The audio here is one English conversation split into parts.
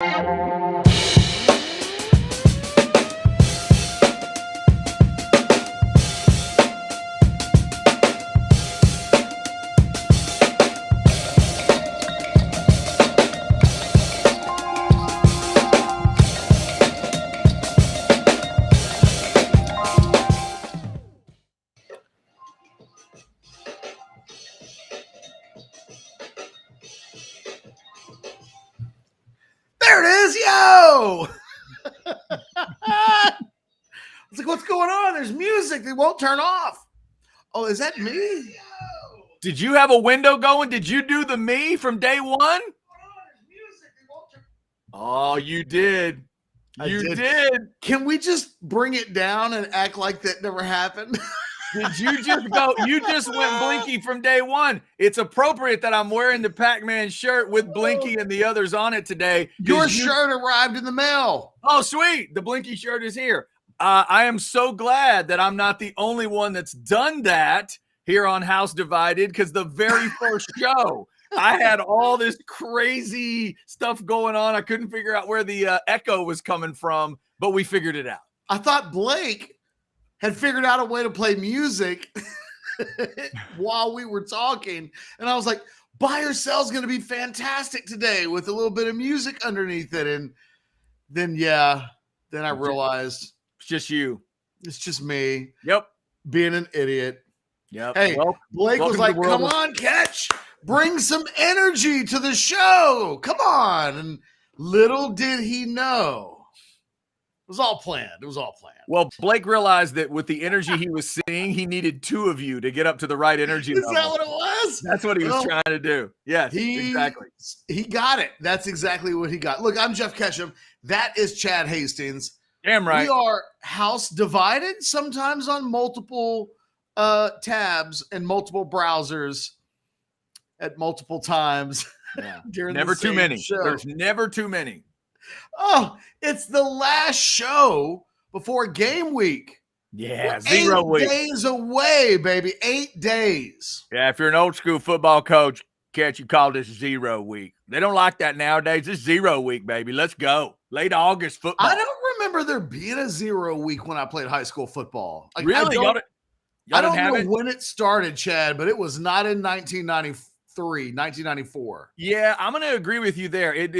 There it is, yo! It's like, what's going on? There's music. They won't turn off. Oh, is that me? Did you have a window going? Did you do the me from day one? Oh, you did. You did. Can we just bring it down and act like that never happened? Did you just go? You just went Blinky from day one. It's appropriate that I'm wearing the Pac-Man shirt with Blinky and the others on it today. Your shirt arrived in the mail. Oh, sweet. The Blinky shirt is here. I am so glad that I'm not the only one that's done that here on House Divided, because the very first show, I had all this crazy stuff going on. I couldn't figure out where the echo was coming from, but we figured it out. I thought Blake had figured out a way to play music while we were talking. And I was like, buy or sell is going to be fantastic today with a little bit of music underneath it. And then I realized it's just you. It's just me. Yep. Being an idiot. Yep. Hey, Blake was like, come on, Ketch. Bring some energy to the show. Come on. And little did he know. It was all planned. Well, Blake realized that with the energy he was seeing, he needed two of you to get up to the right energy level. Is that what it was? That's what he was trying to do. Yes, exactly. He got it. That's exactly what he got. Look, I'm Jeff Ketchum. That is Chad Hastings. Damn right. We are House Divided, sometimes on multiple tabs and multiple browsers at multiple times. Yeah. During never the too many. Show. There's never too many. Oh, it's the last show before game week. Yeah, We're 0 week. 8 days away, baby. 8 days. Yeah, if you're an old school football coach, Ketch, you call this 0 week. They don't like that nowadays. It's 0 week, baby. Let's go. Late August football. I don't remember there being a 0 week when I played high school football. Like, really? I don't know when it started, Chad, but it was not in 1994. Yeah, I'm going to agree with you there. It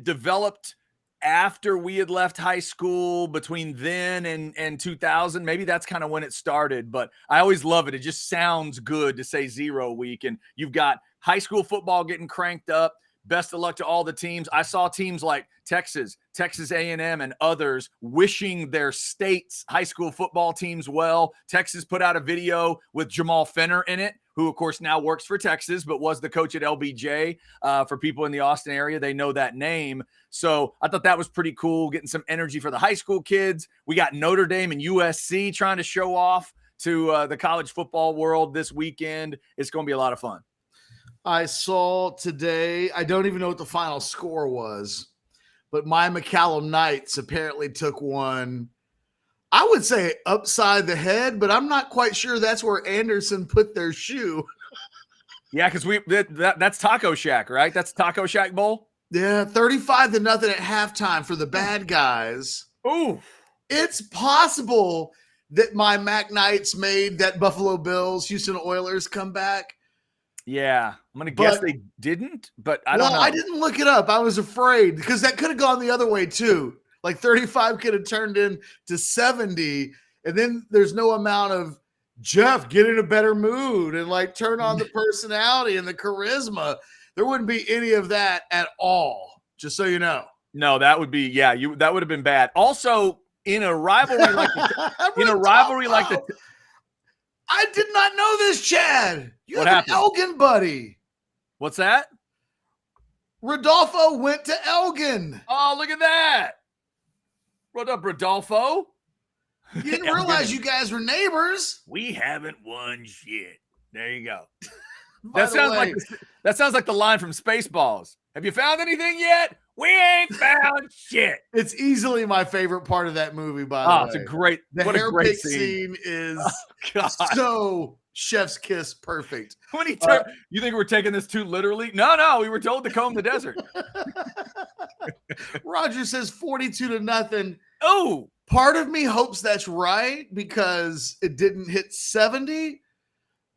developed after we had left high school, between then and 2000. Maybe that's kind of when it started, but I always love it. It just sounds good to say 0 week, and you've got high school football getting cranked up. Best of luck to all the teams. I saw teams like Texas A&M, and others wishing their state's high school football teams well. Texas put out a video with Jamal Fenner in it, who, of course, now works for Texas, but was the coach at LBJ. For people in the Austin area, they know that name. So I thought that was pretty cool, getting some energy for the high school kids. We got Notre Dame and USC trying to show off to the college football world this weekend. It's going to be a lot of fun. I saw today, I don't even know what the final score was, but my McCallum Knights apparently took one, I would say upside the head, but I'm not quite sure that's where Anderson put their shoe. Yeah, because that's Taco Shack, right? That's Taco Shack Bowl? Yeah, 35-0 at halftime for the bad guys. Ooh. It's possible that my Mac Knights made that Buffalo Bills, Houston Oilers comeback. Yeah, I'm going to guess they didn't, but I don't know. I didn't look it up. I was afraid because that could have gone the other way too. Like 35 could have turned into 70, and then there's no amount of Jeff, get in a better mood and like turn on the personality and the charisma. There wouldn't be any of that at all, just so you know. No, that would be, that would have been bad. Also, in a rivalry like I did not know this, Chad. You what have happened? An Elgin buddy. What's that? Rodolfo went to Elgin. Oh, look at that. What up, Rodolfo? You didn't realize you guys were neighbors. We haven't won shit. There you go. That sounds like the line from Spaceballs. Have you found anything yet? We ain't found shit. It's easily my favorite part of that movie, by the way. It's a great, the hair pick scene is so Chef's kiss, perfect. When he turned, you think we're taking this too literally? No, we were told to comb the desert. Roger says 42-0. Oh, Part of me hopes that's right because it didn't hit 70.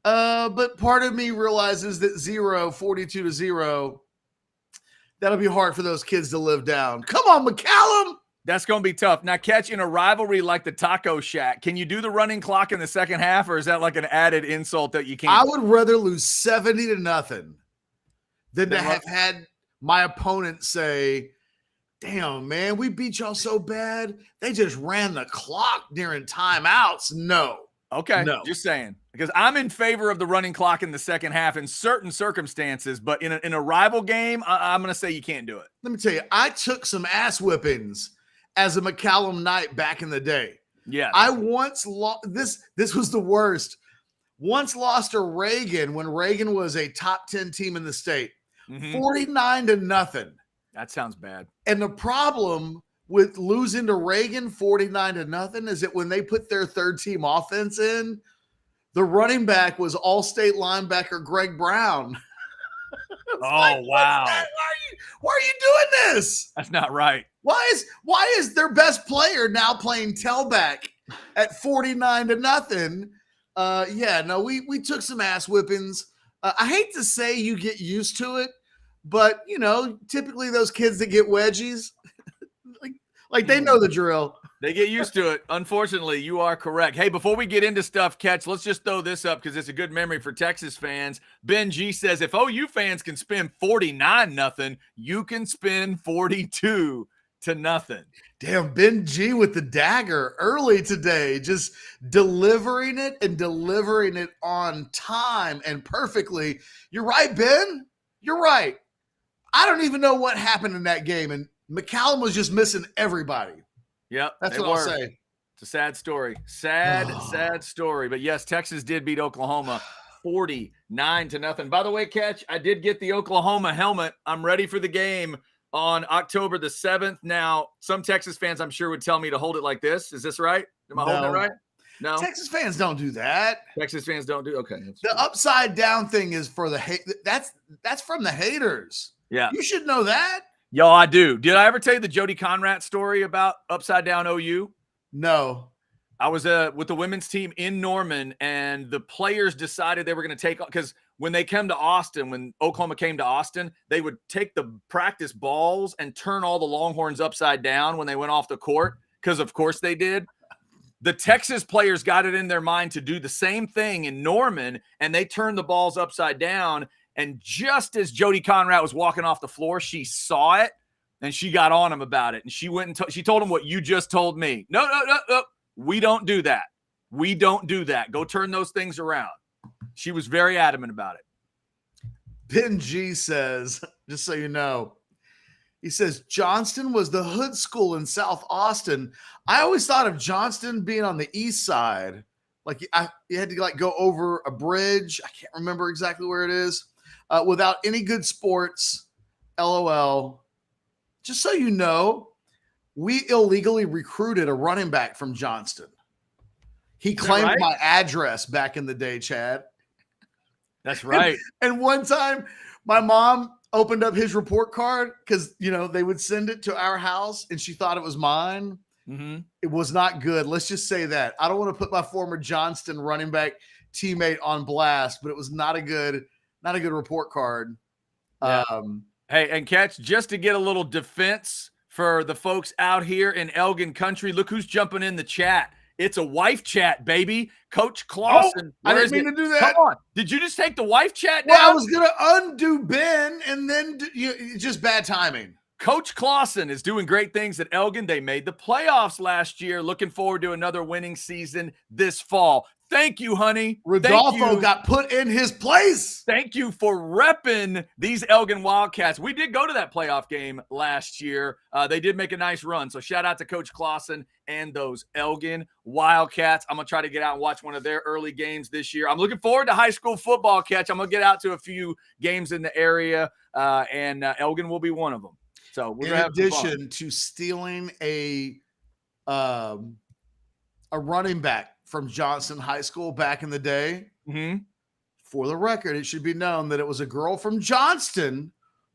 But part of me realizes that 42-0, that'll be hard for those kids to live down. Come on, McCallum. that's going to be tough. Now, Ketch, in a rivalry like the Taco Shack, can you do the running clock in the second half, or is that like an added insult that you can't? I would rather lose 70-0 than to have had my opponent say, damn, man, we beat y'all so bad. They just ran the clock during timeouts. No. Okay, no. Just saying. Because I'm in favor of the running clock in the second half in certain circumstances, but in a rival game, I'm going to say you can't do it. Let me tell you, I took some ass whippings as a McCallum Knight back in the day. Yeah. I once lost, this was the worst. Once lost to Reagan when Reagan was a top 10 team in the state. 49-0. That sounds bad. And the problem with losing to Reagan 49-0 is that when they put their third team offense in, the running back was all-state linebacker Greg Brown. Wow. Why are you doing this? That's not right. Why is their best player now playing tailback at 49-0? We took some ass whippings. I hate to say you get used to it, but typically those kids that get wedgies, like they know the drill. They get used to it. Unfortunately, you are correct. Hey, before we get into stuff, Ketch, let's just throw this up because it's a good memory for Texas fans. Ben G says, if OU fans can spin 49-0, you can spin 42-0. Damn, Ben G with the dagger early today, just delivering it on time and perfectly. You're right, Ben. You're right. I don't even know what happened in that game, and McCallum was just missing everybody. Yep, that's what I'll say. It's a sad story. Sad story. But yes, Texas did beat Oklahoma 49-0. By the way, Ketch, I did get the Oklahoma helmet. I'm ready for the game on October the 7th. Now, some Texas fans, I'm sure, would tell me to hold it like this. Is this right? Am I holding it right? No. Texas fans don't do that. Texas fans don't do. Okay. The upside down thing is for the hate. That's from the haters. Yeah. You should know that. Yo, I do. Did I ever tell you the Jody Conrad story about upside down OU? No. I was with the women's team in Norman, and the players decided they were going to take, because when they came to Austin, when Oklahoma came to Austin, they would take the practice balls and turn all the Longhorns upside down when they went off the court, because of course they did. The Texas players got it in their mind to do the same thing in Norman, and they turned the balls upside down. And just as Jody Conrad was walking off the floor, she saw it, and she got on him about it. And she went and she told him what you just told me. No. We don't do that. We don't do that. Go turn those things around. She was very adamant about it. Ben G says, just so you know, he says, Johnston was the hood school in South Austin. I always thought of Johnston being on the east side. Like you had to go over a bridge. I can't remember exactly where it is. Without any good sports, LOL. Just so you know, we illegally recruited a running back from Johnston. He claimed my address back in the day, Chad. That's right. And one time, my mom opened up his report card because, they would send it to our house, and she thought it was mine. Mm-hmm. It was not good. Let's just say that. I don't want to put my former Johnston running back teammate on blast, but it was not a good report card. Yeah. Hey, and Ketch, just to get a little defense for the folks out here in Elgin country, look who's jumping in the chat. It's a wife chat, baby. Coach Clausen. I didn't mean to do that. Come on. Did you just take the wife chat down? Well, I was going to undo Ben, and then just bad timing. Coach Clausen is doing great things at Elgin. They made the playoffs last year. Looking forward to another winning season this fall. Thank you, honey. Rodolfo got put in his place. Thank you for repping these Elgin Wildcats. We did go to that playoff game last year. They did make a nice run. So shout out to Coach Clausen and those Elgin Wildcats. I'm going to try to get out and watch one of their early games this year. I'm looking forward to high school football, Catch. I'm going to get out to a few games in the area, and Elgin will be one of them. So we're in addition to stealing a running back from Johnson High School back in the day, Mm-hmm. For the record, it should be known that it was a girl from Johnston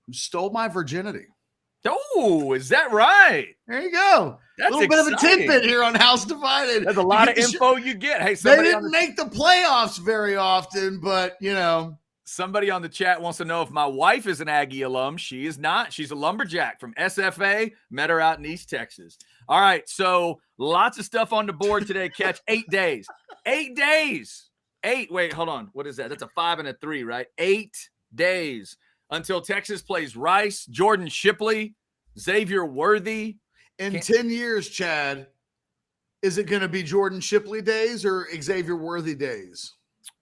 who stole my virginity. Oh, is that right? There you go. That's a little bit of a exciting. tidbit here on House Divided. There's a lot of info you get. Hey, they didn't make the playoffs very often, but somebody on the chat wants to know if my wife is an Aggie alum. She is not. She's a lumberjack from SFA. Met her out in East Texas. All right, so lots of stuff on the board today. Catch 8 days. 8 days. 8. Wait, hold on. What is that? That's a 5 and a 3, right? 8 days until Texas plays Rice, Jordan Shipley, Xavier Worthy. In 10 years, Chad, is it going to be Jordan Shipley days or Xavier Worthy days?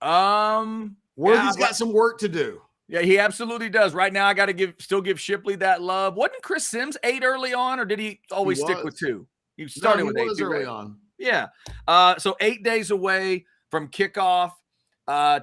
Worthy's got some work to do. Yeah, he absolutely does. Right now, I got to still give Shipley that love. Wasn't Chris Sims 8 early on, or did he always stick with 2? He started with 8 early on. Yeah. So 8 days away from kickoff.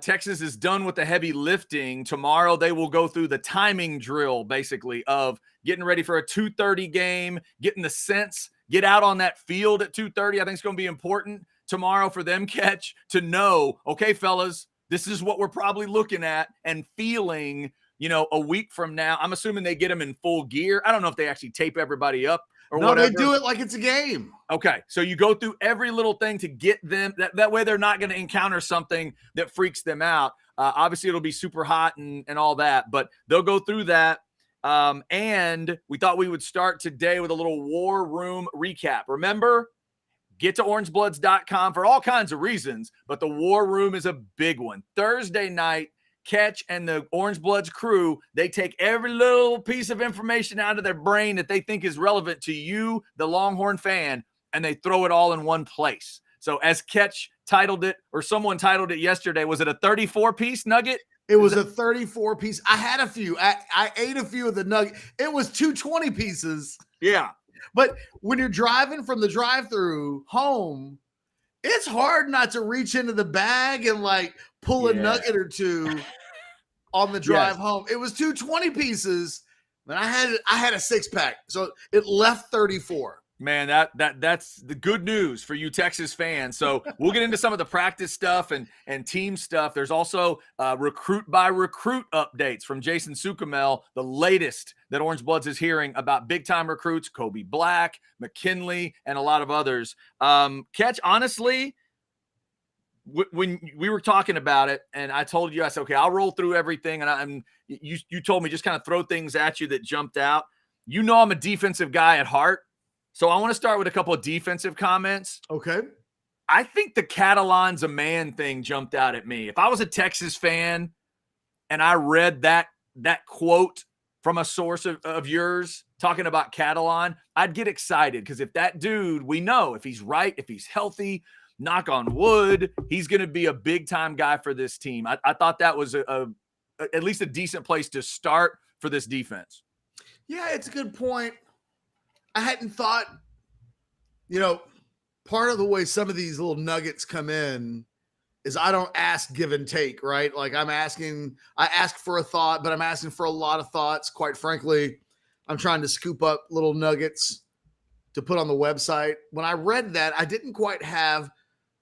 Texas is done with the heavy lifting. Tomorrow, they will go through the timing drill, basically, of getting ready for a 2:30 game, getting the sense, get out on that field at 2:30. I think it's going to be important tomorrow for them, Ketch, to know, okay, fellas, this is what we're probably looking at and feeling, a week from now. I'm assuming they get them in full gear. I don't know if they actually tape everybody up or whatever. They do it like it's a game. Okay, so you go through every little thing to get them. That way they're not going to encounter something that freaks them out. Obviously, it'll be super hot and all that, but they'll go through that. And we thought we would start today with a little War Room recap. Remember, get to orangebloods.com for all kinds of reasons, but the War Room is a big one. Thursday night, Ketch and the Orangebloods crew, they take every little piece of information out of their brain that they think is relevant to you, the Longhorn fan, and they throw it all in one place. So as Ketch titled it, or someone titled it yesterday, was it a 34-piece nugget? It was a 34-piece. I had a few. I ate a few of the nugget. It was 220 pieces. Yeah. But when you're driving from the drive-through home, it's hard not to reach into the bag and pull a nugget or two on the drive home. It was 220 pieces, and I had a 6-pack, so it left 34. Man, that's the good news for you Texas fans. So we'll get into some of the practice stuff and team stuff. There's also recruit by recruit updates from Jason Sukamel, the latest that Orangebloods is hearing about big-time recruits, Kobe Black, McKinley, and a lot of others. Ketch, honestly, when we were talking about it, and I told you, I said, okay, I'll roll through everything, and you told me just kind of throw things at you that jumped out. I'm a defensive guy at heart. So I want to start with a couple of defensive comments. Okay. I think the Catalan's a man thing jumped out at me. If I was a Texas fan and I read that quote from a source of yours talking about Catalan, I'd get excited because if that dude, we know if he's right, if he's healthy, knock on wood, he's going to be a big-time guy for this team. I thought that was at least a decent place to start for this defense. Yeah, it's a good point. I hadn't thought, part of the way some of these little nuggets come in is I don't ask give and take, right? I ask for a thought, but I'm asking for a lot of thoughts. Quite frankly, I'm trying to scoop up little nuggets to put on the website. When I read that, I didn't quite have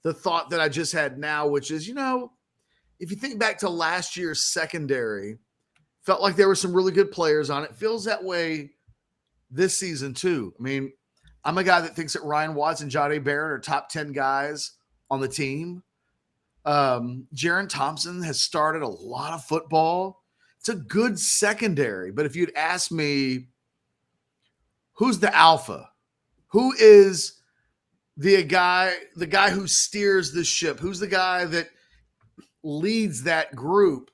the thought that I just had now, which is, if you think back to last year's secondary, felt like there were some really good players on it. Feels that way this season too. I mean, I'm a guy that thinks that Ryan Watts and Jahdae Barrett are top 10 guys on the team. Jaron Thompson has started a lot of football. It's a good secondary, but if you'd ask me, who's the alpha? Who is the guy who steers the ship? Who's the guy that leads that group?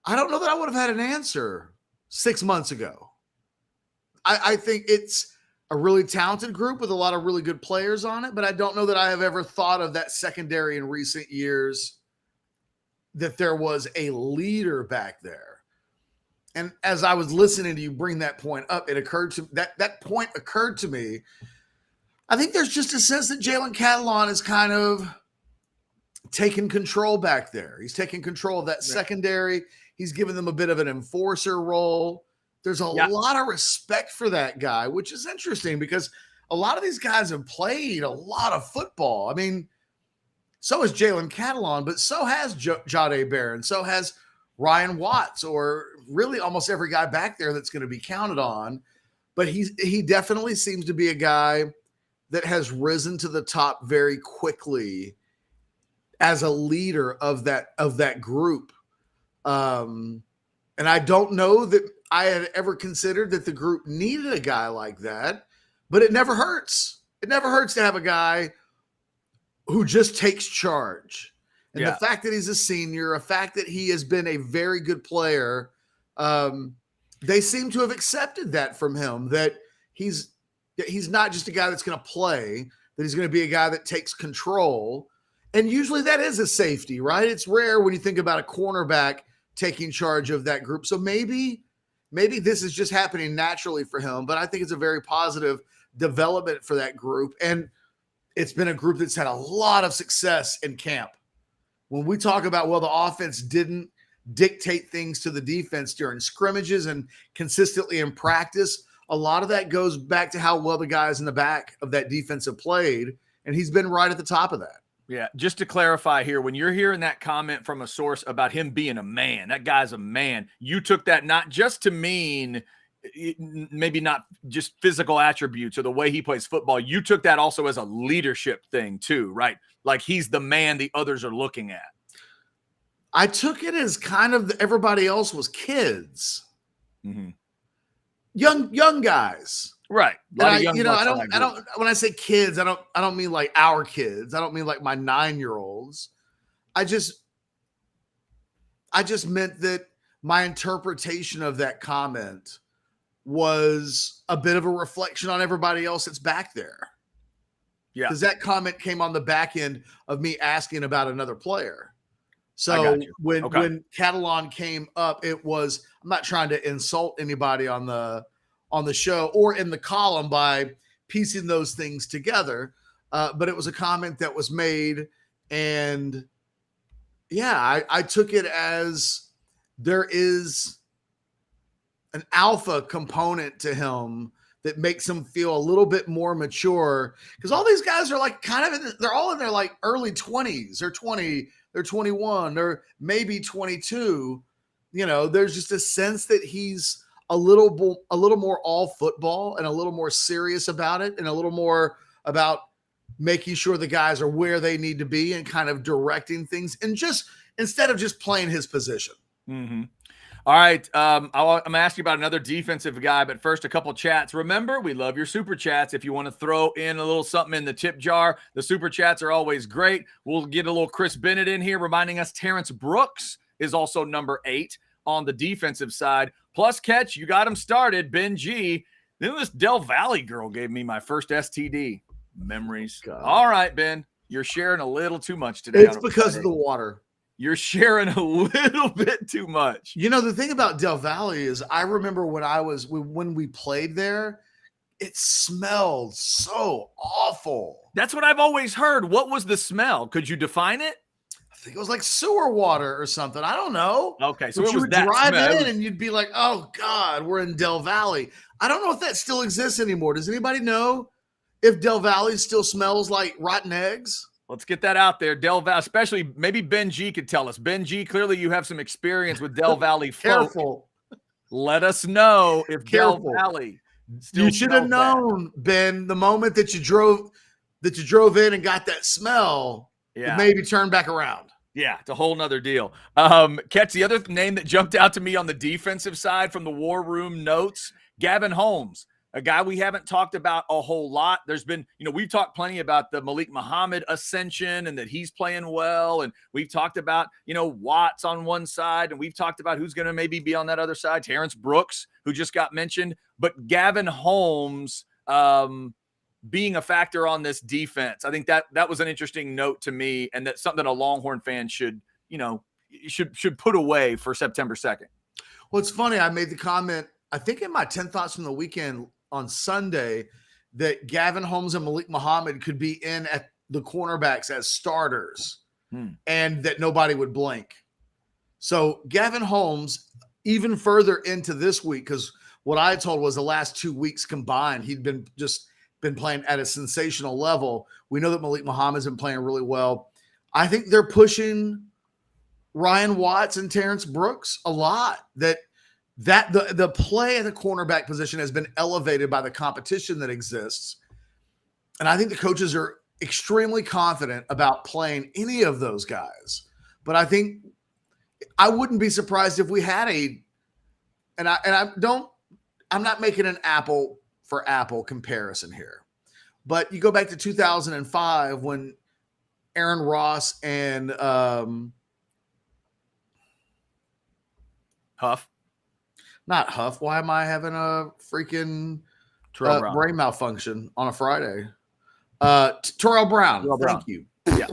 I don't know that I would have had an answer 6 months ago. I think it's a really talented group with a lot of really good players on it, but I don't know that I have ever thought of that secondary in recent years that there was a leader back there. And as I was listening to you bring that point up, that point occurred to me. I think there's just a sense that Jalen Catalan is kind of taking control back there. He's taking control of that secondary. He's given them a bit of an enforcer role. There's a lot of respect for that guy, which is interesting because a lot of these guys have played a lot of football. I mean, So is Jalen Catalon, but so has Jade Barron. So has Ryan Watts, or really almost every guy back there that's going to be counted on. But he definitely seems to be a guy that has risen to the top very quickly as a leader of that group. And I don't know that I had ever considered that the group needed a guy like that, but it never hurts. It never hurts to have a guy who just takes charge. And the fact that he's a senior, a fact that he has been a very good player, they seem to have accepted that from him, that he's not just a guy that's going to play, that he's going to be a guy that takes control. And usually that is a safety, right? It's rare when you think about a cornerback taking charge of that group. So maybe this is just happening naturally for him, but I think it's a very positive development for that group. And it's been a group that's had a lot of success in camp. When we talk about, well, the offense didn't dictate things to the defense during scrimmages and consistently in practice, a lot of that goes back to how well the guys in the back of that defense have played. And he's been right at the top of that. Yeah, just to clarify here, when you're hearing that comment from a source about him being a man, that guy's a man, you took that not just to mean maybe not just physical attributes or the way he plays football. You took that also as a leadership thing too, right? Like he's the man the others are looking at. I took it as kind of everybody else was kids, young guys. Right. I don't, when I say kids, I don't mean like our kids. I don't mean like my 9-year-olds. I just meant that my interpretation of that comment was a bit of a reflection on everybody else that's back there. Yeah. Because that comment came on the back end of me asking about another player. So when Catalon came up, it was, I'm not trying to insult anybody on the show or in the column by piecing those things together. But it was a comment that was made. And yeah, I took it as there is an alpha component to him that makes him feel a little bit more mature. Because all these guys are like they're all in their like early 20s. They're 20, they're 21, they're maybe 22. You know, there's just a sense that he's a little more all football and a little more serious about it and a little more about making sure the guys are where they need to be and kind of directing things and just instead of just playing his position. Mm-hmm. All right. I'm going to ask you about another defensive guy, but first a couple chats. Remember, we love your super chats. If you want to throw in a little something in the tip jar, the super chats are always great. We'll get a little Chris Bennett in here reminding us Terrence Brooks is also number 8 on the defensive side. Plus, Ketch, you got him started. Ben G. Then this Del Valley girl gave me my first STD. Memories. God. All right, Ben, you're sharing a little too much today. It's because of the water. You're sharing a little bit too much. You know, the thing about Del Valley is I remember when we played there, it smelled so awful. That's what I've always heard. What was the smell? Could you define it? I think it was like sewer water or something. I don't know. Okay, so but you would drive in and you'd be like, oh, God, we're in Del Valley. I don't know if that still exists anymore. Does anybody know if Del Valley still smells like rotten eggs? Let's get that out there. Del Valley, especially maybe Ben G could tell us. Ben G, clearly you have some experience with Del Valley folk. Careful. Let us know if Del Valley still you should have known, Ben, the moment that you drove in and got that smell, maybe turn back around. Yeah, it's a whole nother deal. Ketch, the other name that jumped out to me on the defensive side from the War Room notes, Gavin Holmes. A guy we haven't talked about a whole lot. There's been, we've talked plenty about the Maalik Muhammad ascension and that he's playing well. And we've talked about, Watts on one side, and we've talked about who's going to maybe be on that other side. Terrence Brooks, who just got mentioned, but Gavin Holmes being a factor on this defense. I think that was an interesting note to me, and that's something a Longhorn fan should put away for September 2nd. Well, it's funny. I made the comment, I think in my 10 thoughts from the weekend on Sunday, that Gavin Holmes and Maalik Muhammad could be in at the cornerbacks as starters and that nobody would blink. So Gavin Holmes, even further into this week, because what I told was the last 2 weeks combined, he'd been playing at a sensational level. We know that Maalik Muhammad's been playing really well. I think they're pushing Ryan Watts and Terrence Brooks a lot. That the play at the cornerback position has been elevated by the competition that exists. And I think the coaches are extremely confident about playing any of those guys. But I think I wouldn't be surprised if we had I'm not making an apple for apple comparison here. But you go back to 2005 when Aaron Ross and Huff. Not Huff. Why am I having a freaking brain malfunction on a Friday? Terrell Brown. Thank you. Yeah.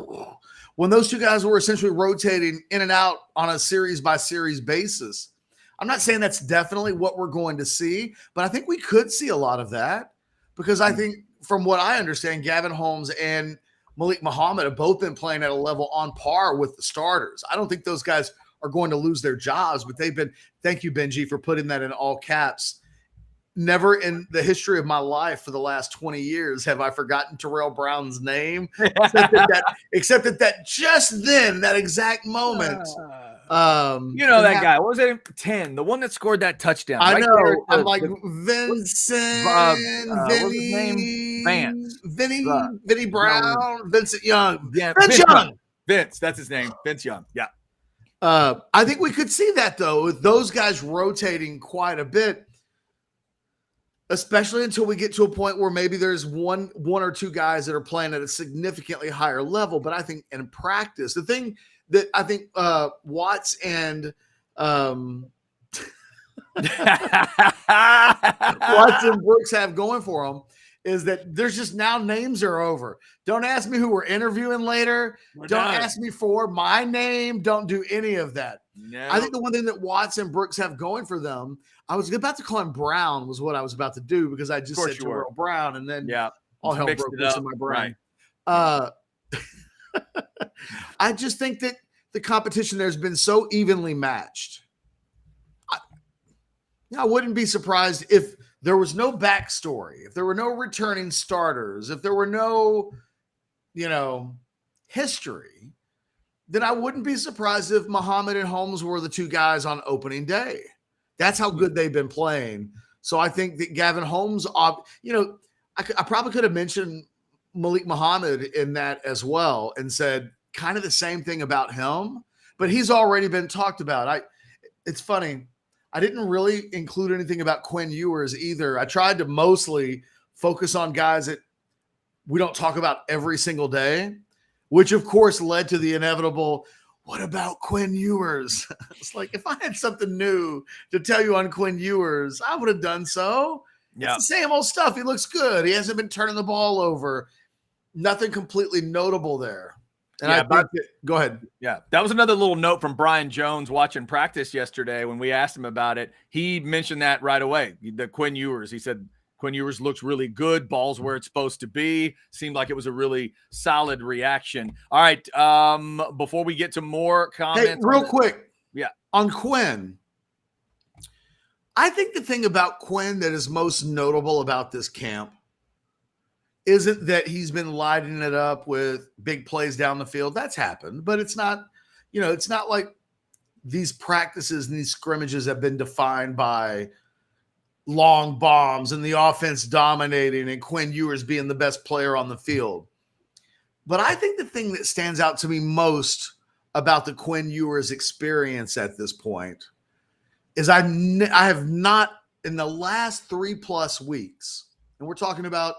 When those two guys were essentially rotating in and out on a series by series basis, I'm not saying that's definitely what we're going to see, but I think we could see a lot of that because I think from what I understand, Gavin Holmes and Maalik Muhammad have both been playing at a level on par with the starters. I don't think those guys are going to lose their jobs, but they've been, thank you, Benji, for putting that in all caps. Never in the history of my life for the last 20 years have I forgotten Terrell Brown's name, except that just then, that exact moment. That guy. What was it? 10, the one that scored that touchdown. I right know. there, I'm like Vincent, Vinny Brown, Vincent Young. Yeah, Vince Young. Vince, that's his name. Vince Young. Yeah. I think we could see that though, with those guys rotating quite a bit, especially until we get to a point where maybe there's one or two guys that are playing at a significantly higher level. But I think in practice, the thing that I think Watts and Watts and Brooks have going for them is that there's just now names are over. Don't ask me who we're interviewing later. Don't ask me for my name. Don't do any of that. No. I think the one thing that Watts and Brooks have going for them, I was about to call him Brown was what I was about to do because I just said Terrell Brown and then all hell broke loose in my brain. Right. I just think that the competition there's been so evenly matched. I wouldn't be surprised if there was no backstory, if there were no returning starters, if there were no, history, then I wouldn't be surprised if Muhammad and Holmes were the two guys on opening day. That's how good they've been playing. So I think that Gavin Holmes, I probably could have mentioned Maalik Muhammad in that as well and said kind of the same thing about him, but he's already been talked about. It's funny. I didn't really include anything about Quinn Ewers either. I tried to mostly focus on guys that we don't talk about every single day, which of course led to the inevitable, what about Quinn Ewers? It's like, if I had something new to tell you on Quinn Ewers, I would have done so. Yeah. It's the same old stuff. He looks good. He hasn't been turning the ball over. Nothing completely notable there. And go ahead. Yeah, that was another little note from Brian Jones watching practice yesterday when we asked him about it. He mentioned that right away, the Quinn Ewers. He said Quinn Ewers looks really good. Ball's where it's supposed to be. Seemed like it was a really solid reaction. All right, before we get to more comments. Hey, real quick. Yeah. On Quinn, I think the thing about Quinn that is most notable about this camp isn't that he's been lighting it up with big plays down the field. That's happened, but it's not, it's not like these practices and these scrimmages have been defined by long bombs and the offense dominating and Quinn Ewers being the best player on the field. But I think the thing that stands out to me most about the Quinn Ewers experience at this point is I have not in the last 3+ weeks, and we're talking about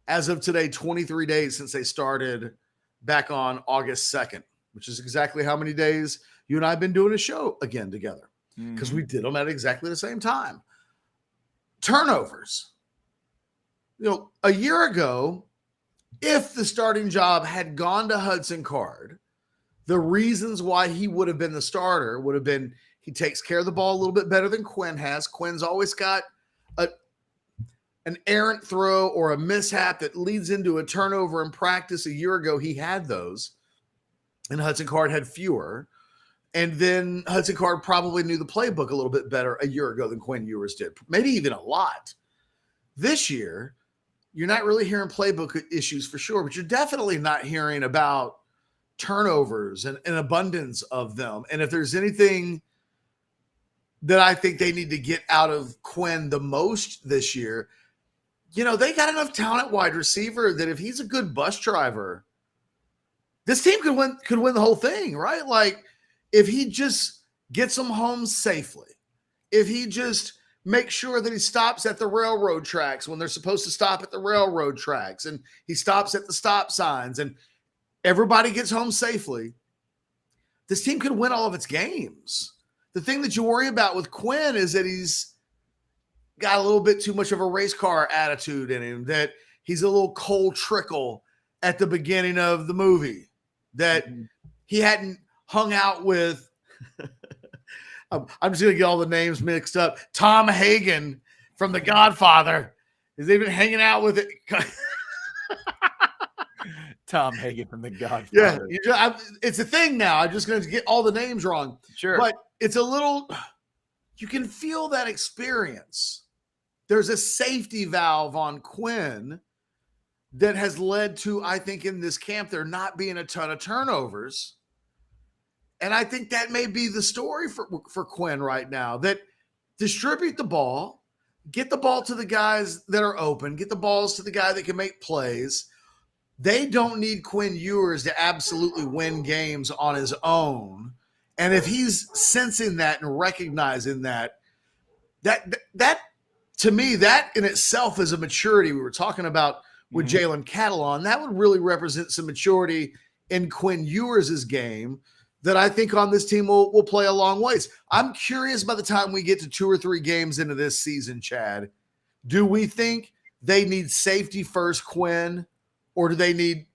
as of today, 23 days since they started back on August 2nd, which is exactly how many days you and I have been doing a show again together because we did them at exactly the same time. Turnovers. A year ago, if the starting job had gone to Hudson Card, the reasons why he would have been the starter would have been he takes care of the ball a little bit better than Quinn has. Quinn's always got an errant throw or a mishap that leads into a turnover in practice. A year ago, he had those, and Hudson Card had fewer. And then Hudson Card probably knew the playbook a little bit better a year ago than Quinn Ewers did, maybe even a lot. This year, you're not really hearing playbook issues for sure, but you're definitely not hearing about turnovers and an abundance of them. And if there's anything that I think they need to get out of Quinn the most this year, you know, they got enough talent at wide receiver that if he's a good bus driver, this team could win the whole thing, right? Like if he just gets them home safely, if he just makes sure that he stops at the railroad tracks when they're supposed to stop at the railroad tracks, and he stops at the stop signs, and everybody gets home safely, this team could win all of its games. The thing that you worry about with Quinn is that he's got a little bit too much of a race car attitude in him, that he's a little cold trickle at the beginning of the movie, that he hadn't hung out with I'm just going to get all the names mixed up. Tom Hagen from The Godfather. Is even hanging out with it. Tom Hagen from The Godfather. Yeah, it's a thing now. I'm just going to get all the names wrong. Sure. But it's a little, you can feel that experience. There's a safety valve on Quinn that has led to, I think, in this camp, there not being a ton of turnovers. And I think that may be the story for Quinn right now, that distribute the ball, get the ball to the guys that are open, get the balls to the guy that can make plays. They don't need Quinn Ewers to absolutely win games on his own. And if he's sensing that and recognizing that to me, that in itself is a maturity we were talking about with Jalen Catalon. That would really represent some maturity in Quinn Ewers' game that I think on this team will play a long ways. I'm curious by the time we get to 2 or 3 games into this season, Chad, do we think they need safety first Quinn, or do they need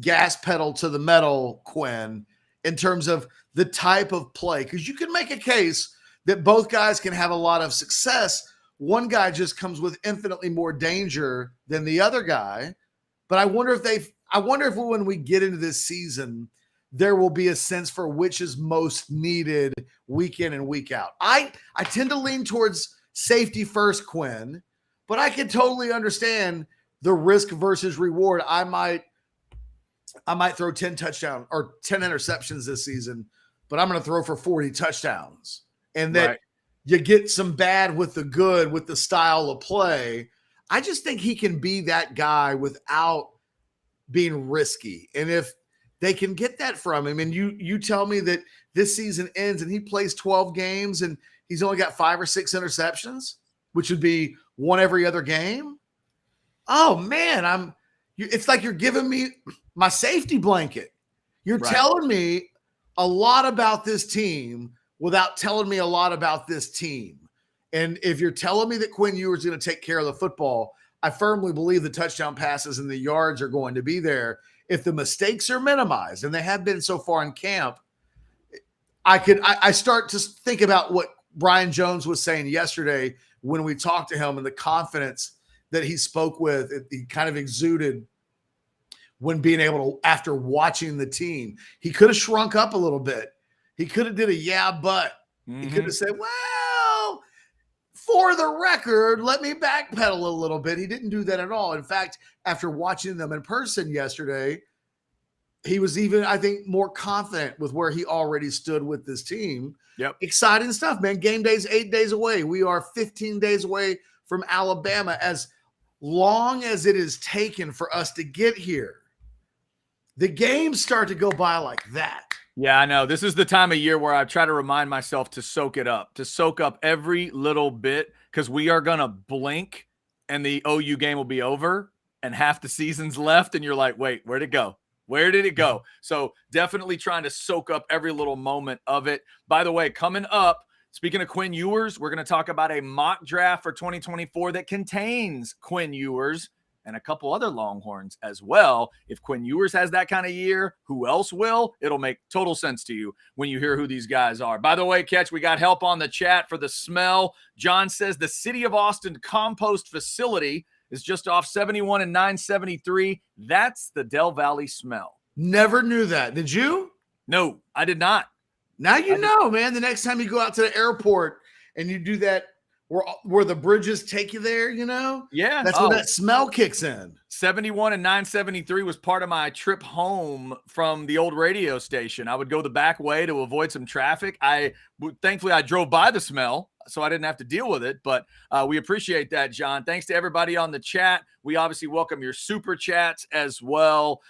gas pedal to the metal Quinn in terms of the type of play? Because you can make a case that both guys can have a lot of success. One guy just comes with infinitely more danger than the other guy. But I wonder if when we get into this season, there will be a sense for which is most needed week in and week out. I tend to lean towards safety first Quinn, but I can totally understand the risk versus reward. I might throw 10 touchdowns or 10 interceptions this season, but I'm going to throw for 40 touchdowns. And that you get some bad with the good with the style of play. I just think he can be that guy without being risky. And if they can get that from him, and you tell me that this season ends and he plays 12 games and he's only got 5 or 6 interceptions, which would be one every other game. Oh man, it's like you're giving me my safety blanket. You're telling me a lot about this team without telling me a lot about this team. And if you're telling me that Quinn Ewers is going to take care of the football, I firmly believe the touchdown passes and the yards are going to be there. If the mistakes are minimized, and they have been so far in camp, I start to think about what Brian Jones was saying yesterday when we talked to him, and the confidence that he spoke with, he kind of exuded when being able to, after watching the team. He could have shrunk up a little bit. He could have did a but. He could have said, well, for the record, let me backpedal a little bit. He didn't do that at all. In fact, after watching them in person yesterday, he was even, I think, more confident with where he already stood with this team. Yep. Exciting stuff, man. Game day's 8 days away. We are 15 days away from Alabama. As long as it is taken for us to get here, the games start to go by like that. Yeah, I know. This is the time of year where I try to remind myself to soak it up, to soak up every little bit, because we are going to blink and the OU game will be over and half the season's left. And you're like, wait, where'd it go? Where did it go? So definitely trying to soak up every little moment of it. By the way, coming up, speaking of Quinn Ewers, we're going to talk about a mock draft for 2024 that contains Quinn Ewers and a couple other Longhorns as well. If Quinn Ewers has that kind of year, who else will? It'll make total sense to you when you hear who these guys are. By the way, Ketch, we got help on the chat for the smell. John says the City of Austin compost facility is just off 71 and 973. That's the Del Valley smell. Never knew that. Did you? No, I did not. Now you know, man. The next time you go out to the airport and you do that where the bridges take you there, you know? Yeah. That's when that smell kicks in. 71 and 973 was part of my trip home from the old radio station. I would go the back way to avoid some traffic. Thankfully, I drove by the smell, so I didn't have to deal with it. But we appreciate that, John. Thanks to everybody on the chat. We obviously welcome your super chats as well.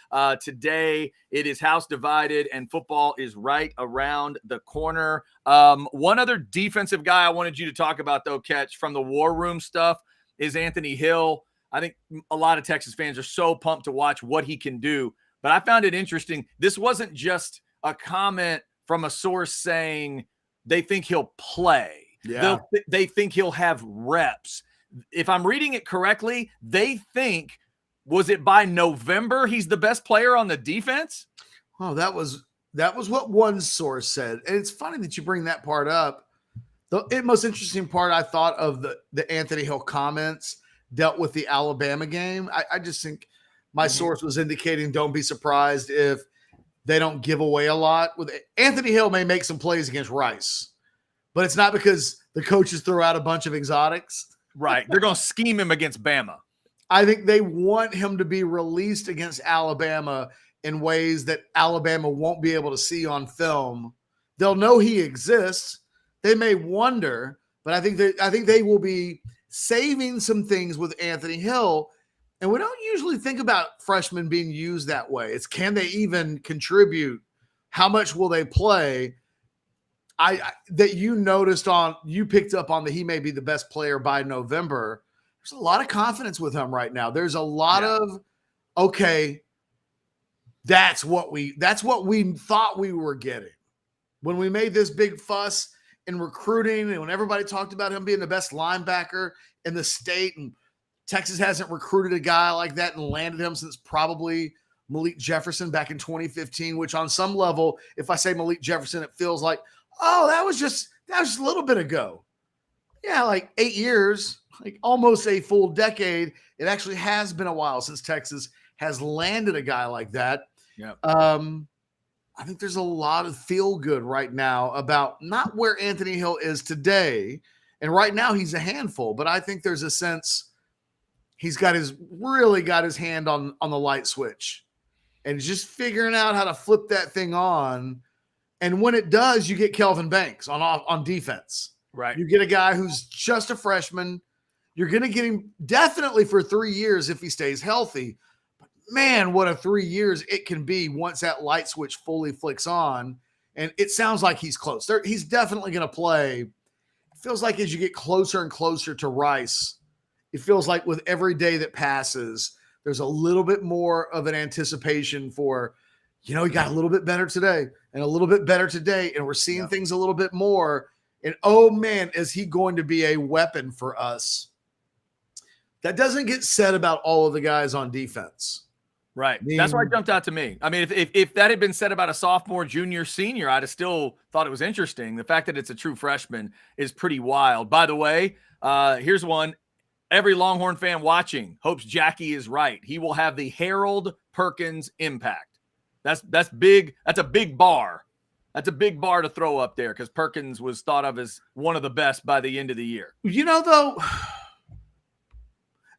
Today, it is house divided, and football is right around the corner. One other defensive guy I wanted you to talk about, though, Ketch, from the War Room stuff is Anthony Hill. I think a lot of Texas fans are so pumped to watch what he can do. But I found it interesting. This wasn't just a comment from a source saying they think he'll play. Yeah. They think he'll have reps. If I'm reading it correctly, they think, was it by November he's the best player on the defense? Oh, that was what one source said. And it's funny that you bring that part up. The most interesting part I thought of the Anthony Hill comments dealt with the Alabama game. I just think my source was indicating don't be surprised if they don't give away a lot. With Anthony Hill may make some plays against Rice, but it's not because the coaches throw out a bunch of exotics. Right. They're going to scheme him against Bama. I think they want him to be released against Alabama in ways that Alabama won't be able to see on film. They'll know he exists. They may wonder, but I think they will be saving some things with Anthony Hill. And we don't usually think about freshmen being used that way. It's, can they even contribute? How much will they play? That you picked up on that he may be the best player by November. There's a lot of confidence with him right now. There's a lot of, okay, that's what we thought we were getting when we made this big fuss in recruiting, and when everybody talked about him being the best linebacker in the state, and Texas hasn't recruited a guy like that and landed him since probably Malik Jefferson back in 2015, which on some level, if I say Malik Jefferson, it feels like, oh, that was just a little bit ago. Yeah, like 8 years, like almost a full decade. It actually has been a while since Texas has landed a guy like that. Yeah. I think there's a lot of feel good right now about not where Anthony Hill is today. And right now he's a handful, but I think there's a sense he's really got his hand on the light switch and he's just figuring out how to flip that thing on. And when it does, you get Kelvin Banks on defense. Right. You get a guy who's just a freshman. You're going to get him definitely for 3 years if he stays healthy. Man, what a 3 years it can be once that light switch fully flicks on. And it sounds like he's close. He's definitely going to play. It feels like as you get closer and closer to Rice, it feels like with every day that passes, there's a little bit more of an anticipation for, he got a little bit better today and a little bit better today. And we're seeing things a little bit more. And, oh, man, is he going to be a weapon for us? That doesn't get said about all of the guys on defense. Right. That's why it jumped out to me. I mean, if that had been said about a sophomore, junior, senior, I'd have still thought it was interesting. The fact that it's a true freshman is pretty wild. By the way, here's one. Every Longhorn fan watching hopes Jackie is right. He will have the Harold Perkins impact. That's big. That's a big bar. That's a big bar to throw up there because Perkins was thought of as one of the best by the end of the year. Though,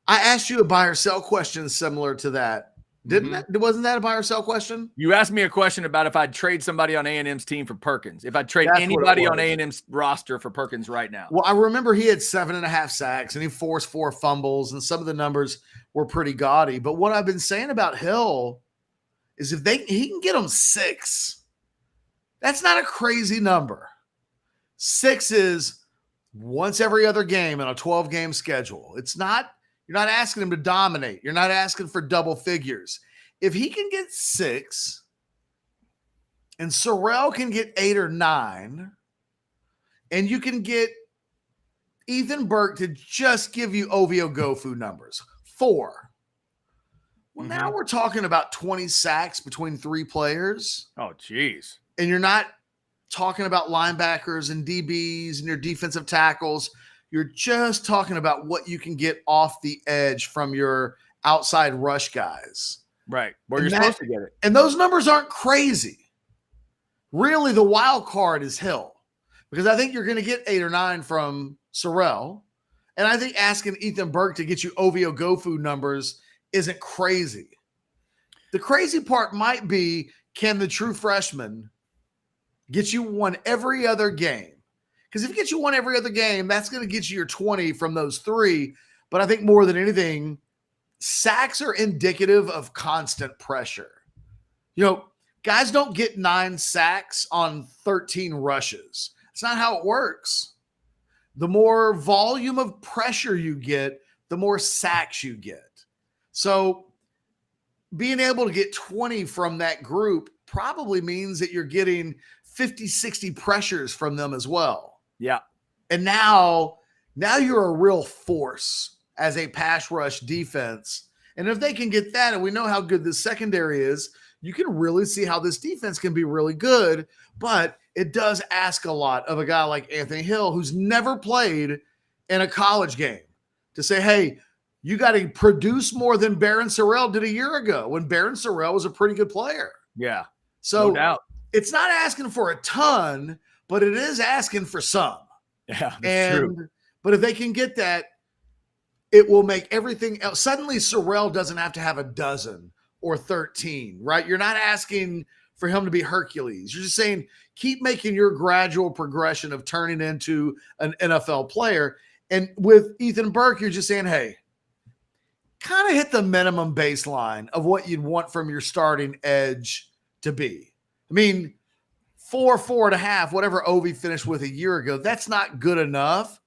I asked you a buy or sell question similar to that. Wasn't that a buy or sell question? You asked me a question about if I'd trade somebody on A&M's team for Perkins. If I'd trade anybody on A&M's roster for Perkins right now. Well, I remember he had 7.5 sacks and he forced 4 fumbles, and some of the numbers were pretty gaudy. But what I've been saying about Hill is if he can get them 6, that's not a crazy number. 6 is once every other game in a 12-game schedule. You're not asking him to dominate. You're not asking for double figures. If he can get 6 and Sorrell can get 8 or 9, and you can get Ethan Burke to just give you OVO GoFu numbers, 4. Well, now we're talking about 20 sacks between 3 players. Oh, geez. And you're not talking about linebackers and DBs and your defensive tackles. You're just talking about what you can get off the edge from your outside rush guys. Right. Where you're supposed to get it. And those numbers aren't crazy. Really, the wild card is Hill. Because I think you're going to get 8 or 9 from Sorrell. And I think asking Ethan Burke to get you OVO GoFood numbers isn't crazy. The crazy part might be, can the true freshman get you one every other game? Because if he gets you one every other game, that's going to get you your 20 from those 3. But I think more than anything, sacks are indicative of constant pressure. You know, guys don't get 9 sacks on 13 rushes. It's not how it works. The more volume of pressure you get, the more sacks you get. So being able to get 20 from that group probably means that you're getting 50, 60 pressures from them as well. Yeah. And now you're a real force as a pass rush defense. And if they can get that, and we know how good this secondary is, you can really see how this defense can be really good. But it does ask a lot of a guy like Anthony Hill, who's never played in a college game, to say, hey, you got to produce more than Barron Sorrell did a year ago when Barron Sorrell was a pretty good player. Yeah. So no doubt. It's not asking for a ton, but it is asking for some. Yeah, that's true. But if they can get that, it will make everything else. Suddenly Sorrell doesn't have to have a dozen or 13, right? You're not asking for him to be Hercules. You're just saying, keep making your gradual progression of turning into an NFL player. And with Ethan Burke, you're just saying, hey, kind of hit the minimum baseline of what you'd want from your starting edge to be. I mean, 4.5, whatever Ovi finished with a year ago, that's not good enough,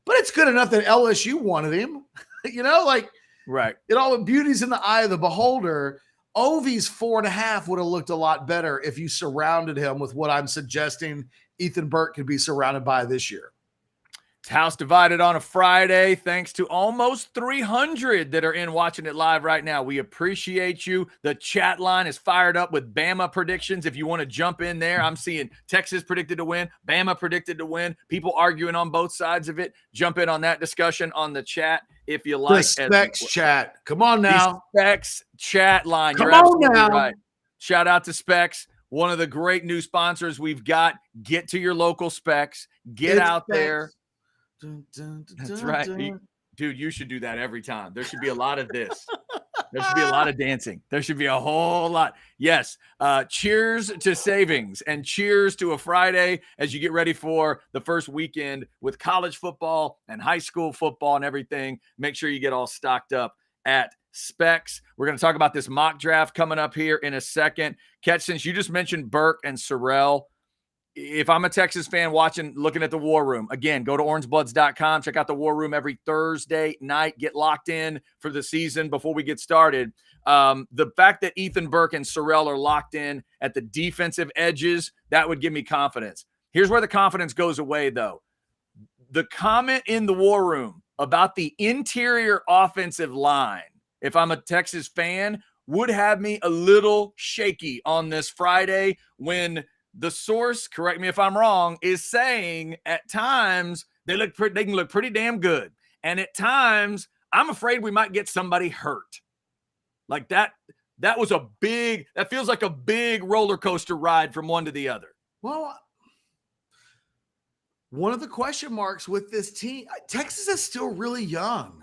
but it's good enough that LSU wanted him. You know, like, right. It all beauty's in the eye of the beholder. Ovi's 4.5 would have looked a lot better if you surrounded him with what I'm suggesting Ethan Burke could be surrounded by this year. It's House Divided on a Friday. Thanks to almost 300 that are in watching it live right now. We appreciate you. The chat line is fired up with Bama predictions. If you want to jump in there, I'm seeing Texas predicted to win, Bama predicted to win, people arguing on both sides of it. Jump in on that discussion on the chat if you like. The Specs chat. Come on now. The Specs chat line. Come You're on absolutely now. right. Shout out to Specs. One of the great new sponsors we've got. Get to your local Specs. Get out there. That's right. Dude, you should do that every time. There should be a lot of this. There should be a lot of dancing. There should be a whole lot. Yes. Cheers to savings and cheers to a Friday as you get ready for the first weekend with college football and high school football and everything. Make sure you get all stocked up at Specs. We're going to talk about this mock draft coming up here in a second. Ketch, since you just mentioned Burke and Sorrell, if I'm a Texas fan looking at the War Room, again, go to orangebloods.com. Check out the War Room every Thursday night. Get locked in for the season before we get started. The fact that Ethan Burke and Sorrell are locked in at the defensive edges, that would give me confidence. Here's where the confidence goes away, though. The comment in the War Room about the interior offensive line, if I'm a Texas fan, would have me a little shaky on this Friday when the source, correct me if I'm wrong, is saying at times they can look pretty damn good. And at times, I'm afraid we might get somebody hurt. Like that was that feels like a big roller coaster ride from one to the other. Well, one of the question marks with this team, Texas is still really young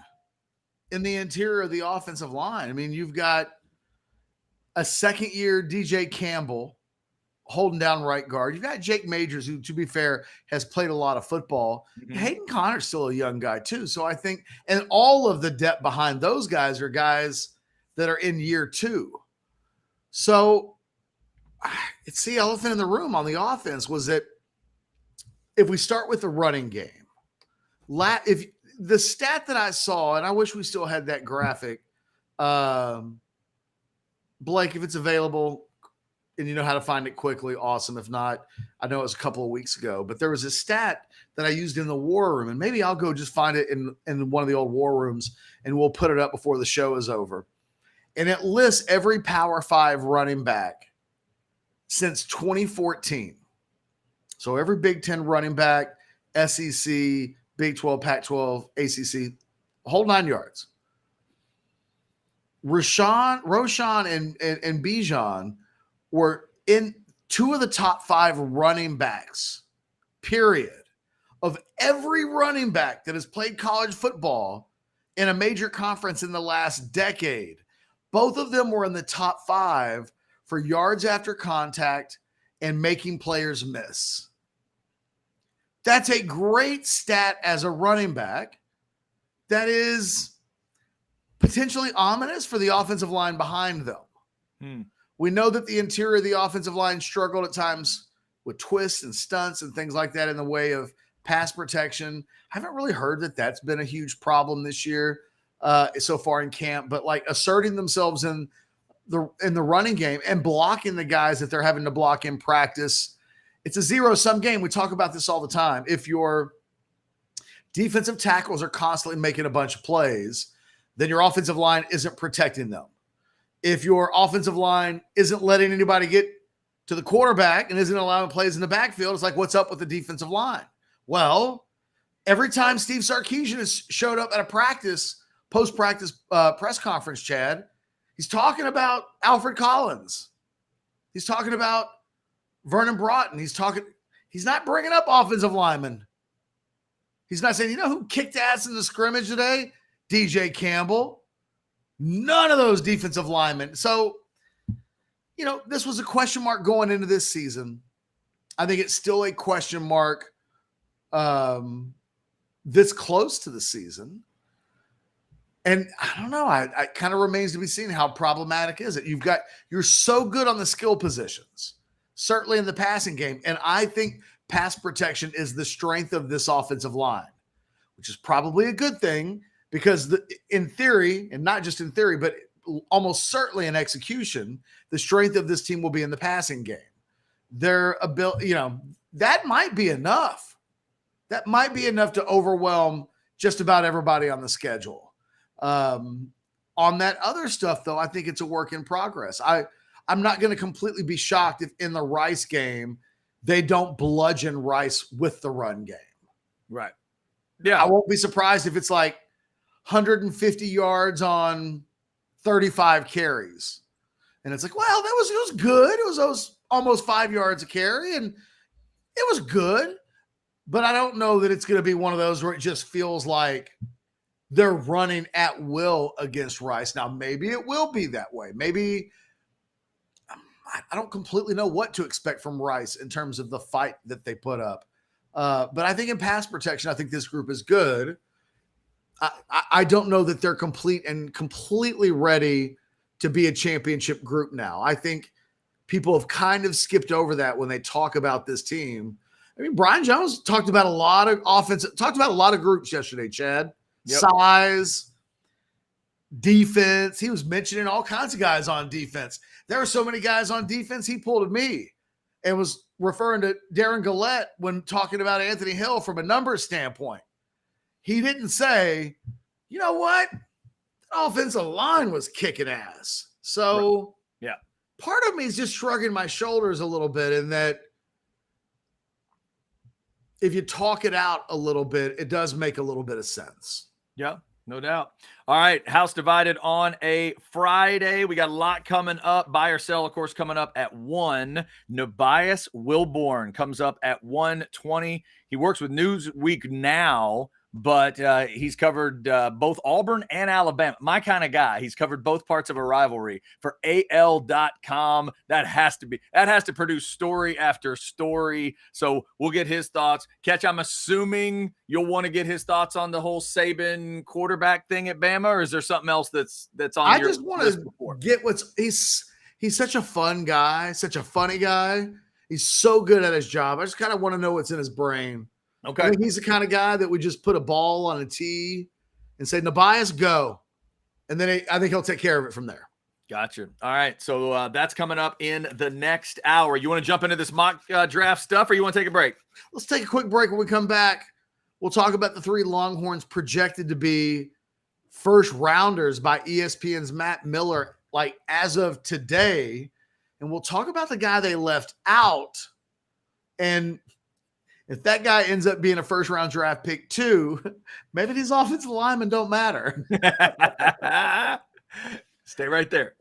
in the interior of the offensive line. I mean, you've got a second-year DJ Campbell holding down right guard. You've got Jake Majors, who, to be fair, has played a lot of football. Mm-hmm. Hayden Connor's still a young guy, too. So I think, and all of the depth behind those guys are guys that are in year 2. So it's the elephant in the room on the offense was that if we start with the running game, if the stat that I saw, and I wish we still had that graphic, Blake, if it's available and you know how to find it quickly, awesome. If not, I know it was a couple of weeks ago, but there was a stat that I used in the War Room, and maybe I'll go just find it in one of the old War Rooms, and we'll put it up before the show is over. And it lists every Power 5 running back since 2014. So every Big Ten running back, SEC, Big 12, Pac-12, ACC, whole 9 yards. Roshan and Bijan were in 2 of the top 5 running backs, period, of every running back that has played college football in a major conference in the last decade, both of them were in the top 5 for yards after contact and making players miss. That's a great stat as a running back. That is potentially ominous for the offensive line behind them. We know that the interior of the offensive line struggled at times with twists and stunts and things like that in the way of pass protection. I haven't really heard that that's been a huge problem this year so far in camp, but like asserting themselves in the running game and blocking the guys that they're having to block in practice. It's a zero-sum game. We talk about this all the time. If your defensive tackles are constantly making a bunch of plays, then your offensive line isn't protecting them. If your offensive line isn't letting anybody get to the quarterback and isn't allowing plays in the backfield, it's like, what's up with the defensive line? Well, every time Steve Sarkisian has showed up at a post-practice press conference, Chad, he's talking about Alfred Collins. He's talking about Vernon Broughton. He's not bringing up offensive linemen. He's not saying, you know who kicked ass in the scrimmage today? DJ Campbell. None of those defensive linemen. So, you know, this was a question mark going into this season. I think it's still a question mark this close to the season. And I don't know. I kind of remains to be seen how problematic is it. You're so good on the skill positions, certainly in the passing game. And I think pass protection is the strength of this offensive line, which is probably a good thing because in theory, and not just in theory, but almost certainly in execution, the strength of this team will be in the passing game. Their ability, you know, that might be enough. That might be enough to overwhelm just about everybody on the schedule. On that other stuff, though, I think it's a work in progress. I'm not going to completely be shocked if in the Rice game they don't bludgeon Rice with the run game. Right. Yeah. I won't be surprised if it's like 150 yards on 35 carries. And it's like, well, it was good. It was almost 5 yards a carry, and it was good. But I don't know that it's going to be one of those where it just feels like they're running at will against Rice. Now, maybe it will be that way. Maybe I don't completely know what to expect from Rice in terms of the fight that they put up. But I think in pass protection, I think this group is good. I don't know that they're completely ready to be a championship group now. I think people have kind of skipped over that when they talk about this team. I mean, Brian Jones talked about a lot of groups yesterday, Chad. Yep. Size, defense. He was mentioning all kinds of guys on defense. There are so many guys on defense, he pulled at me and was referring to Darren Gillette when talking about Anthony Hill from a numbers standpoint. He didn't say, you know what? The offensive line was kicking ass. So yeah, part of me is just shrugging my shoulders a little bit in that if you talk it out a little bit, it does make a little bit of sense. Yeah, no doubt. All right, House Divided on a Friday. We got a lot coming up. Buy or sell, of course, coming up at 1. Nebias Wilborn comes up at 1:20. He works with Newsweek now, but he's covered both Auburn and Alabama. My kind of guy. He's covered both parts of a rivalry for AL.com. That has to produce story after story. So we'll get his thoughts. Ketch, I'm assuming you'll want to get his thoughts on the whole Saban quarterback thing at Bama, or is there something else that's on I your just want list to before? get he's such a fun guy, such a funny guy. He's so good at his job. I just kind of want to know what's in his brain. Okay. I think he's the kind of guy that would just put a ball on a tee and say, Nebias, go. And then I think he'll take care of it from there. Gotcha. All right. So that's coming up in the next hour. You want to jump into this mock draft stuff, or you want to take a break? Let's take a quick break. When we come back, we'll talk about the 3 Longhorns projected to be first rounders by ESPN's Matt Miller, like as of today. And we'll talk about the guy they left out. And if that guy ends up being a first-round draft pick too, maybe these offensive linemen don't matter. Stay right there.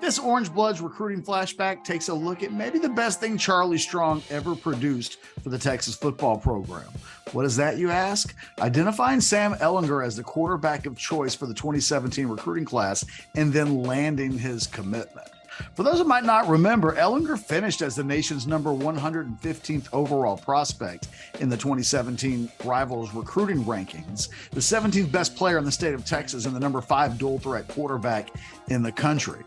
This This Orangebloods recruiting flashback takes a look at maybe the best thing Charlie Strong ever produced for the Texas football program. What is that, you ask? Identifying Sam Ehlinger as the quarterback of choice for the 2017 recruiting class and then landing his commitment. For those who might not remember, Ehlinger finished as the nation's number 115th overall prospect in the 2017 Rivals recruiting rankings, the 17th best player in the state of Texas, and the number 5 dual threat quarterback in the country.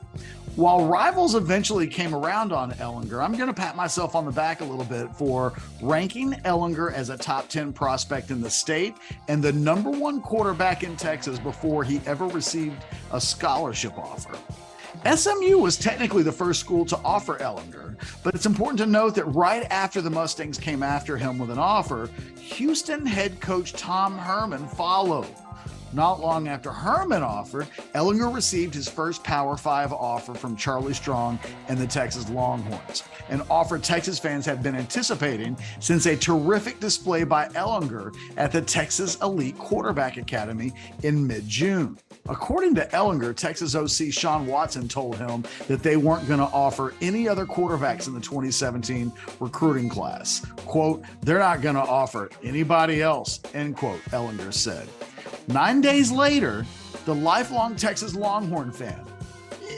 While Rivals eventually came around on Ehlinger, I'm going to pat myself on the back a little bit for ranking Ehlinger as a top 10 prospect in the state and the number 1 quarterback in Texas before he ever received a scholarship offer. SMU was technically the first school to offer Ehlinger, but it's important to note that right after the Mustangs came after him with an offer, Houston head coach Tom Herman followed. Not long after Herman offered, Ehlinger received his first Power 5 offer from Charlie Strong and the Texas Longhorns, an offer Texas fans had been anticipating since a terrific display by Ehlinger at the Texas Elite Quarterback Academy in mid-June. According to Ehlinger, Texas OC Sean Watson told him that they weren't going to offer any other quarterbacks in the 2017 recruiting class. Quote, "They're not going to offer anybody else," end quote, Ehlinger said. 9 days later, the lifelong Texas Longhorn fan,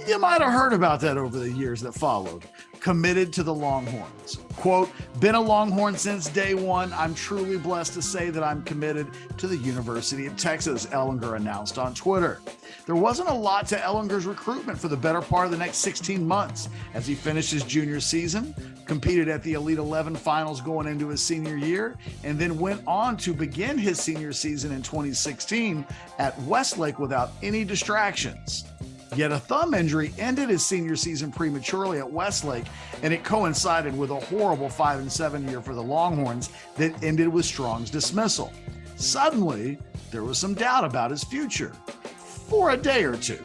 you might have heard about that over the years that followed, committed to the Longhorns. Quote, "Been a Longhorn since day one. I'm truly blessed to say that I'm committed to the University of Texas," Ehlinger announced on Twitter. There wasn't a lot to Ehlinger's recruitment for the better part of the next 16 months as he finished his junior season, competed at the Elite 11 finals going into his senior year, and then went on to begin his senior season in 2016 at Westlake without any distractions. Yet a thumb injury ended his senior season prematurely at Westlake, and it coincided with a horrible 5-7 year for the Longhorns that ended with Strong's dismissal. Suddenly, there was some doubt about his future for a day or two.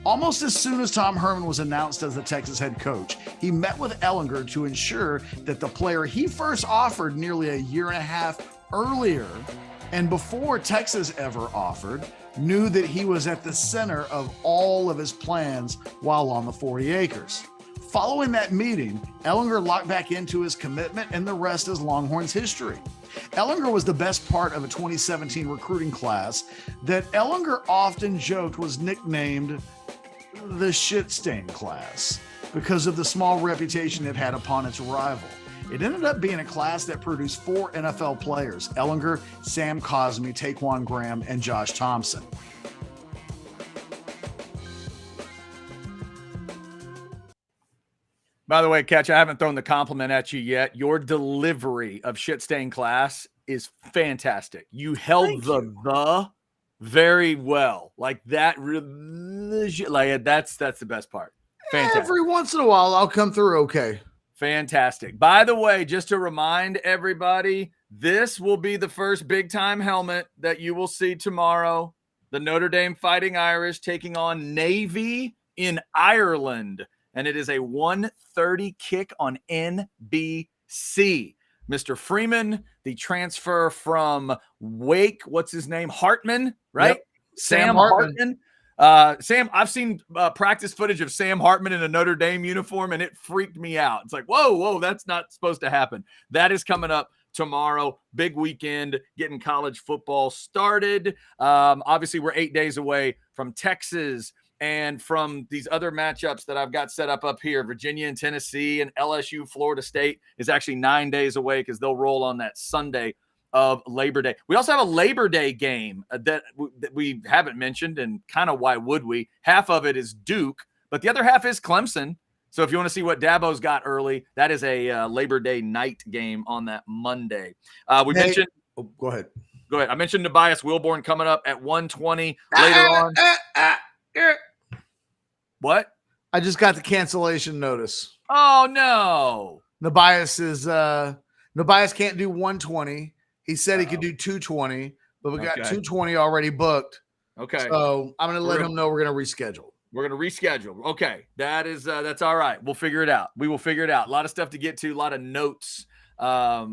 Almost as soon as Tom Herman was announced as the Texas head coach, he met with Ehlinger to ensure that the player he first offered nearly a year and a half earlier, and before Texas ever offered, knew that he was at the center of all of his plans while on the 40 acres. Following that meeting, Ehlinger locked back into his commitment, and the rest is Longhorns history. Ehlinger was the best part of a 2017 recruiting class that Ehlinger often joked was nicknamed the shit stain class because of the small reputation it had upon its rival. It ended up being a class that produced 4 NFL players: Ehlinger, Sam Cosmi, Taquan Graham, and Josh Thompson. By the way, Ketch, I haven't thrown the compliment at you yet. Your delivery of shit stain class is fantastic. You held the very well. Like that, like that's the best part. Fantastic. Every once in a while, I'll come through okay. Fantastic. By the way, just to remind everybody, this will be the first big-time helmet that you will see tomorrow. The Notre Dame Fighting Irish taking on Navy in Ireland. And it is a 1:30 kick on NBC. Mr. Freeman, the transfer from Wake, what's his name? Hartman, right? Yep. Sam Hartman. Sam, I've seen practice footage of Sam Hartman in a Notre Dame uniform, and it freaked me out. It's like, whoa, that's not supposed to happen. That is coming up tomorrow. Big weekend, getting college football started. Obviously, we're 8 days away from Texas and from these other matchups that I've got set up here. Virginia and Tennessee, and LSU, Florida State is actually 9 days away because they'll roll on that Sunday of Labor Day. We also have a Labor Day game that we haven't mentioned, and kind of why would we? Half of it is Duke, but the other half is Clemson. So if you want to see what Dabo's got early, that is a Labor Day night game on that Monday. Mentioned. Oh, go ahead. I mentioned Tobias Wilborn coming up at 1:20 later on. What? I just got the cancellation notice. Oh no. Tobias can't do 120. He said he could do 220, but we got 220 already booked. Okay. So I'm going to let him know we're going to reschedule. We're going to reschedule. Okay. That's all right. We'll figure it out. We will figure it out. A lot of stuff to get to, a lot of notes, a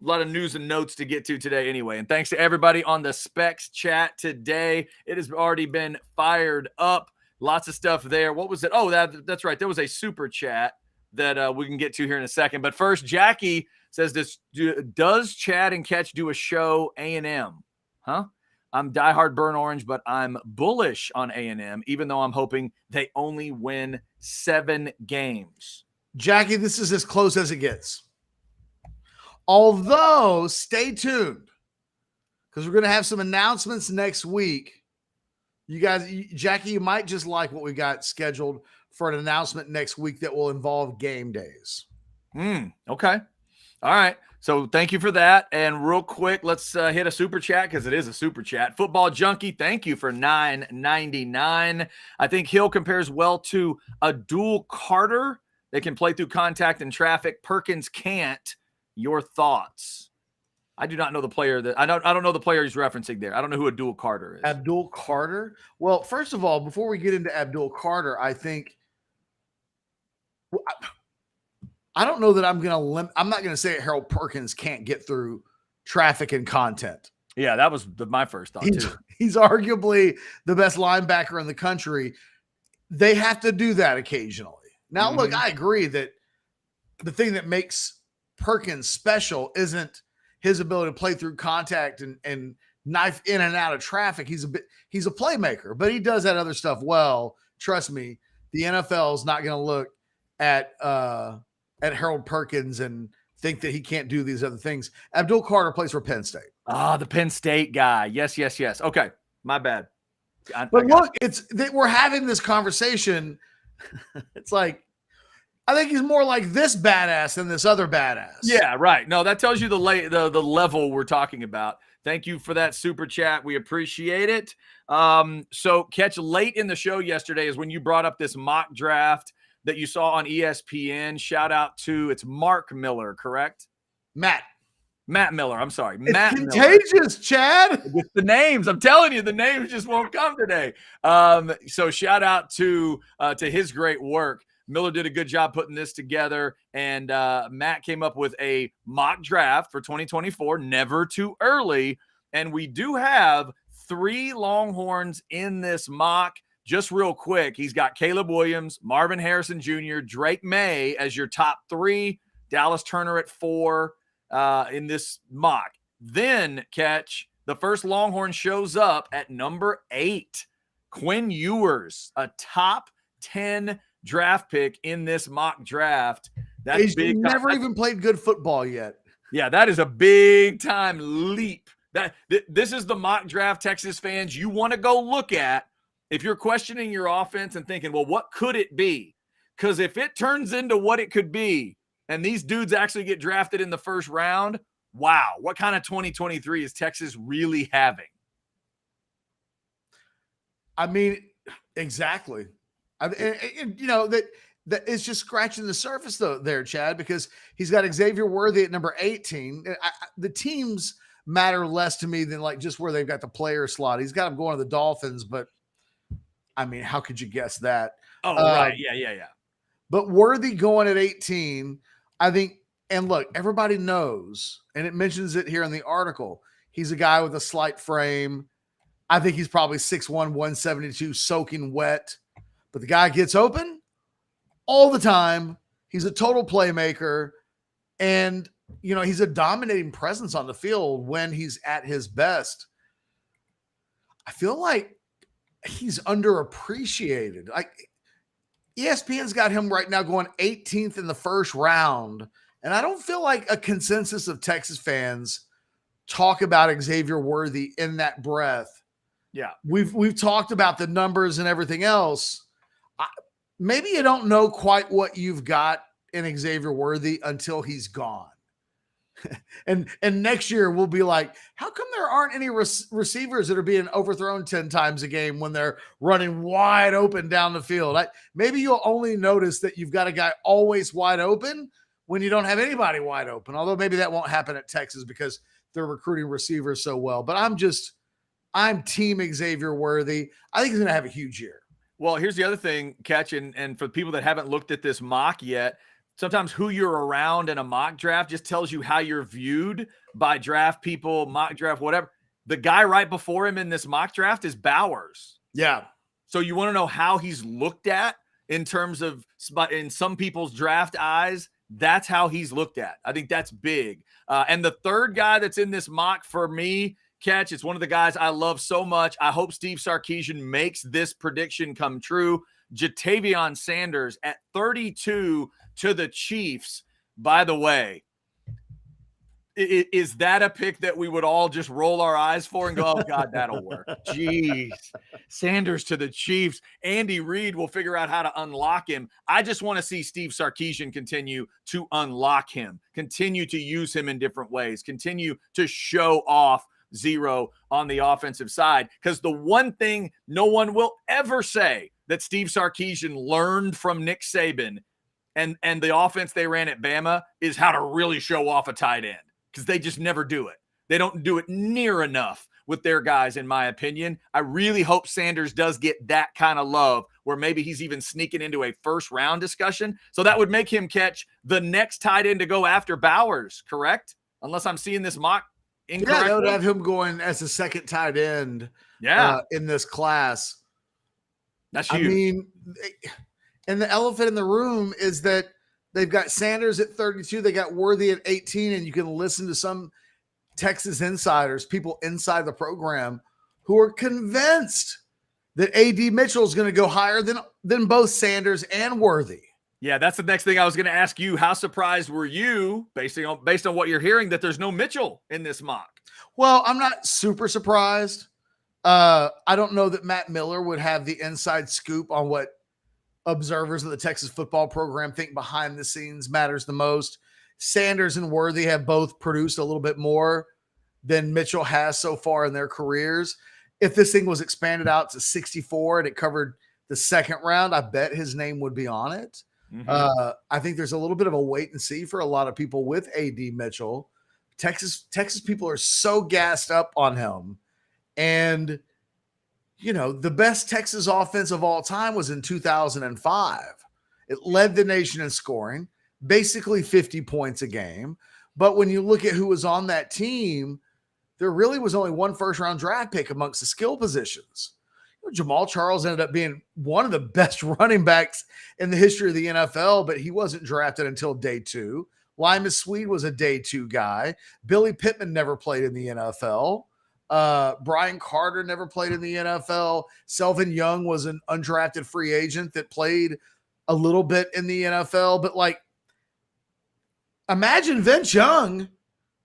lot of news and notes to get to today anyway. And thanks to everybody on the Specs chat today. It has already been fired up. Lots of stuff there. What was it? Oh, that's right. There was a super chat that we can get to here in a second. But first, Jackie says, does Chad and Ketch do a show A&M? Huh? I'm diehard Burn Orange, but I'm bullish on A&M, even though I'm hoping they only win 7 games. Jackie, this is as close as it gets. Although, stay tuned, because we're going to have some announcements next week. You guys, Jackie, you might just like what we got scheduled for an announcement next week that will involve game days. Okay. All right. So thank you for that. And real quick, let's hit a super chat because it is a super chat. Football Junkie, thank you for $9.99. I think Hill compares well to a dual Carter. They can play through contact and traffic. Perkins can't. Your thoughts? I do not know the player that I don't know the player he's referencing there. I don't know who a dual Carter is. Abdul Carter. Well, first of all, before we get into Abdul Carter, I think I don't know that I'm not going to say Harold Perkins can't get through traffic and content. Yeah, that was my first thought too. He's arguably the best linebacker in the country. They have to do that occasionally. Now, look, I agree that the thing that makes Perkins special isn't his ability to play through contact and knife in and out of traffic. He's a playmaker, but he does that other stuff well. Trust me, the NFL is not going to look at Harold Perkins and think that he can't do these other things. Abdul Carter plays for Penn State. The Penn State guy. Yes. Okay, my bad. But look, we're having this conversation. It's like, I think he's more like this badass than this other badass. Yeah, right. No, that tells you the level we're talking about. Thank you for that super chat. We appreciate it. So Ketch, late in the show yesterday is when you brought up this mock draft that you saw on ESPN. Shout out to, it's Mark Miller, correct? Matt Miller. I'm sorry. It's Matt contagious, Miller. Chad. With the names, I'm telling you, the names just won't come today. So shout out to his great work. Miller did a good job putting this together, and Matt came up with a mock draft for 2024, never too early. And we do have 3 Longhorns in this mock. Just real quick, he's got Caleb Williams, Marvin Harrison Jr., Drake May as your top 3, Dallas Turner at 4 in this mock. Then, Ketch, the first Longhorn shows up at number 8, Quinn Ewers, a top 10 draft pick in this mock draft. That's He's big. Never even played good football yet. Yeah, that is a big time leap. This is the mock draft, Texas fans, you want to go look at if you're questioning your offense and thinking, well, what could it be? Because if it turns into what it could be, and these dudes actually get drafted in the first round, wow, what kind of 2023 is Texas really having? I mean, exactly. And you know, that it's just scratching the surface though there, Chad, because he's got Xavier Worthy at number 18. The teams matter less to me than like just where they've got the player slot. He's got them going to the Dolphins, but I mean, how could you guess that? Oh, right. Yeah. But Worthy going at 18, I think, and look, everybody knows, and it mentions it here in the article, he's a guy with a slight frame. I think he's probably 6'1", 172, soaking wet. But the guy gets open all the time. He's a total playmaker. And, you know, he's a dominating presence on the field when he's at his best. I feel like he's underappreciated. Like, ESPN's got him right now going 18th in the first round. And I don't feel like a consensus of Texas fans talk about Xavier Worthy in that breath. Yeah. We've talked about the numbers and everything else. Maybe you don't know quite what you've got in Xavier Worthy until he's gone. and next year we'll be like, how come there aren't any receivers that are being overthrown 10 times a game when they're running wide open down the field? Maybe you'll only notice that you've got a guy always wide open when you don't have anybody wide open. Although maybe that won't happen at Texas because they're recruiting receivers so well. But I'm team Xavier Worthy. I think he's going to have a huge year. Well, here's the other thing, Ketch, and for people that haven't looked at this mock yet, sometimes who you're around in a mock draft just tells you how you're viewed by draft people, mock draft, whatever. The guy right before him in this mock draft is Bowers. Yeah. So you want to know how he's looked at in terms of in some people's draft eyes? That's how he's looked at. I think that's big. And the third guy that's in this mock for me, Ketch, it's one of the guys I love so much. I hope Steve Sarkisian makes this prediction come true. Jatavion Sanders at 32 to the Chiefs. By the way, is that a pick that we would all just roll our eyes for and go, oh, God, that'll work? Jeez. Sanders to the Chiefs. Andy Reid will figure out how to unlock him. I just want to see Steve Sarkisian continue to unlock him, continue to use him in different ways, continue to show off Zero on the offensive side. Because the one thing no one will ever say that Steve Sarkisian learned from Nick Saban and the offense they ran at Bama is how to really show off a tight end. Because they just never do it. They don't do it near enough with their guys, in my opinion. I really hope Sanders does get that kind of love where maybe he's even sneaking into a first-round discussion. So that would make him catch the next tight end to go after Bowers, correct? Unless I'm seeing this mock incorrectly. Yeah, they would have him going as a second tight end in this class. That's huge. I mean, and the elephant in the room is that they've got Sanders at 32. They got Worthy at 18. And you can listen to some Texas insiders, people inside the program, who are convinced that A.D. Mitchell is going to go higher than both Sanders and Worthy. Yeah, that's the next thing I was going to ask you. How surprised were you, based on what you're hearing, that there's no Mitchell in this mock? Well, I'm not super surprised. I don't know that Matt Miller would have the inside scoop on what observers of the Texas football program think behind the scenes matters the most. Sanders and Worthy have both produced a little bit more than Mitchell has so far in their careers. If this thing was expanded out to 64 and it covered the second round, I bet his name would be on it. Mm-hmm. I think there's a little bit of a wait and see for a lot of people with A.D. Mitchell. Texas people are so gassed up on him. And you know, the best Texas offense of all time was in 2005. It led the nation in scoring, basically 50 points a game. But when you look at who was on that team, there really was only one first-round draft pick amongst the skill positions. You know, Jamal Charles ended up being one of the best running backs in the history of the NFL, but he wasn't drafted until day 2. Limas Sweed was a day 2 guy. Billy Pittman never played in the NFL. Brian Carter never played in the NFL. Selvin Young was an undrafted free agent that played a little bit in the NFL. But like, imagine Vince Young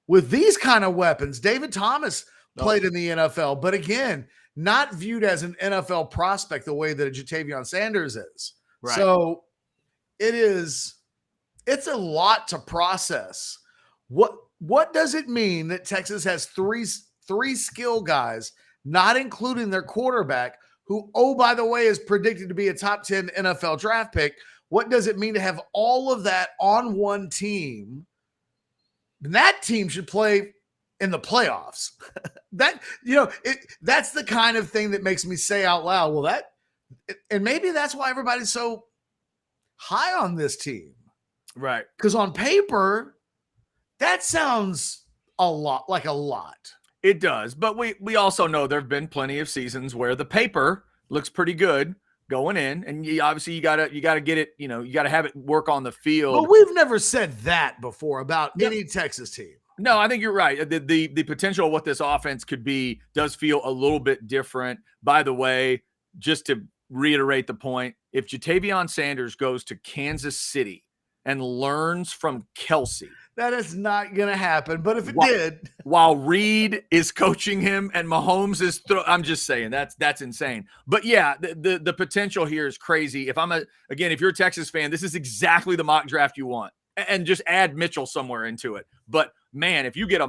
with these kind of weapons. David Thomas played in the NFL, but again, not viewed as an NFL prospect the way that a Jatavion Sanders is. Right. So it's a lot to process. What does it mean that Texas has three skill guys, not including their quarterback, who, oh, by the way, is predicted to be a top 10 NFL draft pick? What does it mean to have all of that on one team? And that team should play in the playoffs. That's the kind of thing that makes me say out loud, well, and maybe that's why everybody's so high on this team. Right. Because on paper, that sounds a lot. It does, but we also know there have been plenty of seasons where the paper looks pretty good going in, and you gotta get it. You gotta have it work on the field. But we've never said that before about any Texas team. No, I think you're right. The potential of what this offense could be does feel a little bit different. By the way, just to reiterate the point, if Jatavion Sanders goes to Kansas City and learns from Kelsey. That is not going to happen. But if it did. While Reed is coaching him and Mahomes is I'm just saying that's insane. But yeah, the potential here is crazy. If you're a Texas fan, this is exactly the mock draft you want. And just add Mitchell somewhere into it. But man, if you get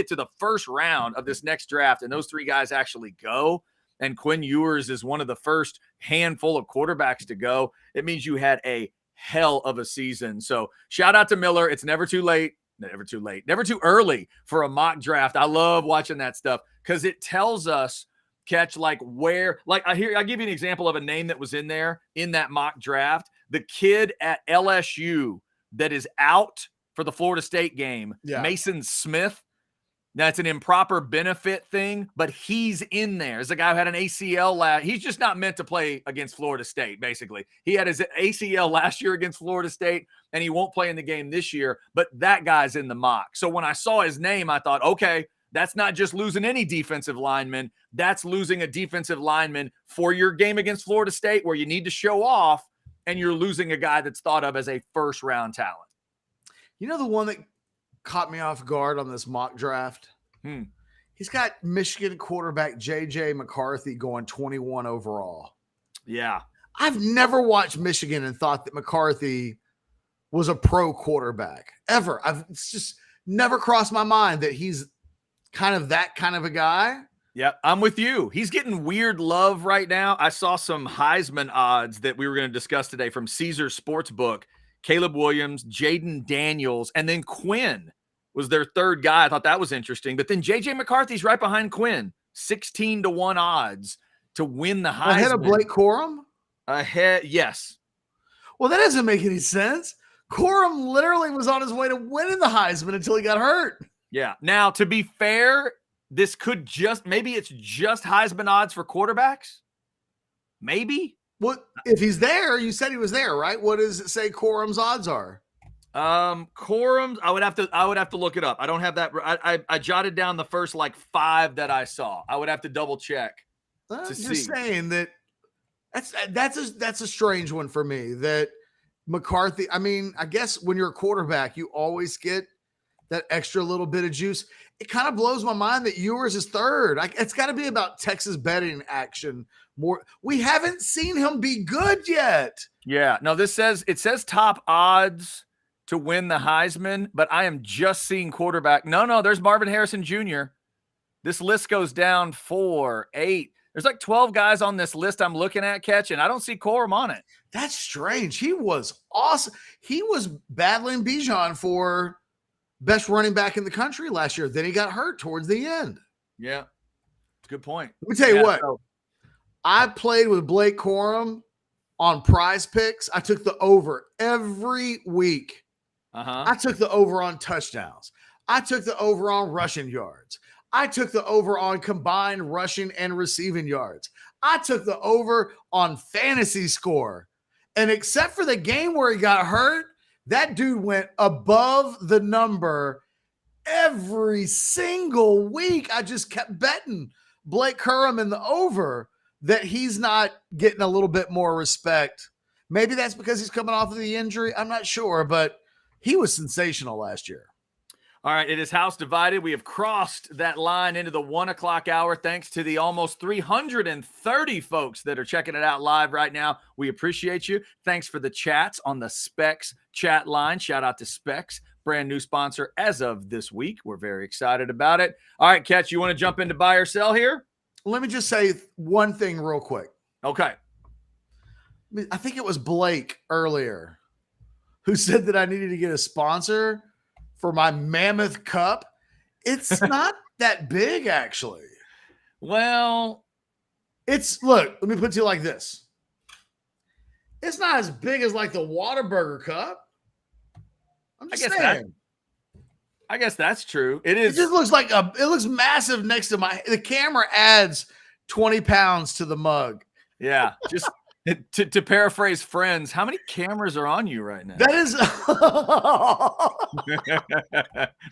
to the first round of this next draft and those three guys actually go, and Quinn Ewers is one of the first handful of quarterbacks to go, it means you had a hell of a season. So shout out to Miller. It's never too late, never too early for a mock draft. I love watching that stuff because it tells us, Ketch, I'll give you an example of a name that was in there in that mock draft. The kid at LSU that is out for the Florida State game, Mason Smith. That's an improper benefit thing, but he's in there. As a guy who had an ACL he's just not meant to play against Florida State, basically. He had his ACL last year against Florida State, and he won't play in the game this year, but that guy's in the mock. So when I saw his name, I thought, okay, that's not just losing any defensive lineman. That's losing a defensive lineman for your game against Florida State where you need to show off, and you're losing a guy that's thought of as a first-round talent. You know the one that caught me off guard on this mock draft? He's got Michigan quarterback J.J. McCarthy going 21 overall. Yeah. I've never watched Michigan and thought that McCarthy was a pro quarterback ever. It's just never crossed my mind that he's kind of that kind of a guy. Yeah, I'm with you. He's getting weird love right now. I saw some Heisman odds that we were going to discuss today from Caesars Sportsbook. Caleb Williams, Jaden Daniels, and then Quinn was their third guy. I thought that was interesting. But then J.J. McCarthy's right behind Quinn. 16-1 odds to win the Heisman. Ahead of Blake Corum? Ahead, yes. Well, that doesn't make any sense. Corum literally was on his way to winning the Heisman until he got hurt. Yeah. Now, to be fair, this could maybe it's just Heisman odds for quarterbacks. Maybe. What if he's there? You said he was there, right? What does it say Corum's odds are? Corum's, I would have to look it up. I don't have that. I jotted down the first like 5 that I saw. I would have to double check to see. Just saying that's a strange one for me. That McCarthy. I mean, I guess when you're a quarterback, you always get that extra little bit of juice. It kind of blows my mind that Ewers is third. It's got to be about Texas betting action more. We haven't seen him be good yet. Yeah. No, it says top odds to win the Heisman, but I am just seeing quarterback. No, there's Marvin Harrison Jr. This list goes down 4, 8. There's like 12 guys on this list I'm looking at, Ketch, and I don't see Corum on it. That's strange. He was awesome. He was battling Bijan for best running back in the country last year. Then he got hurt towards the end. Yeah. Good point. Let me tell you what. I played with Blake Corum on Prize Picks. I took the over every week. I took the over on touchdowns. I took the over on rushing yards. I took the over on combined rushing and receiving yards. I took the over on fantasy score. And except for the game where he got hurt, that dude went above the number every single week. I just kept betting Blake Corum in the over that he's not getting a little bit more respect. Maybe that's because he's coming off of the injury. I'm not sure, but he was sensational last year. All right, it is house divided. We have crossed that line into the 1 o'clock hour thanks to the almost 330 folks that are checking it out live right now. We appreciate you. Thanks for the chats on the Specs chat line. Shout out to Specs, brand new sponsor as of this week. We're very excited about it. All right, Ketch, you want to jump into buy or sell here? Let me just say one thing real quick. Okay. I think it was Blake earlier who said that I needed to get a sponsor for my Mammoth Cup. It's not that big, actually. Well, look, let me put it to you like this. It's not as big as like the Whataburger Cup. I'm just saying. I guess that's true. It is. It just looks like it looks massive next to the camera adds 20 pounds to the mug. Yeah. Just to paraphrase Friends, how many cameras are on you right now? That is.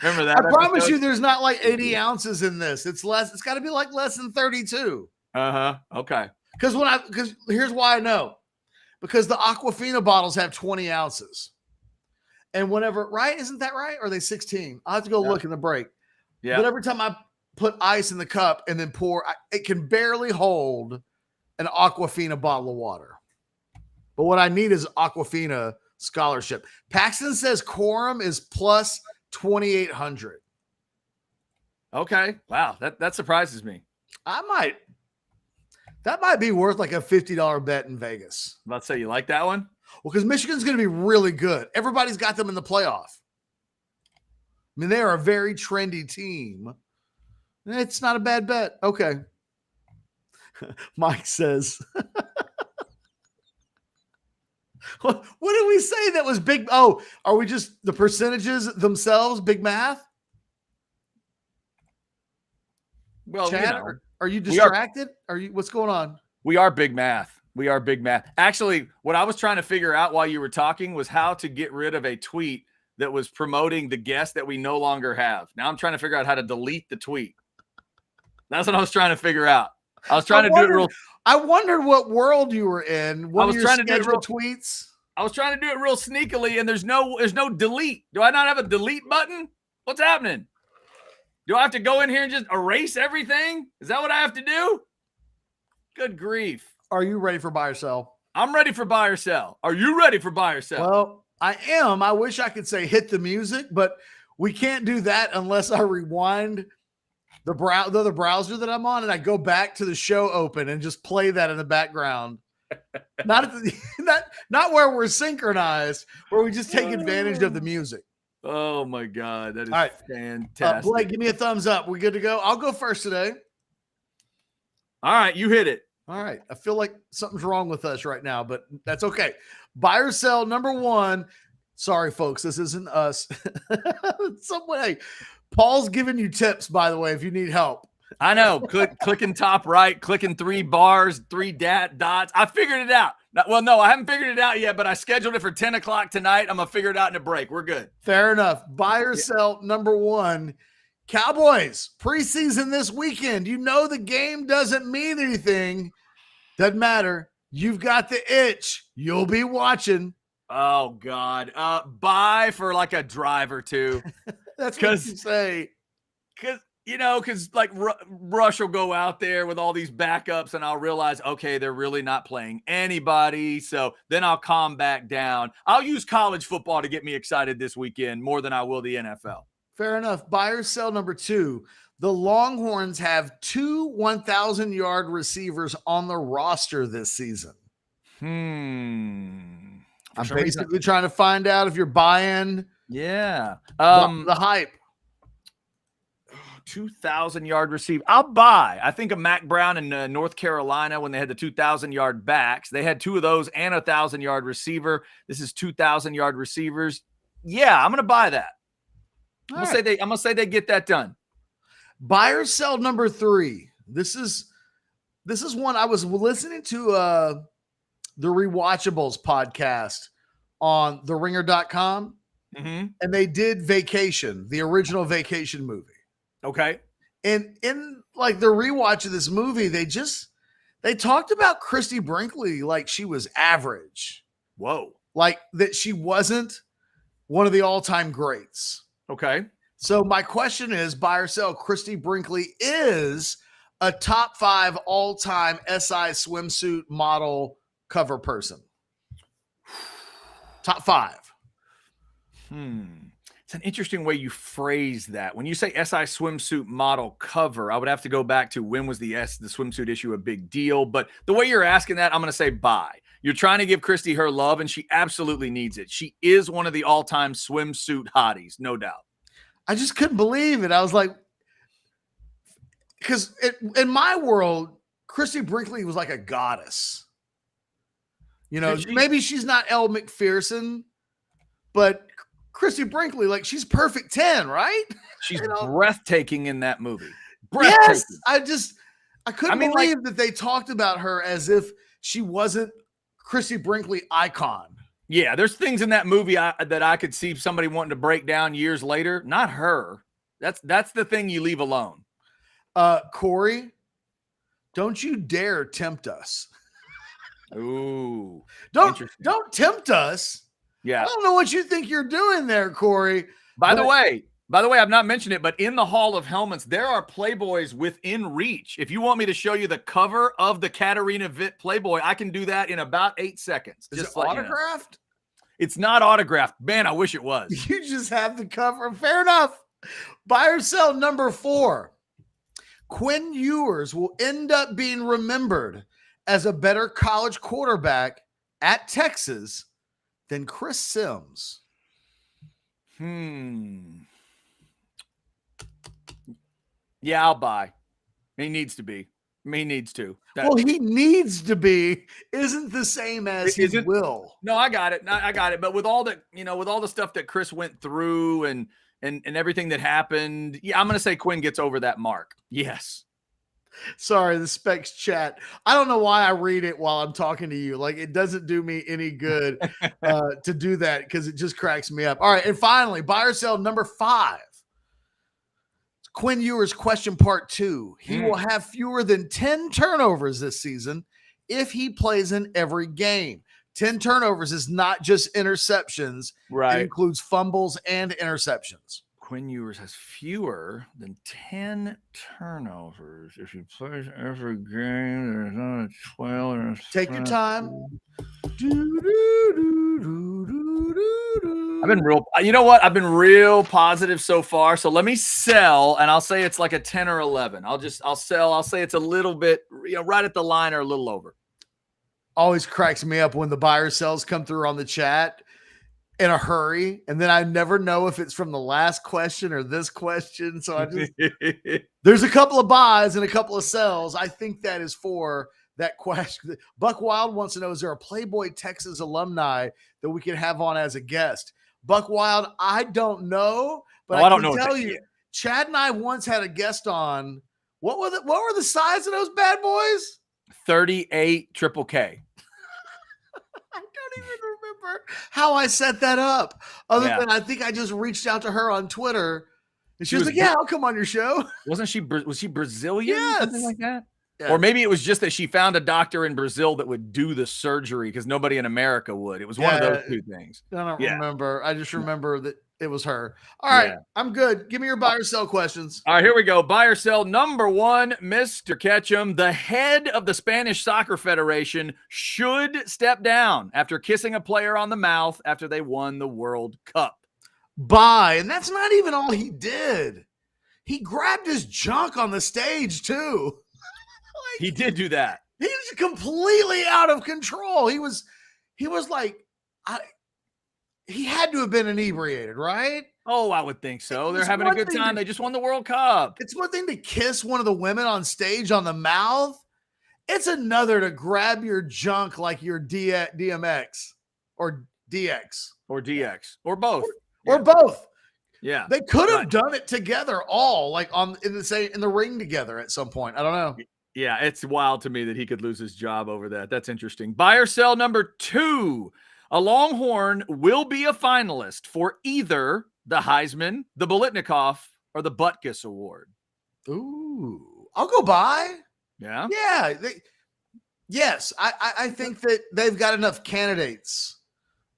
Remember that? I promise you there's not like 80 ounces in this. It's less. It's got to be like less than 32. Okay. Because here's why I know. Because the Aquafina bottles have 20 ounces. And whenever, right? Isn't that right? Or are they 16? I'll have to go look in the break. Yeah. But every time I put ice in the cup and then pour, it can barely hold an Aquafina bottle of water. But what I need is Aquafina scholarship. Paxton says Corum is plus 2,800. Okay. Wow. That surprises me. That might be worth like a $50 bet in Vegas. I'm about to say, you like that one? Well, because Michigan's going to be really good. Everybody's got them in the playoff. I mean, they are a very trendy team. It's not a bad bet. Okay. Mike says, what did we say that was big? Oh, are we just the percentages themselves, big math? Well, Chad, you know, are you distracted? What's going on? we are big math. We are big math. Actually, what I was trying to figure out while you were talking was how to get rid of a tweet that was promoting the guest that we no longer have. Now I'm trying to figure out how to delete the tweet. That's what I was trying to figure out. I was trying to do it real. I wondered what world you were in. I was trying to do it real tweets. I was trying to do it real sneakily, and there's no delete. Do I not have a delete button? What's happening? Do I have to go in here and just erase everything? Is that what I have to do? Good grief. Are you ready for buy or sell? I'm ready for buy or sell. Are you ready for buy or sell? Well, I am. I wish I could say hit the music, but we can't do that unless I rewind the other browser that I'm on and I go back to the show open and just play that in the background. Not where we're synchronized, where we just take advantage of the music. Oh my God, that is all right. Fantastic. Blake, give me a thumbs up. We good to go? I'll go first today. All right, you hit it. All right. I feel like something's wrong with us right now, but that's okay. Buy or sell number one. Sorry, folks, this isn't us. Some way. Paul's giving you tips, by the way, if you need help. I know. Clicking top right, clicking 3 bars, 3 dots. I figured it out. Well, no, I haven't figured it out yet, but I scheduled it for 10 o'clock tonight. I'm going to figure it out in a break. We're good. Fair enough. Buy or sell number one. Cowboys, preseason this weekend. You know the game doesn't mean anything. Doesn't matter. You've got the itch. You'll be watching. Oh, God. Buy for like a drive or two. That's what you say. Because like Rush will go out there with all these backups and I'll realize, okay, they're really not playing anybody. So then I'll calm back down. I'll use college football to get me excited this weekend more than I will the NFL. Fair enough. Buy or sell number two. The Longhorns have 2 1,000-yard receivers on the roster this season. I'm basically trying to find out if you're buying the hype. 2,000-yard receiver. I'll buy. I think of Mac Brown in North Carolina when they had the 2,000-yard backs. They had 2 of those and a 1,000-yard receiver. This is 2,000-yard receivers. Yeah, I'm going to buy that. I'm going to say they get that done. Buy or sell number 3. This is one I was listening to the Rewatchables podcast on theringer.com. Mm-hmm. And they did Vacation, the original Vacation movie. Okay. And in like the rewatch of this movie, they talked about Christy Brinkley like she was average. Whoa. Like that she wasn't one of the all-time greats. Okay. So my question is, buy or sell, Christy Brinkley is a top 5 all-time SI swimsuit model cover person. Top 5. It's an interesting way you phrase that. When you say SI swimsuit model cover, I would have to go back to when was the swimsuit issue a big deal? But the way you're asking that, I'm going to say buy. You're trying to give Christy her love, and she absolutely needs it. She is one of the all-time swimsuit hotties, no doubt. I just couldn't believe it. I was like, because in my world, Christy Brinkley was like a goddess. You know, maybe she's not Elle McPherson, but Christy Brinkley, like she's perfect 10, right? She's breathtaking in that movie. Yes, I couldn't believe that they talked about her as if she wasn't Christy Brinkley icon. Yeah, there's things in that movie that I could see somebody wanting to break down years later. Not her. That's the thing you leave alone. Corey, don't you dare tempt us. Ooh, don't tempt us. Yeah. I don't know what you think you're doing there, Corey. By the way, I've not mentioned it, but in the Hall of Helmets, there are Playboys within reach. If you want me to show you the cover of the Katarina Witt Playboy, I can do that in about 8 seconds. Is it autographed? It's not autographed. Man, I wish it was. You just have the cover. Fair enough. Buy or sell number 4. Quinn Ewers will end up being remembered as a better college quarterback at Texas than Chris Sims. Yeah, I'll buy. He needs to be. He needs to. He needs to be isn't the same as he will. No, I got it. But with all the, with all the stuff that Chris went through and everything that happened, yeah, I'm going to say Quinn gets over that mark. Yes. Sorry, the Specs chat. I don't know why I read it while I'm talking to you. Like, it doesn't do me any good to do that because it just cracks me up. All right, and finally, buy or sell number 5. Quinn Ewers question part 2. He will have fewer than 10 turnovers this season if he plays in every game. 10 turnovers is not just interceptions. Right. It includes fumbles and interceptions. Quinn Ewers has fewer than 10 turnovers if he plays every game. There's not a 12. Take your time. I've been real, you know what? I've been real positive so far. So let me sell, and I'll say it's like a 10 or 11. I'll sell. I'll say it's a little bit, right at the line or a little over. Always cracks me up when the buyer sells come through on the chat in a hurry, and then I never know if it's from the last question or this question. So I just there's a couple of buys and a couple of sells. I think that is for that question. Buck Wild wants to know, is there a Playboy Texas alumni that we can have on as a guest? Buck Wild, I don't know, but I can tell you, Chad and I once had a guest on. What were the size of those bad boys? 38 triple K. I don't even remember how I set that up. Other than I think I just reached out to her on Twitter, and she was like, "Yeah, I'll come on your show." Was she Brazilian? Yes. Something like that. Yeah. Or maybe it was just that she found a doctor in Brazil that would do the surgery because nobody in America would. It was one of those two things. I don't remember. I just remember that it was her. All right, I'm good. Give me your buy or sell questions. All right, here we go. Buy or sell number 1, Mr. Ketchum. The head of the Spanish Soccer Federation should step down after kissing a player on the mouth after they won the World Cup. Buy, and that's not even all he did. He grabbed his junk on the stage too. He did do that. He was completely out of control. He was like, he had to have been inebriated, right? Oh, I would think so. They're having a good time. They just won the World Cup. It's one thing to kiss one of the women on stage on the mouth. It's another to grab your junk like your DMX or DX. Or DX. Or both. Or both. Yeah. They could have done it together all like in the ring together at some point. I don't know. Yeah, it's wild to me that he could lose his job over that. That's interesting. Buy or sell number 2. A Longhorn will be a finalist for either the Heisman, the Bolitnikoff, or the Butkus Award. Ooh, I'll go buy. Yeah? Yeah. Yes, I think that they've got enough candidates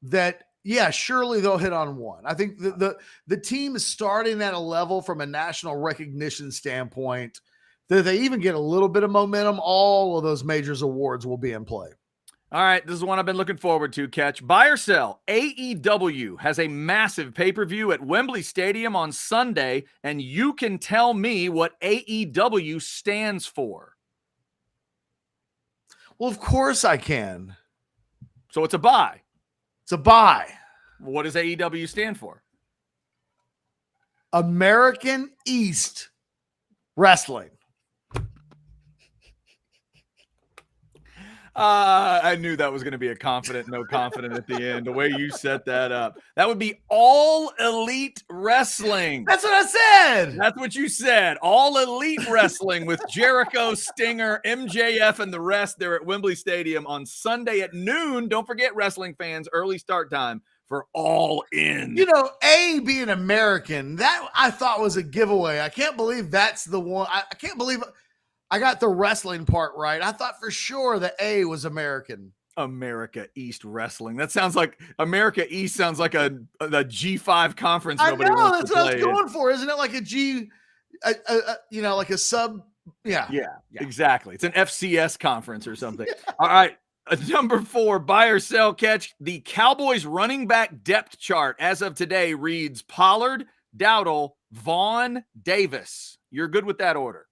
that, surely they'll hit on one. I think the team is starting at a level from a national recognition standpoint that they even get a little bit of momentum. All of those majors awards will be in play. All right, this is one I've been looking forward to, Ketch. Buy or sell, AEW has a massive pay-per-view at Wembley Stadium on Sunday, and you can tell me what AEW stands for. Well, of course I can. So it's a buy. It's a buy. What does AEW stand for? American East Wrestling. I knew that was going to be a no confident at the end. The way you set that up, that would be All Elite Wrestling. That's what I said. That's what you said. All Elite Wrestling with Jericho, Stinger, MJF, and the rest there at Wembley Stadium on Sunday at noon. Don't forget, wrestling fans, early start time for All In. Being American, that I thought was a giveaway. I can't believe that's the one. I can't believe I got the wrestling part right. I thought for sure the A was American. America East Wrestling. That sounds like America East sounds like a G5 conference. I know, that's what I was going for. Isn't it like a G, like a sub? Yeah, exactly. It's an FCS conference or something. Yeah. All right. Number 4, buy or sell, Ketch. The Cowboys running back depth chart as of today reads Pollard, Dowdle, Vaughn, Davis. You're good with that order?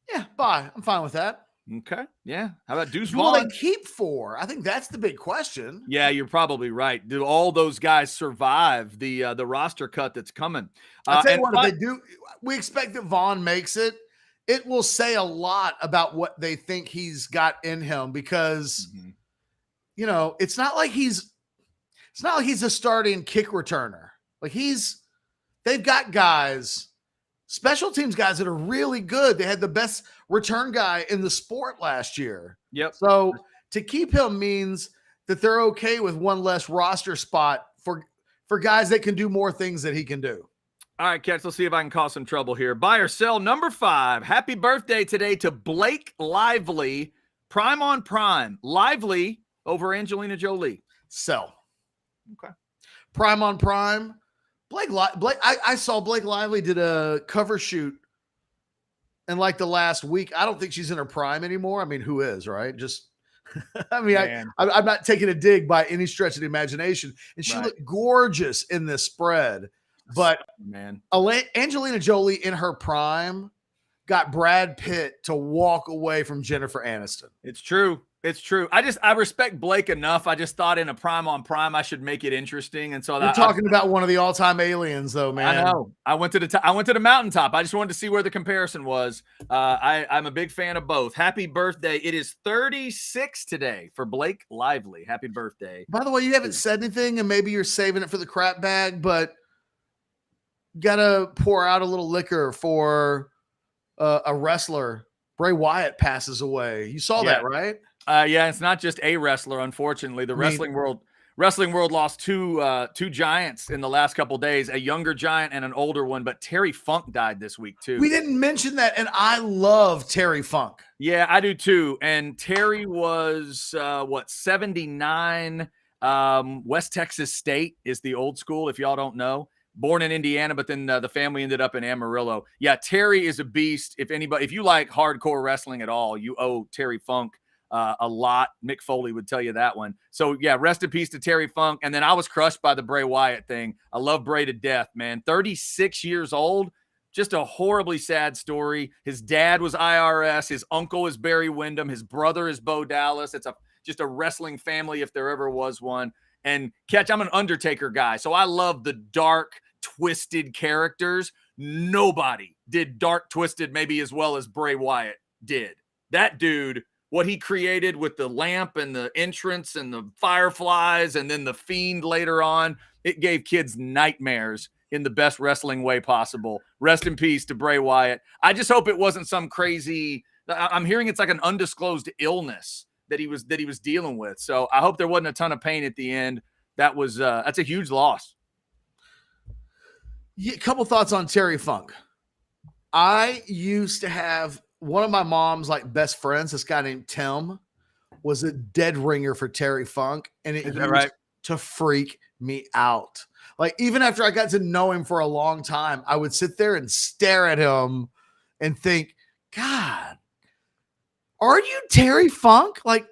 Yeah, buy. I'm fine with that. Okay. Yeah. How about Deuce Who Vaughn? will they keep for? I think that's the big question. Yeah, you're probably right. Do all those guys survive the roster cut that's coming? I'll tell you what, if they do, we expect that Vaughn makes it. It will say a lot about what they think he's got in him because, it's not like he's a starting kick returner. Like they've got guys special teams guys that are really good. They had the best return guy in the sport last year. Yep. So to keep him means that they're okay with one less roster spot for guys that can do more things that he can do. All right, Ketch, let's see if I can cause some trouble here. Buy or sell, number 5. Happy birthday today to Blake Lively. Prime on Prime. Lively over Angelina Jolie. Sell. Okay. Prime on Prime. I saw Blake Lively did a cover shoot in like the last week. I don't think she's in her prime anymore. I mean, who is, right? Just, I mean, I'm not taking a dig by any stretch of the imagination. And she looked gorgeous in this spread. But man, Angelina Jolie in her prime got Brad Pitt to walk away from Jennifer Aniston. It's true. It's true. I respect Blake enough. I just thought in a prime on prime, I should make it interesting. And so you're talking about one of the all-time aliens, though, man. I know. I went to the mountaintop. I just wanted to see where the comparison was. I'm a big fan of both. Happy birthday. It is 36 today for Blake Lively. Happy birthday. By the way, you haven't said anything, and maybe you're saving it for the crap bag, but gotta pour out a little liquor for a wrestler. Bray Wyatt passes away. You saw that, right? Yeah, it's not just a wrestler. Unfortunately, the wrestling world lost two giants in the last couple days, a younger giant and an older one. But Terry Funk died this week too. We didn't mention that, and I love Terry Funk. Yeah, I do too. And Terry was 79. West Texas State is the old school, if y'all don't know. Born in Indiana, but then the family ended up in Amarillo. Yeah, Terry is a beast. If you like hardcore wrestling at all, you owe Terry Funk a lot. Mick Foley would tell you that one. So yeah, rest in peace to Terry Funk. And then I was crushed by the Bray Wyatt thing. I love Bray to death, man. 36 years old. Just a horribly sad story. His dad was IRS. His uncle is Barry Windham. His brother is Bo Dallas. It's just a wrestling family if there ever was one. And Ketch, I'm an Undertaker guy, so I love the dark, twisted characters. Nobody did dark, twisted maybe as well as Bray Wyatt did. That dude, what he created with the lamp and the entrance and the fireflies and then the Fiend later on, it gave kids nightmares in the best wrestling way possible. Rest in peace to Bray Wyatt. I just hope it wasn't some crazy, I'm hearing it's like an undisclosed illness that he was dealing with. So I hope there wasn't a ton of pain at the end. That's a huge loss. Yeah, a couple thoughts on Terry Funk. I used to have one of my mom's like best friends, this guy named Tim, was a dead ringer for Terry Funk, and it used to freak me out. Like, even after I got to know him for a long time, I would sit there and stare at him and think, God, are you Terry Funk? Like,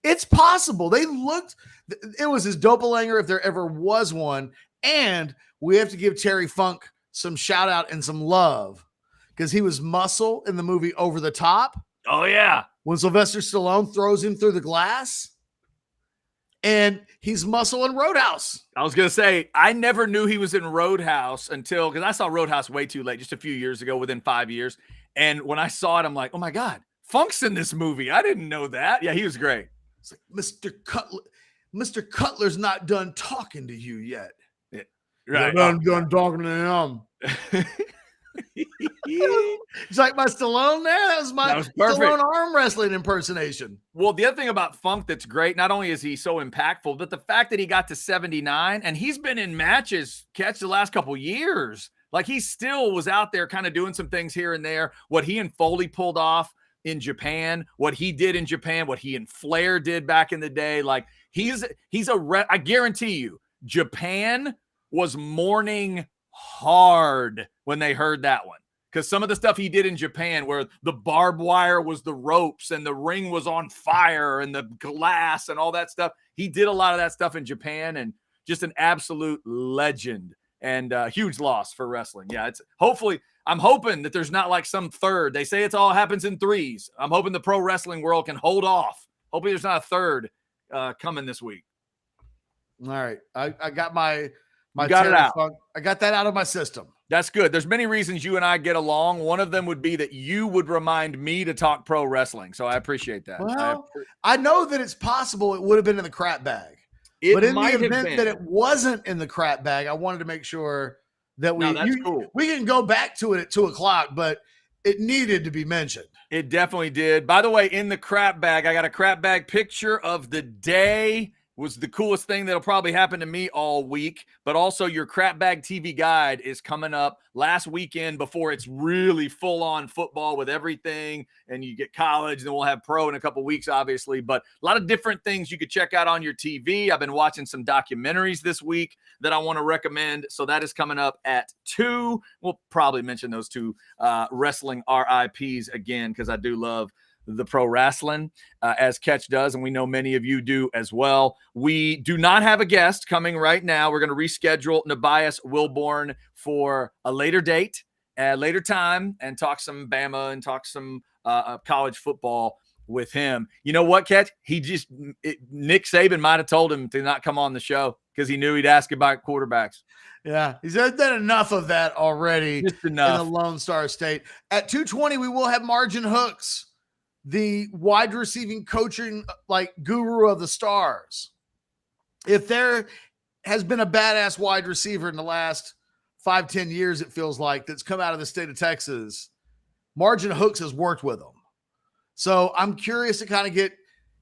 it's possible. It was his doppelganger if there ever was one. And we have to give Terry Funk some shout out and some love because he was Muscle in the movie Over the Top. Oh, yeah. When Sylvester Stallone throws him through the glass. And he's Muscle in Roadhouse. I was going to say, I never knew he was in Roadhouse because I saw Roadhouse way too late, just a few years ago, within 5 years. And when I saw it, I'm like, oh my God, Funk's in this movie. I didn't know that. Yeah, he was great. It's like, Mr. Cutler's not done talking to you yet. Yeah. Right. I'm done talking to him. It's like my Stallone there. That was my Stallone arm wrestling impersonation. Well, the other thing about Funk that's great, not only is he so impactful, but the fact that he got to 79 and he's been in matches, Catch, the last couple years. Like, he still was out there kind of doing some things here and there. What he and Foley pulled off in Japan, what he did in Japan, what he and Flair did back in the day. Like, I guarantee you, Japan was mourning hard when they heard that one. Because some of the stuff he did in Japan, where the barbed wire was the ropes and the ring was on fire and the glass and all that stuff, he did a lot of that stuff in Japan, and just an absolute legend and a huge loss for wrestling. Yeah, I'm hoping that there's not like some third. They say it's all happens in threes. I'm hoping the pro wrestling world can hold off. Hopefully there's not a third coming this week. All right. I got my got it out. I got that out of my system. That's good. There's many reasons you and I get along. One of them would be that you would remind me to talk pro wrestling. So I appreciate that. Well, I know that it's possible it would have been in the crap bag. But in the event that it wasn't in the crap bag, I wanted to make sure that cool. We can go back to it at 2:00, but it needed to be mentioned. It definitely did. By the way, in the crap bag, I got a crap bag picture of the day. Was the coolest thing that'll probably happen to me all week. But also your crap bag TV guide is coming up last weekend before it's really full on football with everything. And you get college, and then we'll have pro in a couple weeks, obviously. But a lot of different things you could check out on your TV. I've been watching some documentaries this week that I want to recommend. So that is coming up at 2. We'll probably mention those two wrestling RIPs again, because I do love the pro wrestling, as Ketch does, and we know many of you do as well. We do not have a guest coming right now. We're going to reschedule Nebias Wilborn for a later date, later time, and talk some Bama and talk some college football with him. You know what, Ketch? Nick Saban might have told him to not come on the show because he knew he'd ask about quarterbacks. Yeah, he's done enough of that already. Just enough. In the Lone Star State. At 2:20, we will have Margin Hooks, the wide receiving coaching guru of the Stars. If there has been a badass wide receiver in the last 5-10 years, it feels like, that's come out of the state of Texas, Margin Hooks has worked with them. So I'm curious to kind of get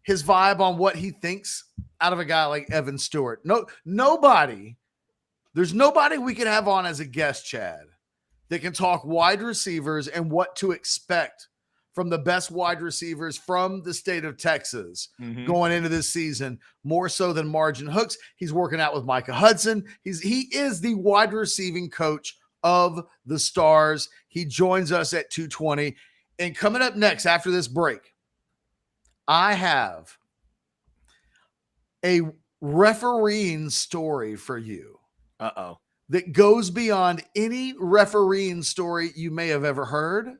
his vibe on what he thinks out of a guy like Evan Stewart. There's nobody we could have on as a guest, Chad, that can talk wide receivers and what to expect from the best wide receivers from the state of Texas going into this season, more so than Margin Hooks. He's working out with Micah Hudson. He is the wide receiving coach of the Stars. He joins us at 2:20. And coming up next after this break, I have a refereeing story for you. That goes beyond any refereeing story you may have ever heard.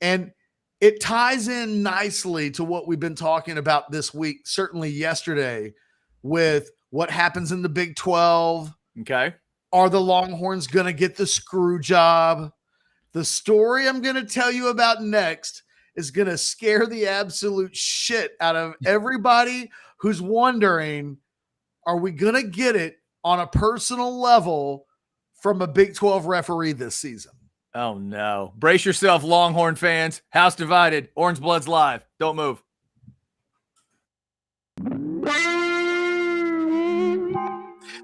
And it ties in nicely to what we've been talking about this week, certainly yesterday, with what happens in the Big 12. Okay. Are the Longhorns going to get the screw job? The story I'm going to tell you about next is going to scare the absolute shit out of everybody who's wondering, are we going to get it on a personal level from a Big 12 referee this season? Oh, no. Brace yourself, Longhorn fans. House divided. Orangebloods live. Don't move.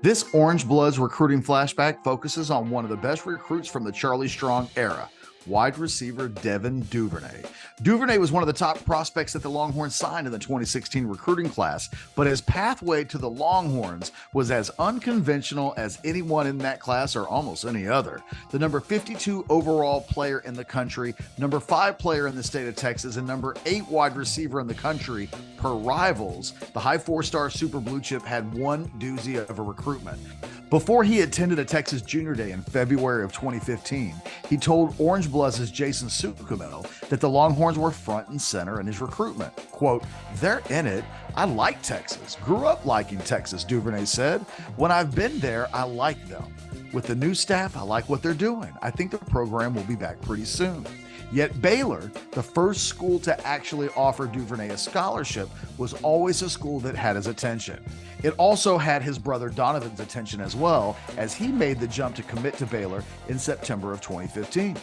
This Orangebloods recruiting flashback focuses on one of the best recruits from the Charlie Strong era, wide receiver Devin Duvernay. Duvernay was one of the top prospects that the Longhorns signed in the 2016 recruiting class, but his pathway to the Longhorns was as unconventional as anyone in that class or almost any other. The number 52 overall player in the country, number 5 player in the state of Texas, and number 8 wide receiver in the country per Rivals, the high 4-star super blue chip had one doozy of a recruitment. Before he attended a Texas Junior Day in February of 2015, he told Orangebloods' Jason Sukumel that the Longhorns were front and center in his recruitment. Quote, "They're in it. I like Texas. Grew up liking Texas," Duvernay said. "When I've been there, I like them. With the new staff, I like what they're doing. I think the program will be back pretty soon." Yet Baylor, the first school to actually offer Duvernay a scholarship, was always a school that had his attention. It also had his brother Donovan's attention as well, as he made the jump to commit to Baylor in September of 2015.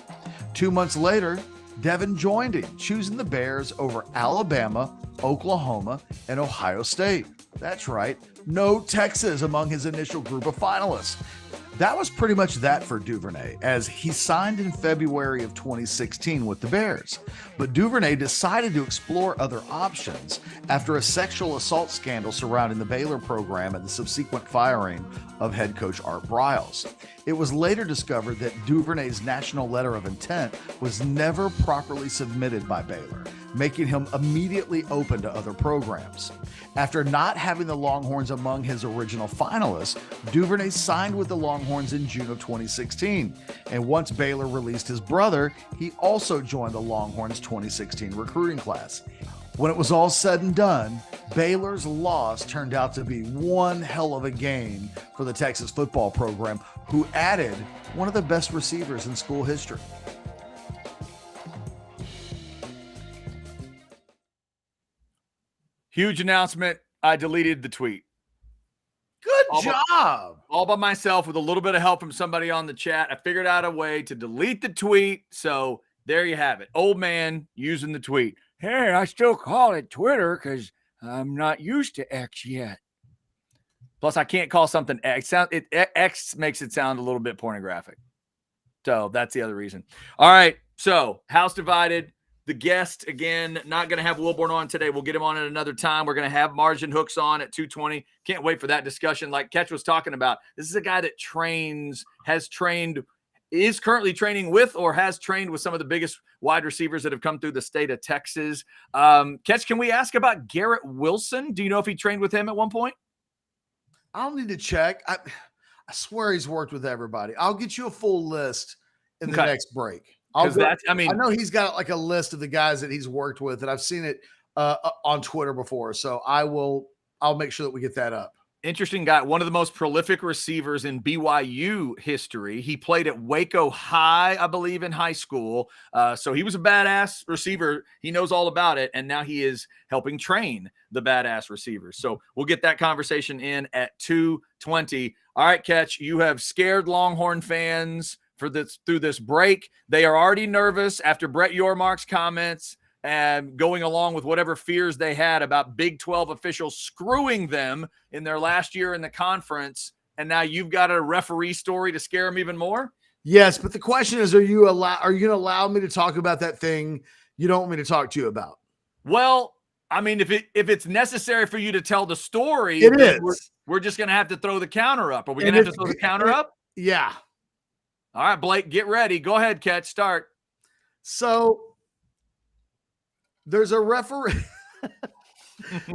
2 months later, Devin joined him, choosing the Bears over Alabama, Oklahoma, and Ohio State. That's right, no Texas among his initial group of finalists. That was pretty much that for Duvernay, as he signed in February of 2016 with the Bears. But Duvernay decided to explore other options after a sexual assault scandal surrounding the Baylor program and the subsequent firing of head coach Art Briles. It was later discovered that Duvernay's national letter of intent was never properly submitted by Baylor, making him immediately open to other programs. After not having the Longhorns among his original finalists, Duvernay signed with the Longhorns in June of 2016. And once Baylor released his brother, he also joined the Longhorns 2016 recruiting class. When it was all said and done, Baylor's loss turned out to be one hell of a gain for the Texas football program, who added one of the best receivers in school history. Huge announcement. I deleted the tweet. Good job. All by myself with a little bit of help from somebody on the chat. I figured out a way to delete the tweet. So there you have it. Old man using the tweet. Hey, I still call it Twitter because I'm not used to X yet. Plus, I can't call something X. X makes it sound a little bit pornographic. So that's the other reason. All right. So house divided. The guest, again, not going to have Wilborn on today. We'll get him on at another time. We're going to have Margin Hooks on at 2:20. Can't wait for that discussion. Like Ketch was talking about, this is a guy that trains, has trained, is currently training with or has trained with some of the biggest wide receivers that have come through the state of Texas. Ketch, can we ask about Garrett Wilson? Do you know if he trained with him at one point? I'll need to check. I swear he's worked with everybody. I'll get you a full list in the next break. I know he's got like a list of the guys that he's worked with, and I've seen it on Twitter before. So I'll make sure that we get that up. Interesting guy. One of the most prolific receivers in BYU history. He played at Waco High, I believe, in high school. So he was a badass receiver. He knows all about it. And now he is helping train the badass receivers. So we'll get that conversation in at 2:20. All right, Ketch, you have scared Longhorn fans through this break. They are already nervous after Brett Yormark's comments and going along with whatever fears they had about Big 12 officials screwing them in their last year in the conference. And now you've got a referee story to scare them even more? Yes, but the question is, are you going to allow me to talk about that thing you don't want me to talk to you about? Well, I mean, if it's necessary for you to tell the story, it is. We're just going to have to throw the counter up. Are we going to have to throw the counter up? Yeah. All right, Blake, get ready. Go ahead, Ketch. Start. So there's a referee.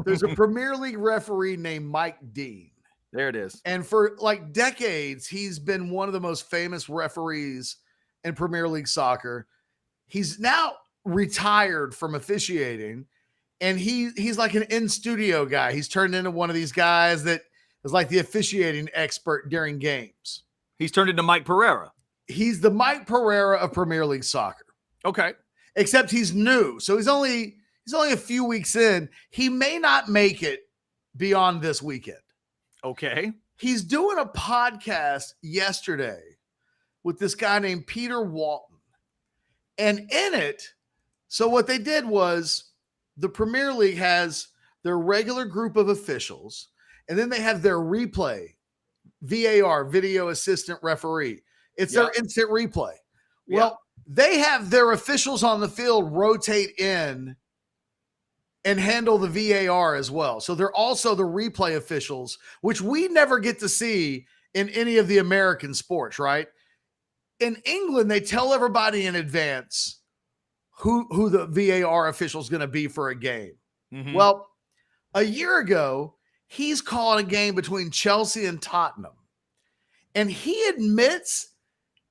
There's a Premier League referee named Mike Dean. There it is. And for like decades, he's been one of the most famous referees in Premier League soccer. He's now retired from officiating, and he's like an in-studio guy. He's turned into one of these guys that is like the officiating expert during games. He's turned into Mike Pereira. He's the Mike Pereira of Premier League soccer. Okay. Except he's new. So he's only a few weeks in. He may not make it beyond this weekend. Okay. He's doing a podcast yesterday with this guy named Peter Walton. And in it, so what they did was the Premier League has their regular group of officials, and then they have their replay, VAR, video assistant referee. It's their instant replay. Well, they have their officials on the field rotate in and handle the VAR as well. So they're also the replay officials, which we never get to see in any of the American sports, right? In England, they tell everybody in advance who the VAR official is going to be for a game. Mm-hmm. Well, a year ago, he's calling a game between Chelsea and Tottenham. And he admits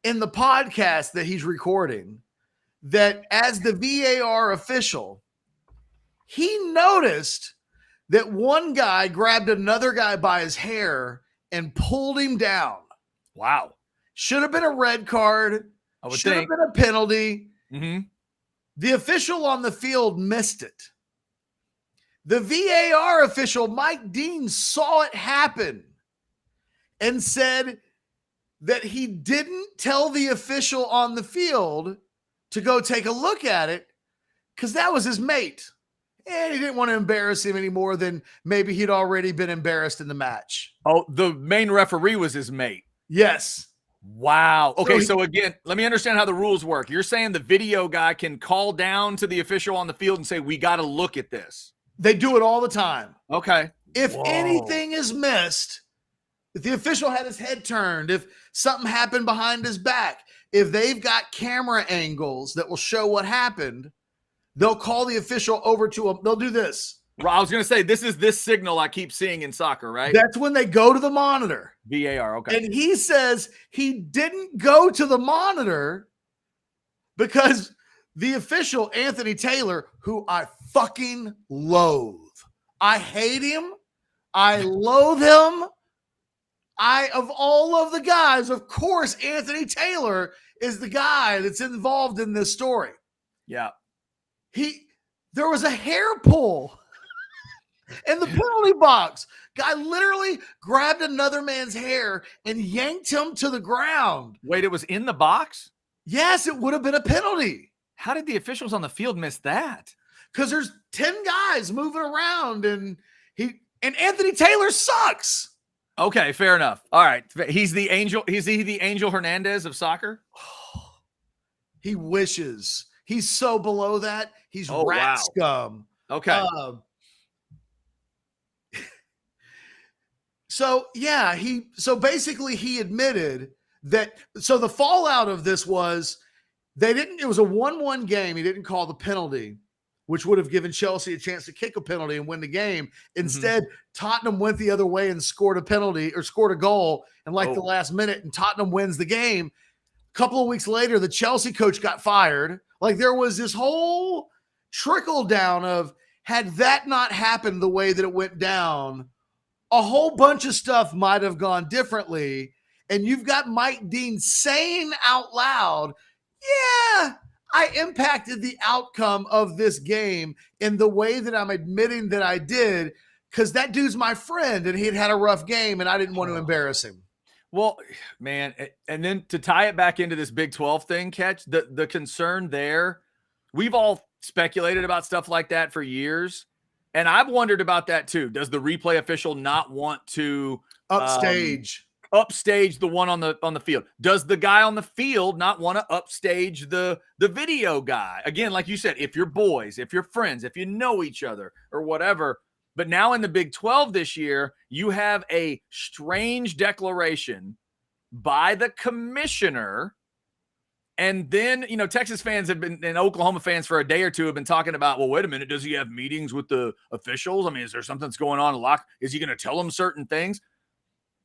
in the podcast that he's recording that as the VAR official, he noticed that one guy grabbed another guy by his hair and pulled him down. Wow. Should have been a red card. Should have been a penalty. Mm-hmm. The official on the field missed it. The VAR official, Mike Dean, saw it happen and said that he didn't tell the official on the field to go take a look at it because that was his mate. And he didn't want to embarrass him any more than maybe he'd already been embarrassed in the match. Oh, the main referee was his mate. Yes. Wow. Okay, so again, let me understand how the rules work. You're saying the video guy can call down to the official on the field and say, we got to look at this. They do it all the time. Okay. If anything is missed, if the official had his head turned, if something happened behind his back, if they've got camera angles that will show what happened, they'll call the official over to him. They'll do this. I was going to say, this is this signal I keep seeing in soccer, right? That's when they go to the monitor. VAR, okay. And he says he didn't go to the monitor because the official, Anthony Taylor, who I fucking loathe. I hate him. I loathe him. Of all of the guys, of course, Anthony Taylor is the guy that's involved in this story. Yeah. There was a hair pull. in the penalty box. Guy literally grabbed another man's hair and yanked him to the ground. Wait, it was in the box? Yes, it would have been a penalty. How did the officials on the field miss that? Because there's 10 guys moving around, and Anthony Taylor sucks. Okay, fair enough. All right. He's the Angel. Is he the Angel Hernandez of soccer? He wishes. He's so below that. He's rat scum. Okay. So basically he admitted that. So the fallout of this was it was a 1-1 game. He didn't call the penalty, which would have given Chelsea a chance to kick a penalty and win the game. Instead, Tottenham went the other way and scored a penalty or scored a goal in the last minute, and Tottenham wins the game. A couple of weeks later, the Chelsea coach got fired. There was this whole trickle down of, had that not happened the way that it went down, a whole bunch of stuff might have gone differently. And you've got Mike Dean saying out loud, yeah, I impacted the outcome of this game in the way that I'm admitting that I did, because that dude's my friend and he'd had a rough game and I didn't want to embarrass him. Well, man, and then to tie it back into this Big 12 thing, Ketch, the concern there, we've all speculated about stuff like that for years, and I've wondered about that too. Does the replay official not want to upstage the one on the field? Does the guy on the field not want to upstage the video guy? Again, like you said, if you're boys, if you're friends, if you know each other or whatever. But now in the Big 12 this year, you have a strange declaration by the commissioner. And then, Texas fans have been, and Oklahoma fans for a day or two have been talking about, well, wait a minute, does he have meetings with the officials? I mean, is there something that's going on? Is he going to tell them certain things?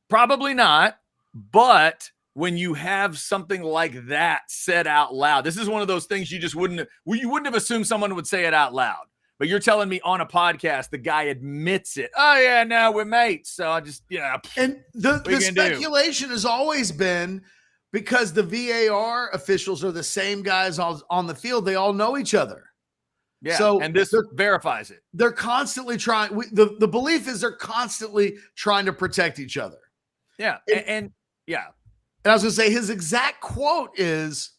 Probably not. But when you have something like that said out loud, this is one of those things you wouldn't have assumed someone would say it out loud. But you're telling me on a podcast, the guy admits it. Oh, yeah, no, we're mates. So I just, And the speculation has always been, because the VAR officials are the same guys on the field, they all know each other. Yeah, so and this verifies it. They're constantly trying. The belief is they're constantly trying to protect each other. Yeah, and yeah. And I was going to say, his exact quote is,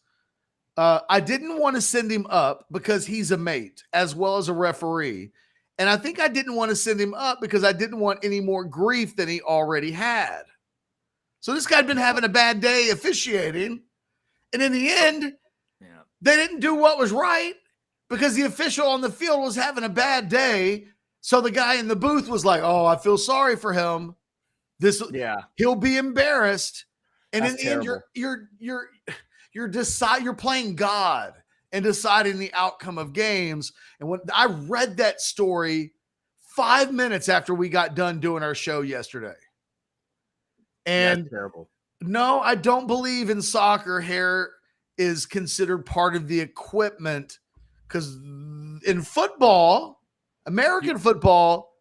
I didn't want to send him up because he's a mate as well as a referee. And I think I didn't want to send him up because I didn't want any more grief than he already had. So this guy had been having a bad day officiating. And in the end, they didn't do what was right because the official on the field was having a bad day. So the guy in the booth was like, oh, I feel sorry for him. He'll be embarrassed. And in the end, you're playing God and deciding the outcome of games. And when I read that story 5 minutes after we got done doing our show yesterday, and that's terrible. No, I don't believe in soccer hair is considered part of the equipment, because in football, American football,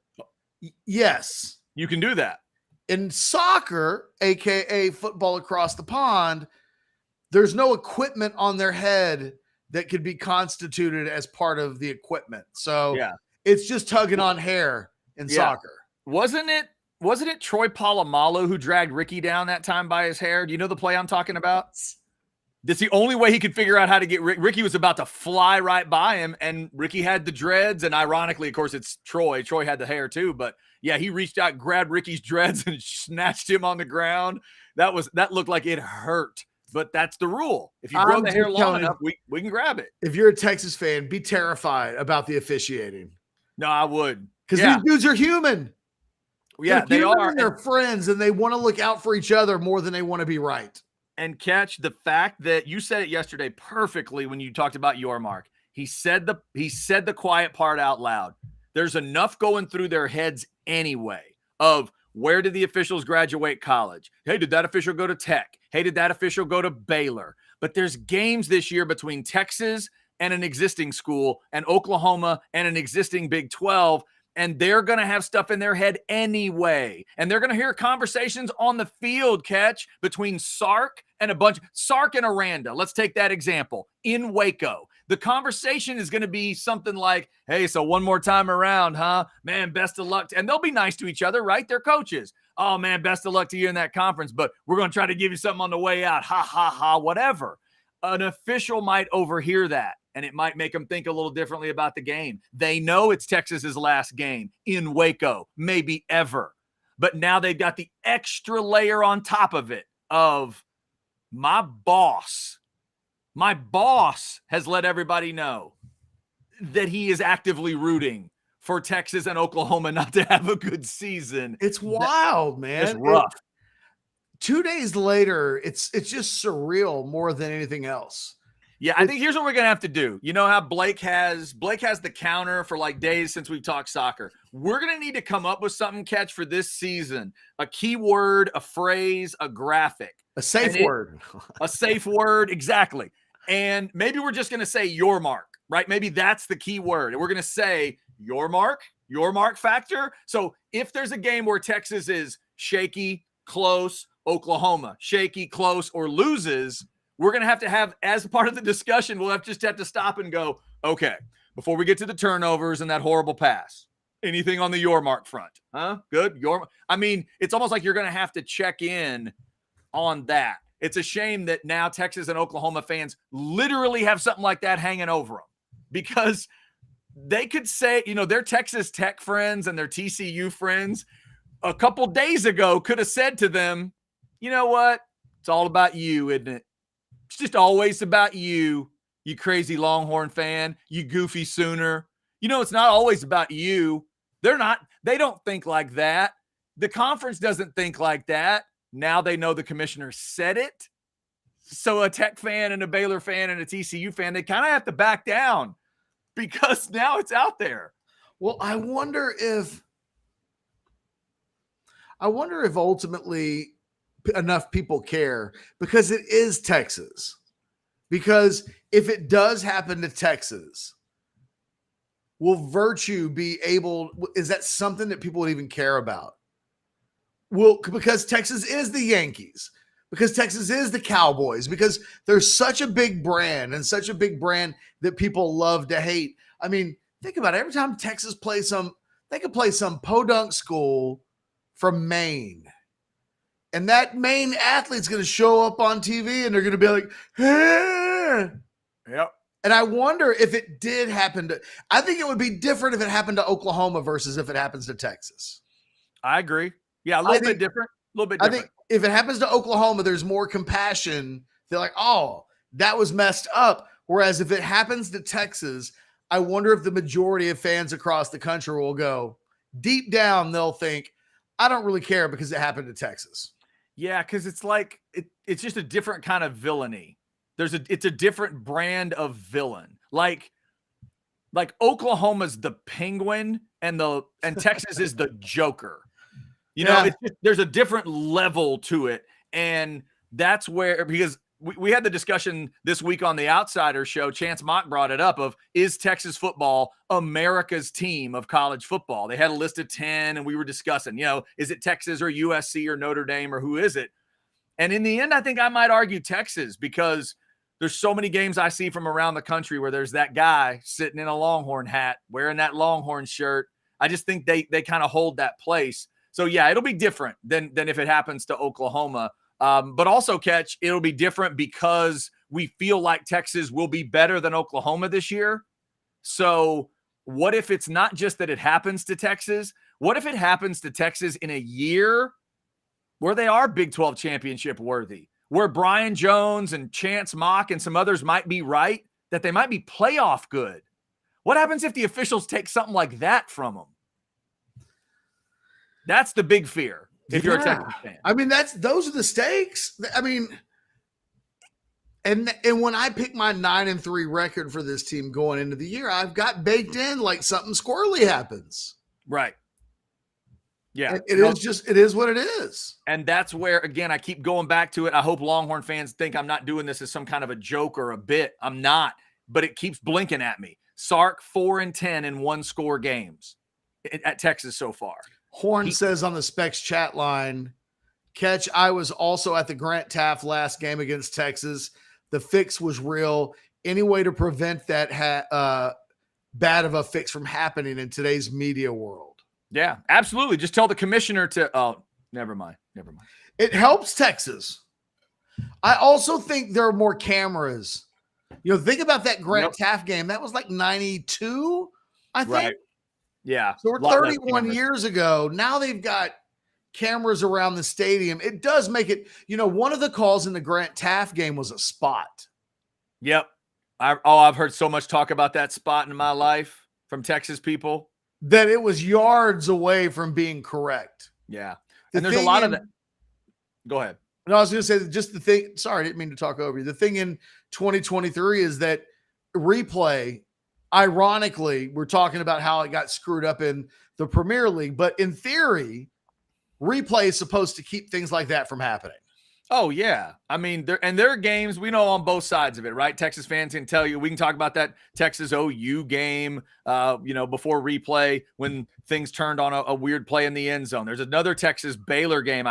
yes, you can do that. In soccer, aka football across the pond, there's no equipment on their head that could be constituted as part of the equipment. So it's just tugging on hair in soccer. Wasn't it Troy Polamalu who dragged Ricky down that time by his hair? Do you know the play I'm talking about? That's the only way he could figure out how to get Ricky was about to fly right by him, and Ricky had the dreads, and ironically, of course, it's Troy. Troy had the hair too, but yeah, he reached out, grabbed Ricky's dreads, and snatched him on the ground. That looked like it hurt. But that's the rule. If you grow the hair long enough, we can grab it. If you're a Texas fan, be terrified about the officiating. No, I would. Because these dudes are human. Yeah, they are. And they're friends, and they want to look out for each other more than they want to be right. And Ketch, the fact that you said it yesterday perfectly when you talked about Yormark. He said the quiet part out loud. There's enough going through their heads anyway of, where did the officials graduate college? Hey, did that official go to Tech? Hey, did that official go to Baylor? But there's games this year between Texas and an existing school and Oklahoma and an existing Big 12, and they're going to have stuff in their head anyway. And they're going to hear conversations on the field, Ketch, between Sark and Sark and Aranda. Let's take that example. In Waco, The conversation is going to be something like, hey, so one more time around, huh? Man, best of luck. And they'll be nice to each other, right? They're coaches. Oh, man, best of luck to you in that conference, but we're going to try to give you something on the way out. Ha, ha, ha, whatever. An official might overhear that, and it might make them think a little differently about the game. They know it's Texas's last game in Waco, maybe ever. But now they've got the extra layer on top of it of my boss has let everybody know that he is actively rooting for Texas and Oklahoma not to have a good season. It's wild, man. It's rough. 2 days later, it's just surreal more than anything else. Yeah, I think here's what we're going to have to do. You know how Blake has the counter for like days since we've talked soccer. We're going to need to come up with something, Ketch, for this season. A keyword, a phrase, a graphic. A safe word. A safe word, exactly. And maybe we're just going to say Yormark, right? Maybe that's the key word. And we're going to say Yormark factor. So if there's a game where Texas is shaky, close, Oklahoma, shaky, close, or loses, we're going to have, as part of the discussion, we'll have to stop and go, okay, before we get to the turnovers and that horrible pass, anything on the Yormark front? Huh? Good. I mean, it's almost like you're going to have to check in on that. It's a shame that now Texas and Oklahoma fans literally have something like that hanging over them, because they could say, their Texas Tech friends and their TCU friends a couple days ago could have said to them, you know what? It's all about you, isn't it? It's just always about you, you crazy Longhorn fan, you goofy Sooner. It's not always about you. They don't think like that. The conference doesn't think like that. Now they know the commissioner said it. So a Tech fan and a Baylor fan and a TCU fan, they kind of have to back down because now it's out there. Well, I wonder if ultimately enough people care, because it is Texas. Because if it does happen to Texas, will virtue be able, is that something that people would even care about? Well, because Texas is the Yankees, because Texas is the Cowboys, because there's such a big brand and such a big brand that people love to hate. I mean, think about it. Every time Texas plays they could play some podunk school from Maine. And that Maine athlete's going to show up on TV and they're going to be like, hey. Yep. And I wonder if it did happen I think it would be different if it happened to Oklahoma versus if it happens to Texas. I agree. Yeah, a little bit different. I think if it happens to Oklahoma, there's more compassion. They're like, oh, that was messed up. Whereas if it happens to Texas, I wonder if the majority of fans across the country will go, deep down, they'll think, I don't really care because it happened to Texas. Yeah, because it's like it's just a different kind of villainy. It's a different brand of villain. Like Oklahoma's the Penguin and Texas is the Joker. There's a different level to it, and that's where, because we had the discussion this week on the Outsider show. Chance Mock brought it up of, is Texas football America's team of college football? They had a list of 10 and we were discussing, is it Texas or USC or Notre Dame or who is it? And in the end, I think I might argue Texas, because there's so many games I see from around the country where there's that guy sitting in a Longhorn hat wearing that Longhorn shirt. I just think they kind of hold that place. So yeah, it'll be different than if it happens to Oklahoma. But also, Ketch, it'll be different because we feel like Texas will be better than Oklahoma this year. So what if it's not just that it happens to Texas? What if it happens to Texas in a year where they are Big 12 championship worthy, where Brian Jones and Chance Mock and some others might be right, that they might be playoff good? What happens if the officials take something like that from them? That's the big fear. If you're a Texas fan, I mean, those are the stakes. I mean, and when I pick my 9-3 record for this team going into the year, I've got baked in like something squirrely happens. Right. Yeah. It is what it is. And that's where, again, I keep going back to it. I hope Longhorn fans think I'm not doing this as some kind of a joke or a bit. I'm not, but it keeps blinking at me. Sark 4-10 in one-score games at Texas so far. Horn says on the Specs chat line, Ketch, I was also at the Grant Taft last game against Texas. The fix was real. any way to prevent that bad of a fix from happening in today's media world. Yeah, absolutely. Just tell the commissioner to, oh, never mind. It helps Texas. I also think there are more cameras. Think about that Grant Taft game. That was like 92, I think. Right. Yeah. So we're 31 years ago. Now they've got cameras around the stadium. It does make it, one of the calls in the Grant Taft game was a spot. Yep. I've heard so much talk about that spot in my life from Texas people. That it was yards away from being correct. Yeah. And there's a lot of that. Go ahead. No, I was going to say just the thing. Sorry, I didn't mean to talk over you. The thing in 2023 is that replay, ironically, we're talking about how it got screwed up in the Premier League, but in theory, replay is supposed to keep things like that from happening. Oh, yeah. I mean, there are games we know on both sides of it, right? Texas fans can tell you. We can talk about that Texas OU game, before replay when things turned on a weird play in the end zone. There's another Texas Baylor game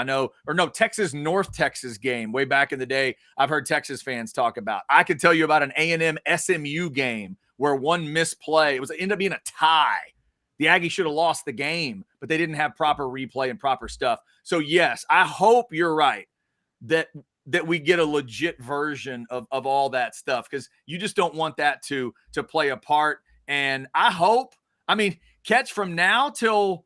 Texas North Texas game way back in the day I've heard Texas fans talk about. I could tell you about an A&M SMU game where one misplay, it ended up being a tie. The Aggies should have lost the game, but they didn't have proper replay and proper stuff. So, yes, I hope you're right. That we get a legit version of all that stuff, because you just don't want that to play a part. And I hope, Ketch, from now till,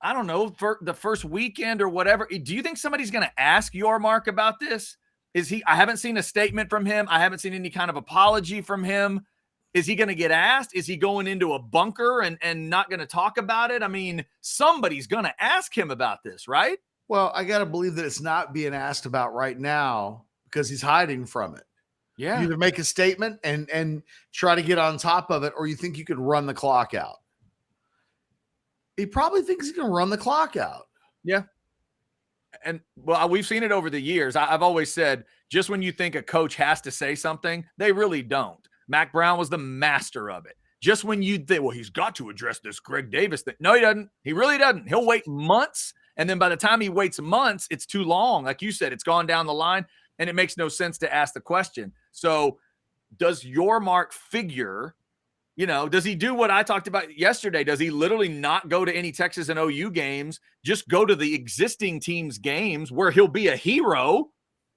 I don't know, for the first weekend or whatever, do you think somebody's going to ask Yormark about this? I haven't seen a statement from him. I haven't seen any kind of apology from him. Is he going to get asked? Is he going into a bunker and not going to talk about it? Somebody's going to ask him about this, right? Well, I got to believe that it's not being asked about right now because he's hiding from it. Yeah. You either make a statement and try to get on top of it, or you think you could run the clock out. He probably thinks he can run the clock out. Yeah. And well, we've seen it over the years. I've always said, just when you think a coach has to say something, they really don't. Mac Brown was the master of it. Just when you think, well, he's got to address this Greg Davis thing. No, he doesn't. He really doesn't. He'll wait months. And then by the time he waits months, it's too long. Like you said, it's gone down the line, and it makes no sense to ask the question. So does Yormark figure, does he do what I talked about yesterday? Does he literally not go to any Texas and OU games, just go to the existing team's games where he'll be a hero,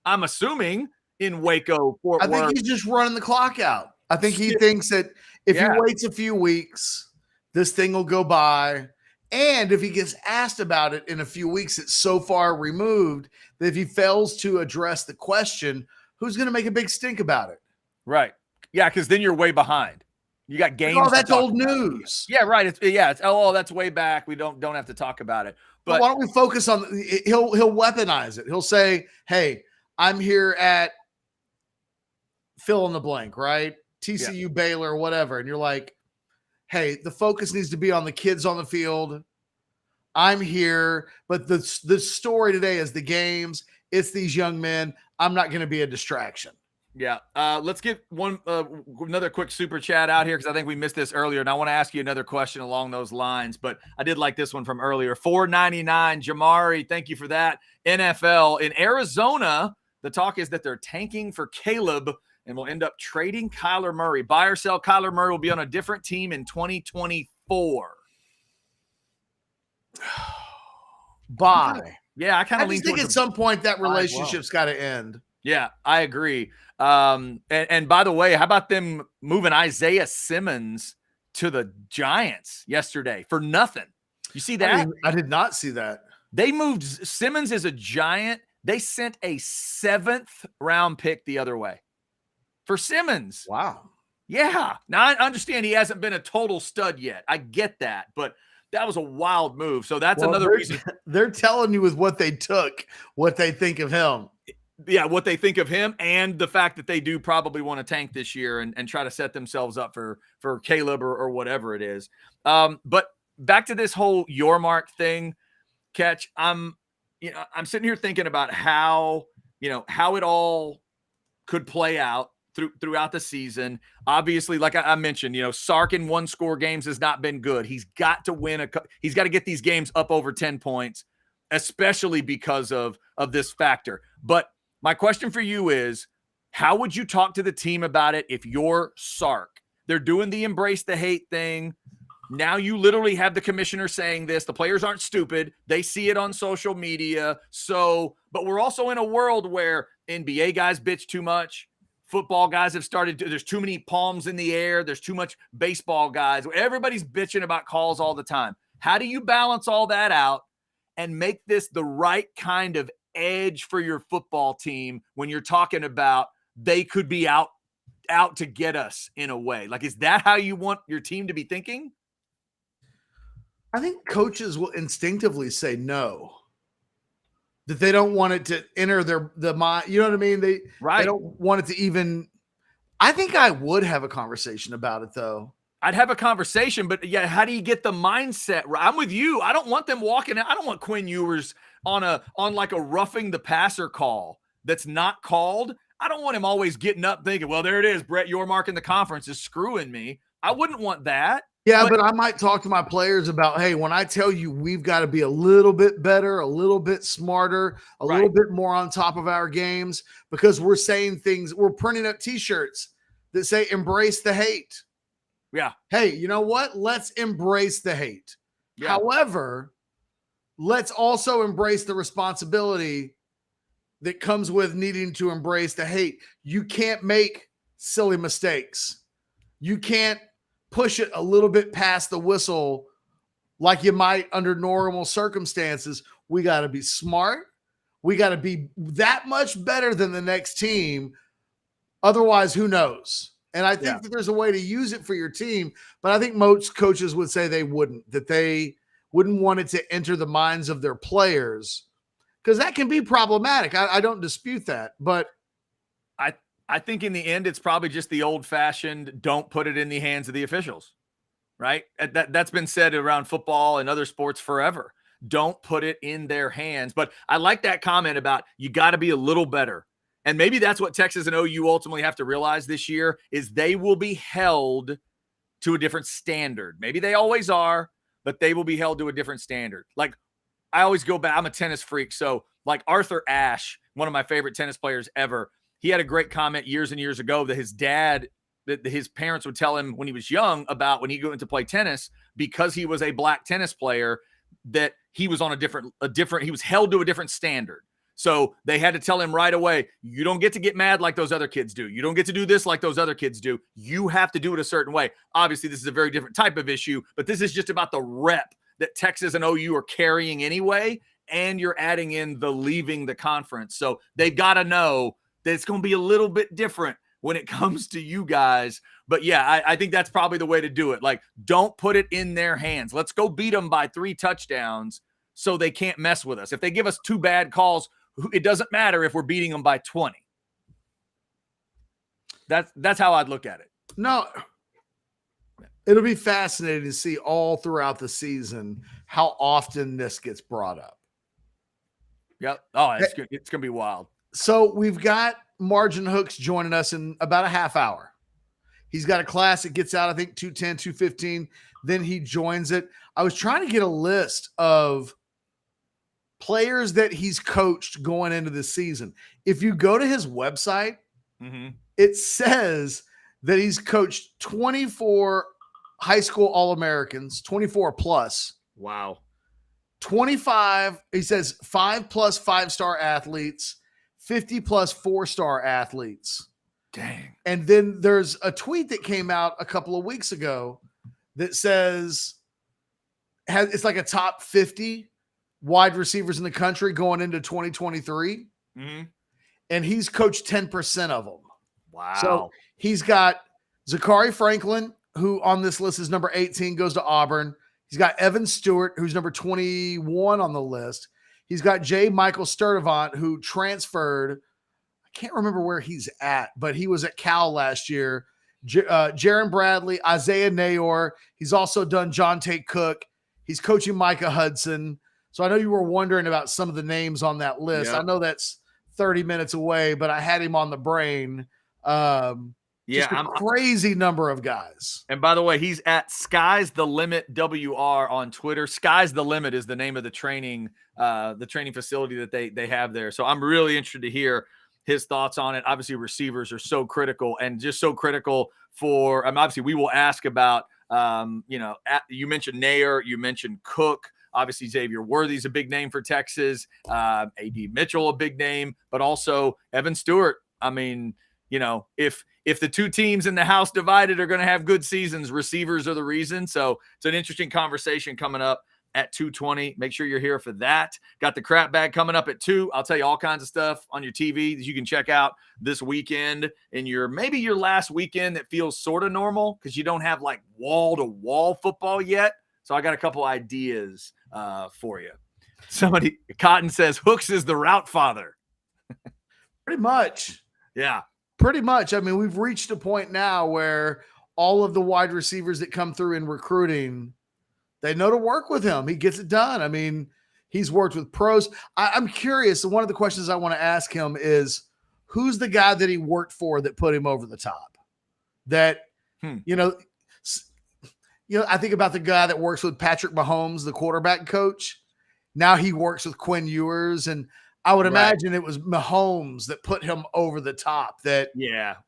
I'm assuming, in Waco, Fort Worth? I think he's just running the clock out. I think he thinks that if he waits a few weeks, this thing will go by. And if he gets asked about it in a few weeks, it's so far removed that if he fails to address the question, who's going to make a big stink about it? Right. Yeah, because then you're way behind. You got games. Oh, that's old news. Yeah, right. That's way back. We don't have to talk about it. But why don't we focus on? He'll weaponize it. He'll say, "Hey, I'm here at fill in the blank, right? TCU, Baylor, whatever," and you're like, hey, the focus needs to be on the kids on the field. I'm here, but the story today is the games. It's these young men. I'm not going to be a distraction. Yeah. Let's get another quick super chat out here because I think we missed this earlier, and I want to ask you another question along those lines, but I did like this one from earlier. $4.99, Jamari, thank you for that. NFL. In Arizona, the talk is that they're tanking for Caleb and will end up trading Kyler Murray. Buy or sell, Kyler Murray will be on a different team in 2024. Buy. Yeah, I kind of think at some point that relationship's got to end. Yeah, I agree. And by the way, how about them moving Isaiah Simmons to the Giants yesterday for nothing? You see that? I did not see that. They moved Simmons as a Giant. They sent a 7th round pick the other way for Simmons. Wow. Yeah. Now I understand he hasn't been a total stud yet. I get that, but that was a wild move. So that's another reason. They're telling you with what they took, what they think of him. Yeah, what they think of him and the fact that they do probably want to tank this year and try to set themselves up for Caleb or whatever it is. But back to this whole Yormark thing, Ketch, I'm sitting here thinking about how it all could play out throughout the season. Obviously, like I mentioned, Sark in 1-score games has not been good. He's got to win he's got to get these games up over 10 points, especially because of this factor. But my question for you is, How would you talk to the team about it if you're Sark? They're doing the embrace the hate thing. Now you literally have the commissioner saying this. The players aren't stupid. They see it on social media. So, but we're also in a world where NBA guys bitch too much. Football guys have started to, there's too many palms in the air. There's too much baseball guys. Everybody's bitching about calls all the time. How do you balance all that out and make this the right kind of edge for your football team when you're talking about they could be out to get us in a way? Like, is that how you want your team to be thinking? I think coaches will instinctively say no. That they don't want it to enter the mind. You know what I mean? They don't want it to even. I think I would have a conversation about it, though. I'd have a conversation, but yeah, how do you get the mindset right? I'm with you. I don't want them walking out. I don't want Quinn Ewers on like a roughing the passer call that's not called. I don't want him always getting up thinking, well, there it is. Brett Yormark in the conference is screwing me. I wouldn't want that. Yeah, but I might talk to my players about, hey, when I tell you we've got to be a little bit better, a little bit smarter, a little bit more on top of our games, because we're saying things, we're printing up T-shirts that say embrace the hate. Yeah. Hey, you know what? Let's embrace the hate. Yeah. However, let's also embrace the responsibility that comes with needing to embrace the hate. You can't make silly mistakes. You can't push it a little bit past the whistle like you might under normal circumstances. We got to be smart. We got to be that much better than the next team. Otherwise, who knows? And I think that there's a way to use it for your team, but I think most coaches would say they wouldn't want it to enter the minds of their players, because that can be problematic. I don't dispute that, but I think in the end, it's probably just the old-fashioned don't put it in the hands of the officials, right? That's been said around football and other sports forever. Don't put it in their hands. But I like that comment about you got to be a little better. And maybe that's what Texas and OU ultimately have to realize this year is they will be held to a different standard. Maybe they always are, but they will be held to a different standard. Like, I always go back. I'm a tennis freak. So like Arthur Ashe, one of my favorite tennis players ever, he had a great comment years and years ago that his parents would tell him when he was young about when he went to play tennis, because he was a black tennis player, that he was on he was held to a different standard. So they had to tell him right away, you don't get to get mad like those other kids do. You don't get to do this like those other kids do. You have to do it a certain way. Obviously, this is a very different type of issue, but this is just about the rep that Texas and OU are carrying anyway, and you're adding in the leaving the conference. So they've got to know that it's going to be a little bit different when it comes to you guys. But yeah, I think that's probably the way to do it. Like, don't put it in their hands. Let's go beat them by 3 touchdowns so they can't mess with us. If they give us 2 bad calls, it doesn't matter if we're beating them by 20. That's how I'd look at it. No, it'll be fascinating to see all throughout the season how often this gets brought up. Yep. Oh, it's going to be wild. So we've got Margin Hooks joining us in about a half hour. He's got a class that gets out, I think, 2:10, 2:15. Then he joins it. I was trying to get a list of players that he's coached going into the season. If you go to his website, it says that he's coached 24 high school All-Americans, 24 plus. Wow. 25, he says 5+ 5-star athletes, 50+ 4-star athletes. Dang. And then there's a tweet that came out a couple of weeks ago that says it's like a top 50 wide receivers in the country going into 2023. And he's coached 10% of them. Wow. So he's got Zachary Franklin, who on this list is number 18, goes to Auburn. He's got Evan Stewart, who's number 21 on the list. He's got J. Michael Sturdivant, who transferred. I can't remember where he's at, but he was at Cal last year. Jaron Bradley, Isaiah Nayor. He's also done John Tate Cook. He's coaching Micah Hudson. So I know you were wondering about some of the names on that list. Yep. I know that's 30 minutes away, but I had him on the brain. Just a crazy number of guys. And by the way, he's at Sky's the Limit WR on Twitter. Sky's the Limit is the name of the training facility that they have there. So I'm really interested to hear his thoughts on it. Obviously, receivers are so critical and just so critical for. Obviously, we will ask about. You mentioned Nair, you mentioned Cook. Obviously, Xavier Worthy's a big name for Texas. A.D. Mitchell, a big name, but also Evan Stewart. I mean, if the two teams in the house divided are going to have good seasons, receivers are the reason. So it's an interesting conversation coming up at 2:20. Make sure you're here for that. Got the crap bag coming up at 2. I'll tell you all kinds of stuff on your TV that you can check out this weekend in maybe your last weekend that feels sort of normal because you don't have like wall-to-wall football yet. So I got a couple ideas for you. Somebody, Cotton says, Hooks is the route father. Pretty much. Yeah. Pretty much. I mean, we've reached a point now where all of the wide receivers that come through in recruiting, they know to work with him. He gets it done. I mean, he's worked with pros. I'm curious. And one of the questions I want to ask him is, who's the guy that he worked for that put him over the top? That, I think about the guy that works with Patrick Mahomes, the quarterback coach. Now he works with Quinn Ewers. And I would imagine it was Mahomes that put him over the top, that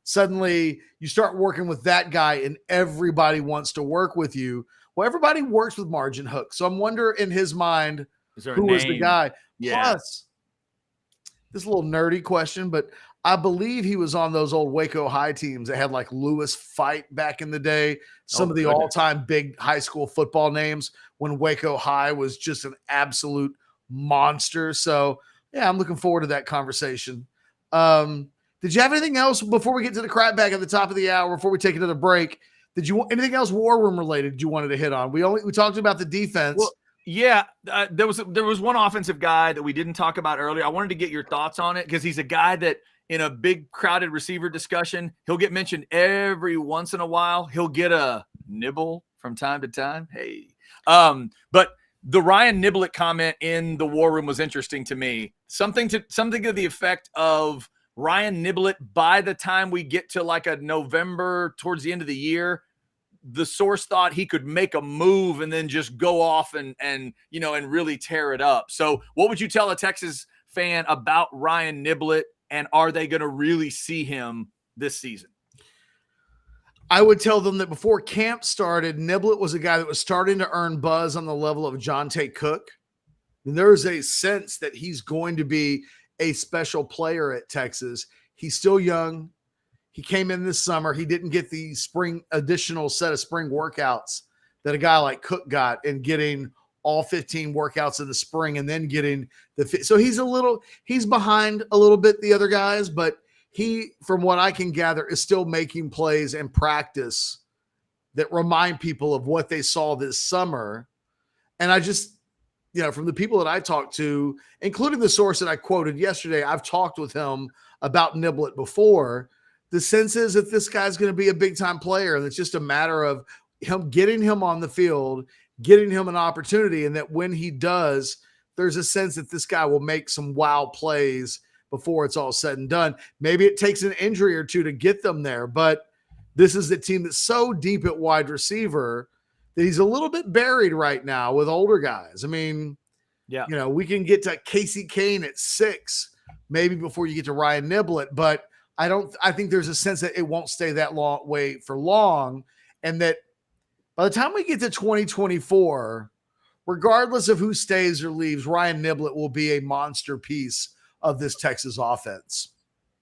suddenly you start working with that guy and everybody wants to work with you. Well, everybody works with Margin Hook. So I'm wondering in his mind, who was the guy? Yeah. Plus, this is a little nerdy question, but I believe he was on those old Waco High teams that had like Lewis Fight back in the day. Some of the all-time big high school football names when Waco High was just an absolute monster. So, yeah, I'm looking forward to that conversation. Did you have anything else before we get to the crap bag at the top of the hour, before we take another break? Did you want anything else war room related you wanted to hit on? We talked about the defense. Well, yeah, there was one offensive guy that we didn't talk about earlier. I wanted to get your thoughts on it because he's a guy that in a big crowded receiver discussion, he'll get mentioned every once in a while. He'll get a nibble from time to time. Hey, but the Ryan Niblett comment in the war room was interesting to me. Something to the effect of Ryan Niblett, by the time we get to like a November towards the end of the year, the source thought he could make a move and then just go off and really tear it up. So what would you tell a Texas fan about Ryan Niblett, and are they going to really see him this season? I would tell them that before camp started, Niblett was a guy that was starting to earn buzz on the level of Jonte Cook. And there's a sense that he's going to be a special player at Texas. He's still young. He came in this summer. He didn't get the additional set of spring workouts that a guy like Cook got, and getting all 15 workouts in the spring and then getting so he's behind a little bit the other guys, but he, from what I can gather, is still making plays and practice that remind people of what they saw this summer. And I just, from the people that I talked to, including the source that I quoted yesterday, I've talked with him about Niblett before. The sense is that this guy's going to be a big time player, and it's just a matter of getting him on the field, getting him an opportunity, and that when he does, there's a sense that this guy will make some wow plays before it's all said and done. Maybe it takes an injury or two to get them there, but this is the team that's so deep at wide receiver that he's a little bit buried right now with older guys. I mean, we can get to Casey Kane at 6, maybe before you get to Ryan Niblett, but I think there's a sense that it won't stay that way for long. And that by the time we get to 2024, regardless of who stays or leaves, Ryan Niblett will be a monster piece of this Texas offense.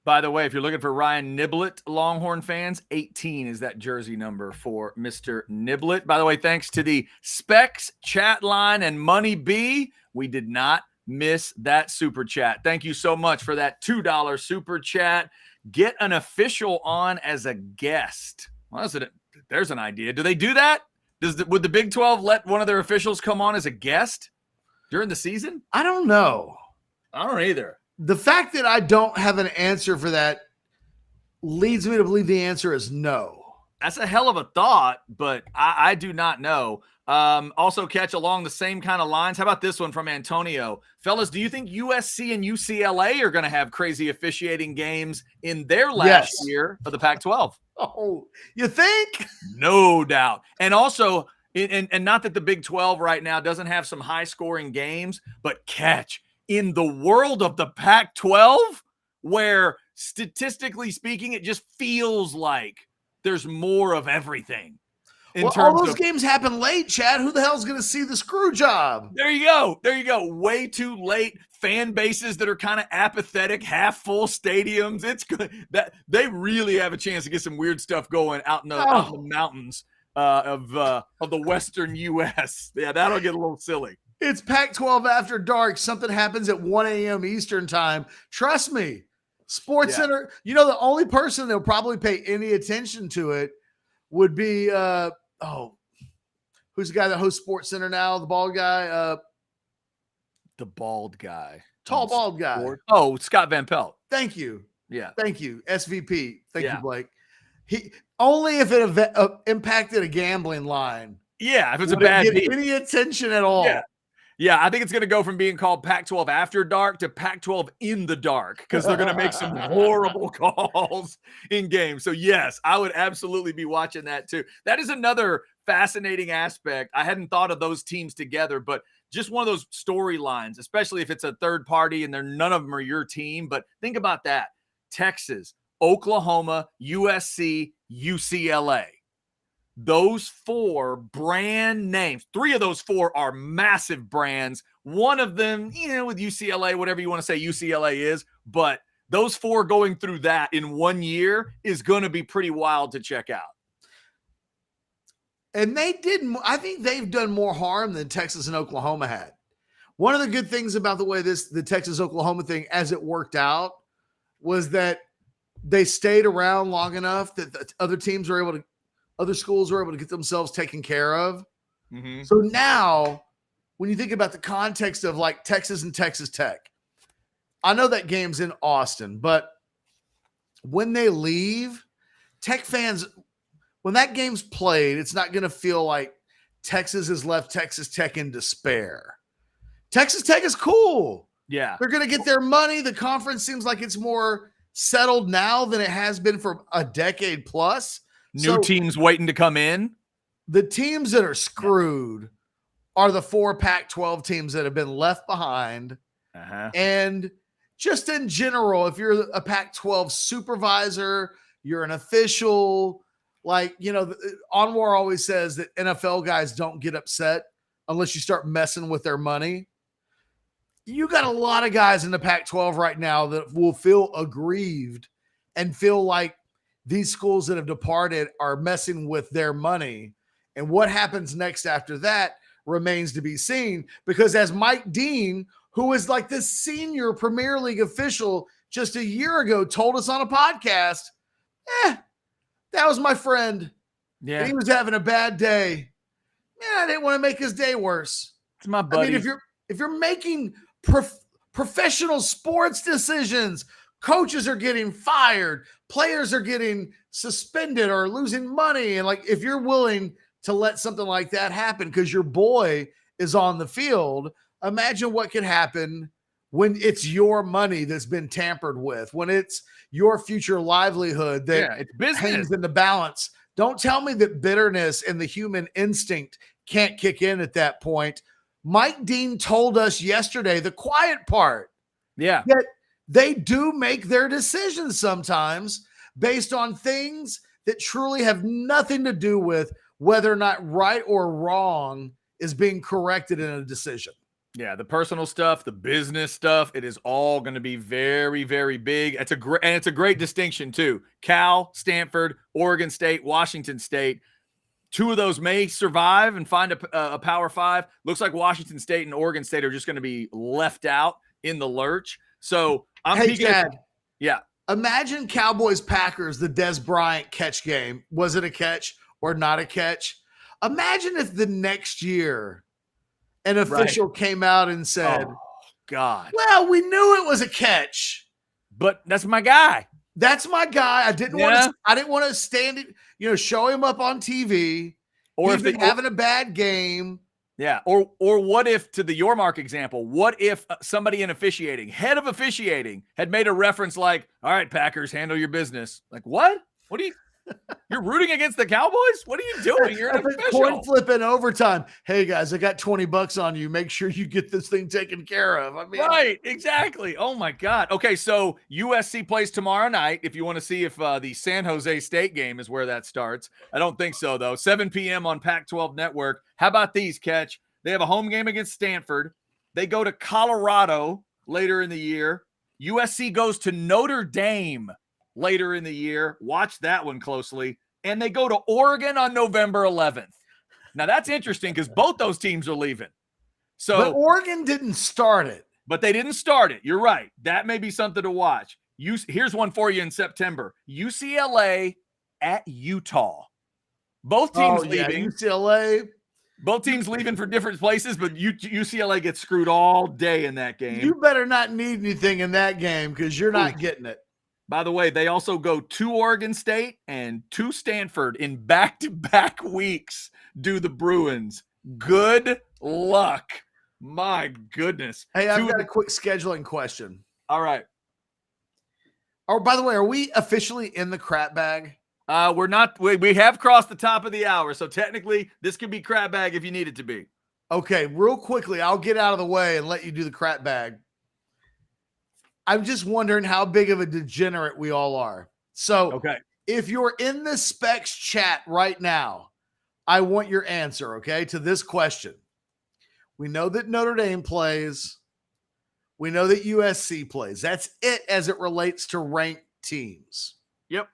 By the way, if you're looking for Ryan Niblett, Longhorn fans, 18 is that jersey number for Mr. Niblett. By the way, thanks to the Specs chat line and Money B, we did not miss that super chat. Thank you so much for that $2 super chat. Get an official on as a guest. Well, there's an idea. Do they do that? Would the Big 12 let one of their officials come on as a guest during the season? I don't know. I don't either. The fact that I don't have an answer for that leads me to believe the answer is no. That's a hell of a thought, but I do not know. Also, Catch, along the same kind of lines. How about this one from Antonio? Fellas, do you think USC and UCLA are going to have crazy officiating games in their last year of the Pac-12? Oh, you think? No doubt. And also, and not that the Big 12 right now doesn't have some high-scoring games, but Catch, in the world of the Pac-12, where statistically speaking, it just feels like there's more of everything. All those games happen late, Chad. Who the hell's going to see the screw job? There you go. Way too late. Fan bases that are kind of apathetic, half full stadiums. It's good that they really have a chance to get some weird stuff going out in the mountains of the Western U.S. Yeah, that'll get a little silly. It's Pac-12 after dark. Something happens at 1 a.m. Eastern time. Trust me, Sports Center. You know, the only person that'll probably pay any attention to it would be who's the guy that hosts Sports Center now? The bald guy. The bald guy. Tall bald guy. Oh, Scott Van Pelt. Thank you. Yeah. Thank you. SVP. Thank you, Blake. He only if it impacted a gambling line. Yeah, if it's a bad get any attention at all. Yeah, I think it's going to go from being called Pac-12 after dark to Pac-12 in the dark because they're going to make some horrible calls in games. So, yes, I would absolutely be watching that too. That is another fascinating aspect. I hadn't thought of those teams together, but just one of those storylines, especially if it's a third party and none of them are your team. But think about that. Texas, Oklahoma, USC, UCLA. Those 4 brand names, 3 of those 4 are massive brands. One of them, with UCLA, whatever you want to say UCLA is, but those 4 going through that in 1 year is going to be pretty wild to check out. And I think they've done more harm than Texas and Oklahoma had. One of the good things about the way the Texas-Oklahoma thing, as it worked out, was that they stayed around long enough that the other schools were able to get themselves taken care of. Mm-hmm. So now, when you think about the context of like Texas and Texas Tech, I know that game's in Austin, but when they leave, Tech fans, when that game's played, it's not going to feel like Texas has left Texas Tech in despair. Texas Tech is cool. Yeah. They're going to get their money. The conference seems like it's more settled now than it has been for a decade plus. New teams waiting to come in. The teams that are screwed are the 4 Pac-12 teams that have been left behind. Uh-huh. And just in general, if you're a Pac-12 supervisor, you're an official, Anwar always says that NFL guys don't get upset unless you start messing with their money. You got a lot of guys in the Pac-12 right now that will feel aggrieved and feel like these schools that have departed are messing with their money. And what happens next after that remains to be seen, because as Mike Dean, who is like this senior Premier League official just a year ago, told us on a podcast, that was my friend. Yeah. And he was having a bad day. I didn't want to make his day worse. It's my buddy. I mean, if you're making professional sports decisions, coaches are getting fired, players are getting suspended or losing money. And if you're willing to let something like that happen because your boy is on the field, imagine what could happen when it's your money that's been tampered with, when it's your future livelihood that it's business. hangs in the balance. Don't tell me that bitterness and the human instinct can't kick in at that point. Mike Dean told us yesterday the quiet part. Yeah. That they do make their decisions sometimes based on things that truly have nothing to do with whether or not right or wrong is being corrected in a decision. Yeah, the personal stuff, the business stuff, it is all going to be very, very big. It's a great distinction too. Cal, Stanford, Oregon State, Washington State. 2 of those may survive and find a Power 5. Looks like Washington State and Oregon State are just going to be left out in the lurch. So Hey, Chad. Yeah. Imagine Cowboys-Packers, the Des Bryant catch game. Was it a catch or not a catch? Imagine if the next year an official came out and said, God, well, we knew it was a catch. But that's my guy. That's my guy. I didn't want to stand it, show him up on TV. Or if they're having a bad game. Yeah. Or what if, to the Yormark example, what if somebody in officiating, head of officiating, had made a reference like, all right, Packers, handle your business. Like, what? What do you? You're rooting against the Cowboys? What are you doing? You're an official. Coin flip in overtime. Hey guys, I got $20 on you. Make sure you get this thing taken care of. I mean, right, exactly. Oh my God. Okay, so USC plays tomorrow night. If you want to see if the San Jose State game is where that starts, I don't think so though. 7 p.m. on Pac-12 Network. How about these, Ketch? They have a home game against Stanford. They go to Colorado later in the year. USC goes to Notre Dame later in the year. Watch that one closely. And they go to Oregon on November 11th. Now, that's interesting because both those teams are leaving. So, but Oregon didn't start it. But they didn't start it. You're right. That may be something to watch. Here's one for you in September. UCLA at Utah. Both teams leaving. UCLA. Both teams leaving for different places, but UCLA gets screwed all day in that game. You better not need anything in that game because you're not getting it. By the way, they also go to Oregon State and to Stanford in back-to-back weeks, do the Bruins. Good luck. My goodness. Hey, I've got a quick scheduling question. All right. Oh, by the way, are we officially in the crap bag? We're not. We have crossed the top of the hour, so technically this could be crap bag if you need it to be. Okay, real quickly, I'll get out of the way and let you do the crap bag. I'm just wondering how big of a degenerate we all are. So, okay, if you're in the Specs chat right now, I want your answer, okay, to this question. We know that Notre Dame plays. We know that USC plays. That's it as it relates to ranked teams. Yep.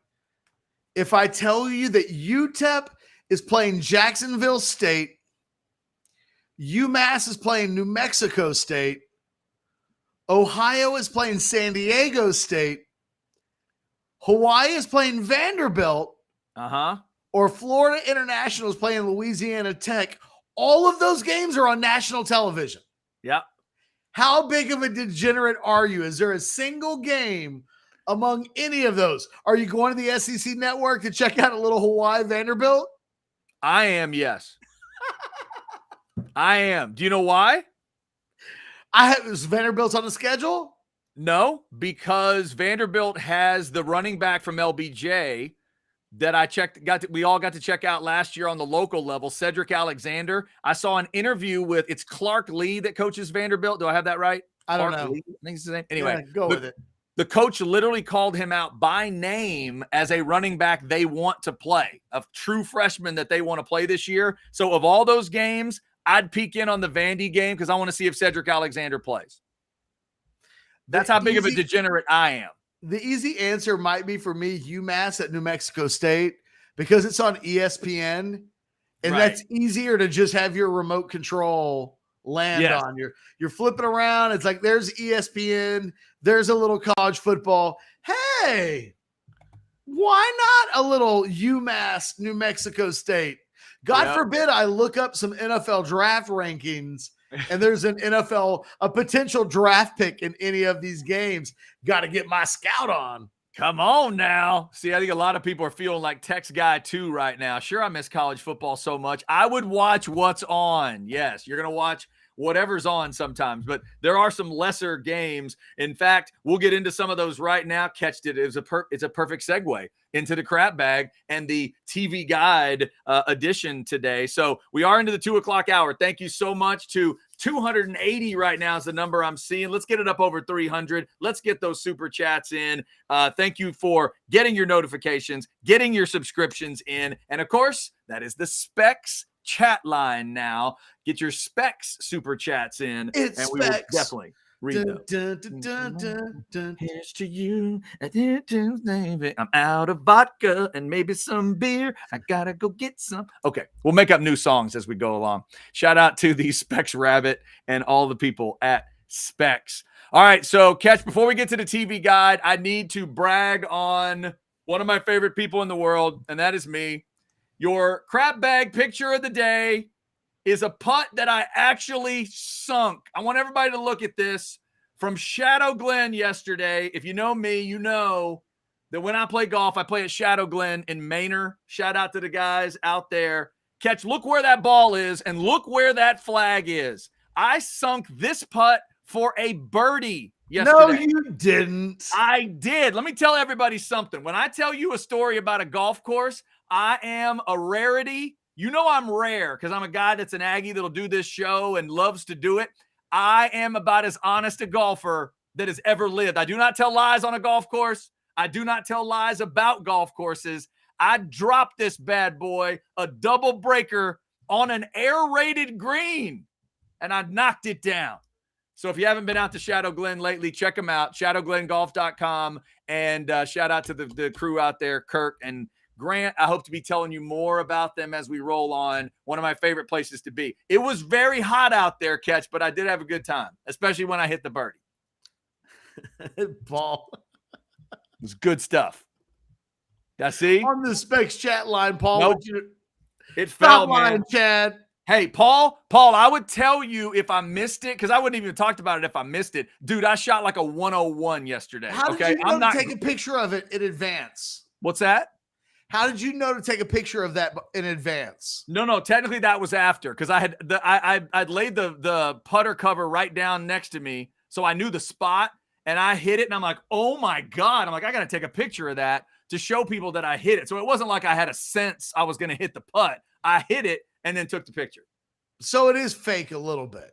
If I tell you that UTEP is playing Jacksonville State, UMass is playing New Mexico State, Ohio is playing San Diego State, Hawaii is playing Vanderbilt, or Florida International is playing Louisiana Tech, all of those games are on national television. Yep. How big of a degenerate are you? Is there a single game among any of those? Are you going to the SEC network to check out a little Hawaii Vanderbilt? I am, yes. I am. Do you know why? Is Vanderbilt's on the schedule? No, because Vanderbilt has the running back from LBJ that I checked. We all got to check out last year on the local level, Cedric Alexander. I saw an interview with it's Clark Lee that coaches Vanderbilt. Do I have that right? I don't Clark know. Lee, I think it's his name. Anyway, go with it. The coach literally called him out by name as a running back they want to play, a true freshman that they want to play this year. So of all those games, I'd peek in on the Vandy game because I want to see if Cedric Alexander plays. That's how big of a degenerate I am. The easy answer might be for me, UMass at New Mexico State, because it's on ESPN, and that's easier to just have your remote control land on. You're flipping around. It's like there's ESPN, there's a little college football. Hey, why not a little UMass, New Mexico State? God forbid I look up some NFL draft rankings and there's a potential draft pick in any of these games. Got to get my scout on. Come on now. See, I think a lot of people are feeling like Tex Guy 2 right now. Sure, I miss college football so much. I would watch what's on. Yes, you're going to watch whatever's on sometimes, but there are some lesser games. In fact, we'll get into some of those right now. Catch it. It's a perfect segue into the crap bag and the TV guide edition today. So we are into the 2:00 hour. Thank you so much to 280 right now is the number I'm seeing. Let's get it up over 300. Let's get those super chats in. Thank you for getting your notifications, getting your subscriptions in. And of course, that is the Specs chat line now. Get your Specs super chats in. It's and we will definitely read them. Here's to you. I'm out of vodka and maybe some beer. I gotta go get some. Okay, we'll make up new songs as we go along. Shout out to the Specs Rabbit and all the people at Specs. All right, so Catch, before we get to the TV guide, I need to brag on one of my favorite people in the world, and that is me. Your crap bag picture of the day is a putt that I actually sunk. I want everybody to look at this from Shadow Glen yesterday. If you know me, you know that when I play golf, I play at Shadow Glen in Manor. Shout out to the guys out there. Catch, look where that ball is and look where that flag is. I sunk this putt for a birdie yesterday. No, you didn't. I did. Let me tell everybody something. When I tell you a story about a golf course, I am a rarity. You know I'm rare because I'm a guy that's an Aggie that'll do this show and loves to do it. I am about as honest a golfer that has ever lived. I do not tell lies on a golf course. I do not tell lies about golf courses. I dropped this bad boy, a double breaker on an air-rated green, and I knocked it down. So if you haven't been out to Shadow Glen lately, check them out, shadowglengolf.com, and shout out to the crew out there, Kirk and Grant. I hope to be telling you more about them as we roll on. One of my favorite places to be. It was very hot out there, Ketch, but I did have a good time, especially when I hit the birdie. Paul. It was good stuff. I see? On the Specs chat line, Paul. Nope. It Stop fell, lying, man. Chad. Hey, Paul, I would tell you if I missed it, because I wouldn't even talked about it if I missed it. Dude, I shot like a 101 yesterday. How did you know to take a picture of it in advance? What's that? How did you know to take a picture of that in advance? No. Technically, that was after, because I'd laid the putter cover right down next to me, so I knew the spot, and I hit it, and I'm like, oh my God. I'm like, I got to take a picture of that to show people that I hit it. So it wasn't like I had a sense I was going to hit the putt. I hit it and then took the picture. So it is fake a little bit.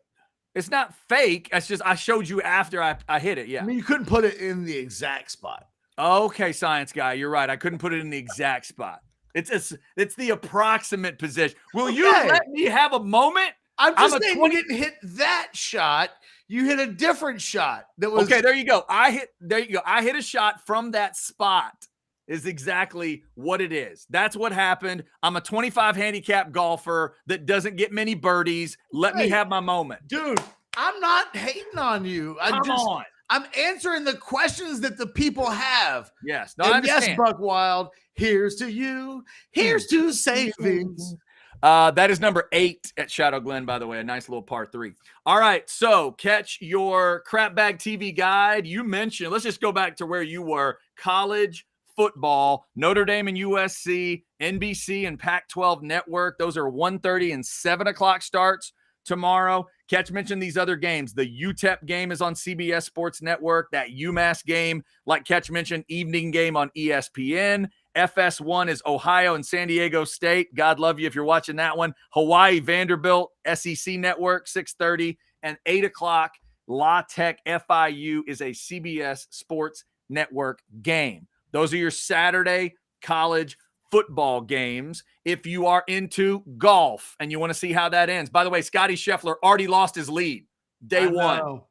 It's not fake. It's just I showed you after I hit it. Yeah. I mean, you couldn't put it in the exact spot. Okay, science guy, you're right. I couldn't put it in the exact spot. It's the approximate position. Will you let me have a moment? I'm just saying you didn't hit that shot. You hit a different shot. That was okay. There you go. I hit a shot from that spot. Is exactly what it is. That's what happened. I'm a 25 handicap golfer that doesn't get many birdies. Let me have my moment. Dude, I'm not hating on you. I'm answering the questions that the people have. Yes. No, yes, Buck Wild. Here's to you. Here's to savings. That is number 8 at Shadow Glen, by the way. A nice little par 3. All right. So Ketch your Crapbag TV guide. You mentioned, let's just go back to where you were. College football, Notre Dame and USC, NBC and Pac-12 network. Those are 1:30 and 7 o'clock starts tomorrow. Ketch mentioned these other games. The UTEP game is on CBS Sports Network. That UMass game, like Ketch mentioned, evening game on ESPN. FS1 is Ohio and San Diego State. God love you if you're watching that one. Hawaii, Vanderbilt, SEC Network, 6:30 and 8 o'clock. La Tech FIU is a CBS Sports Network game. Those are your Saturday college football games. If you are into golf and you want to see how that ends. By the way, Scotty Scheffler already lost his lead day one.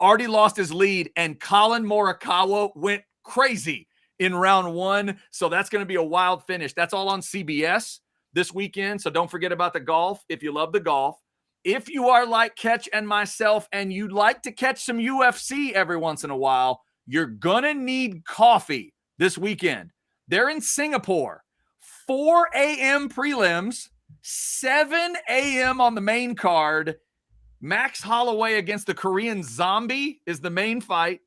Already lost his lead, and Colin Morikawa went crazy in round 1. So that's going to be a wild finish. That's all on CBS this weekend. So don't forget about the golf if you love the golf. If you are like Ketch and myself and you'd like to catch some UFC every once in a while, you're going to need coffee this weekend. They're in Singapore. 4 a.m. prelims, 7 a.m. on the main card. Max Holloway against the Korean Zombie is the main fight.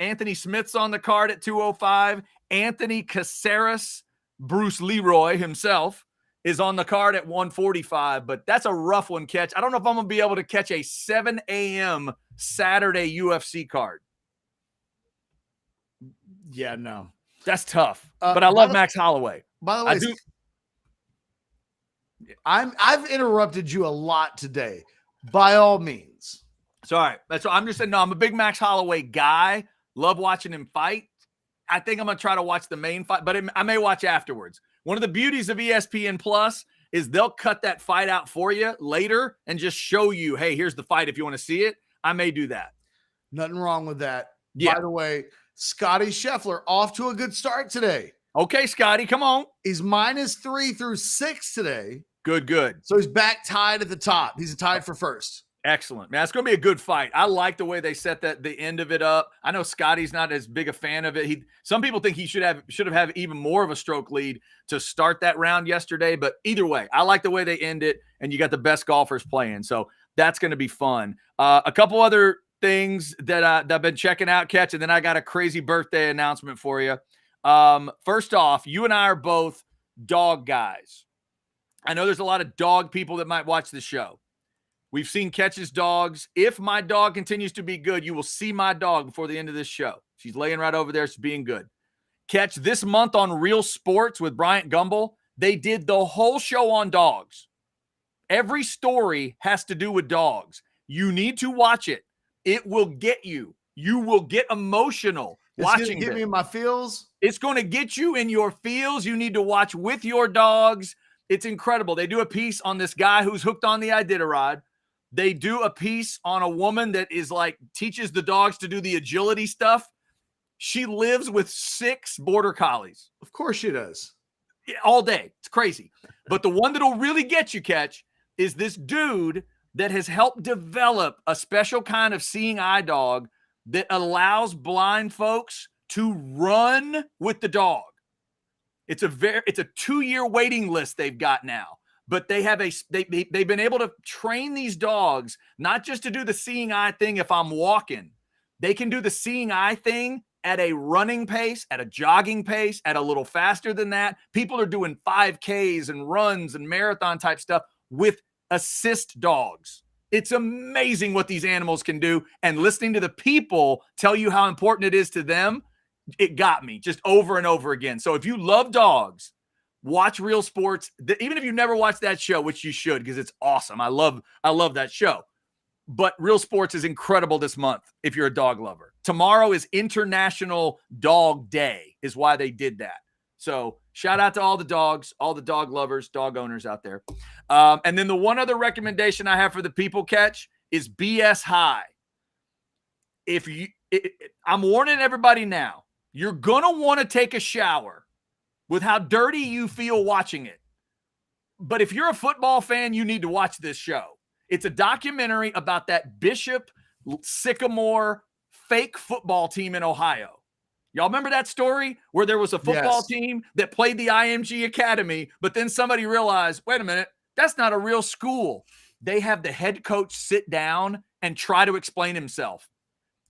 Anthony Smith's on the card at 205. Anthony Caceres, Bruce Leroy himself, is on the card at 145. But that's a rough one, Ketch. I don't know if I'm going to be able to catch a 7 a.m. Saturday UFC card. Yeah, no. That's tough, but I love Max Holloway. By the way, I've interrupted you a lot today. By all means. Sorry. That's what I'm just saying. No, I'm a big Max Holloway guy. Love watching him fight. I think I'm going to try to watch the main fight, but I may watch afterwards. One of the beauties of ESPN Plus is they'll cut that fight out for you later and just show you, hey, here's the fight if you want to see it. I may do that. Nothing wrong with that. Yeah. By the way, Scotty Scheffler off to a good start today. Okay, Scotty, come on. He's -3 through 6 today. Good. So he's back tied at the top. He's tied for first. Excellent, man. It's going to be a good fight. I like the way they set the end of it up. I know Scotty's not as big a fan of it. Some people think he should have had even more of a stroke lead to start that round yesterday. But either way, I like the way they end it, and you got the best golfers playing. So that's going to be fun. A couple other things that I've been checking out, Ketch, and then I got a crazy birthday announcement for you. First off, you and I are both dog guys. I know there's a lot of dog people that might watch the show. We've seen Ketch's dogs. If my dog continues to be good, you will see my dog before the end of this show. She's laying right over there. She's being good. Ketch, this month on Real Sports with Bryant Gumbel, they did the whole show on dogs. Every story has to do with dogs. You need to watch it. It will get you. You will get emotional watching it. Get me in my feels. It's going to get you in your feels. You need to watch with your dogs. It's incredible. They do a piece on this guy who's hooked on the Iditarod. They do a piece on a woman that is like teaches the dogs to do the agility stuff. She lives with 6 border collies. Of course she does. All day. It's crazy. But the one that'll really get you, Ketch, is this dude that has helped develop a special kind of seeing eye dog that allows blind folks to run with the dog. It's a 2-year waiting list they've got now. But they have they've been able to train these dogs not just to do the seeing eye thing if I'm walking. They can do the seeing eye thing at a running pace, at a jogging pace, at a little faster than that. People are doing 5Ks and runs and marathon type stuff with assist dogs. It's amazing what these animals can do. And listening to the people tell you how important it is to them, it got me just over and over again. So if you love dogs, watch Real Sports. Even if you've never watched that show, which you should because it's awesome. I love that show. But Real Sports is incredible this month if you're a dog lover. Tomorrow is International Dog Day is why they did that. So shout out to all the dogs, all the dog lovers, dog owners out there. And then the one other recommendation I have for the people, Ketch, is BS High. I'm warning everybody now, you're going to want to take a shower with how dirty you feel watching it. But if you're a football fan, you need to watch this show. It's a documentary about that Bishop Sycamore fake football team in Ohio. Y'all remember that story where there was a football team that played the IMG Academy, but then somebody realized, wait a minute, that's not a real school. They have the head coach sit down and try to explain himself.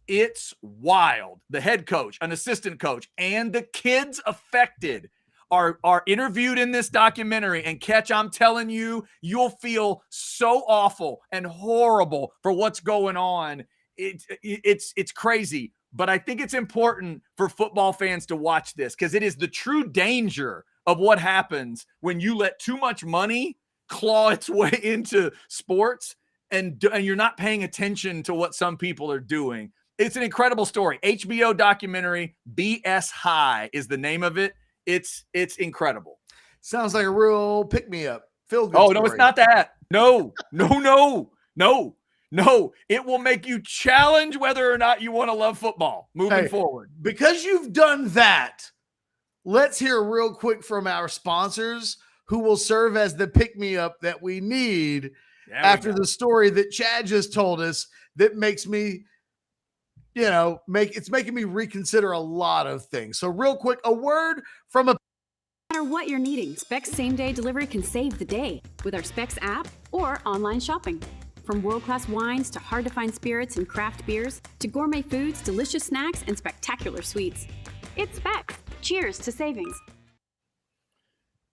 It's wild. The head coach, an assistant coach, and the kids affected are interviewed in this documentary. And Ketch, I'm telling you, you'll feel so awful and horrible for what's going on. It's crazy. But I think it's important for football fans to watch this because it is the true danger of what happens when you let too much money claw its way into sports and you're not paying attention to what some people are doing. It's an incredible story. HBO documentary, BS High is the name of it. It's incredible. Sounds like a real pick-me-up. Feel good. Oh, no, it's not that. No. It will make you challenge whether or not you want to love football moving forward. Because you've done that, let's hear real quick from our sponsors who will serve as the pick-me-up that we need after the story that Chad just told us that makes me, it's making me reconsider a lot of things. So real quick, a word from no matter what you're needing, Specs same-day delivery can save the day with our Specs app or online shopping. From world-class wines to hard-to-find spirits and craft beers to gourmet foods, delicious snacks, and spectacular sweets. It's Specs. Cheers to savings.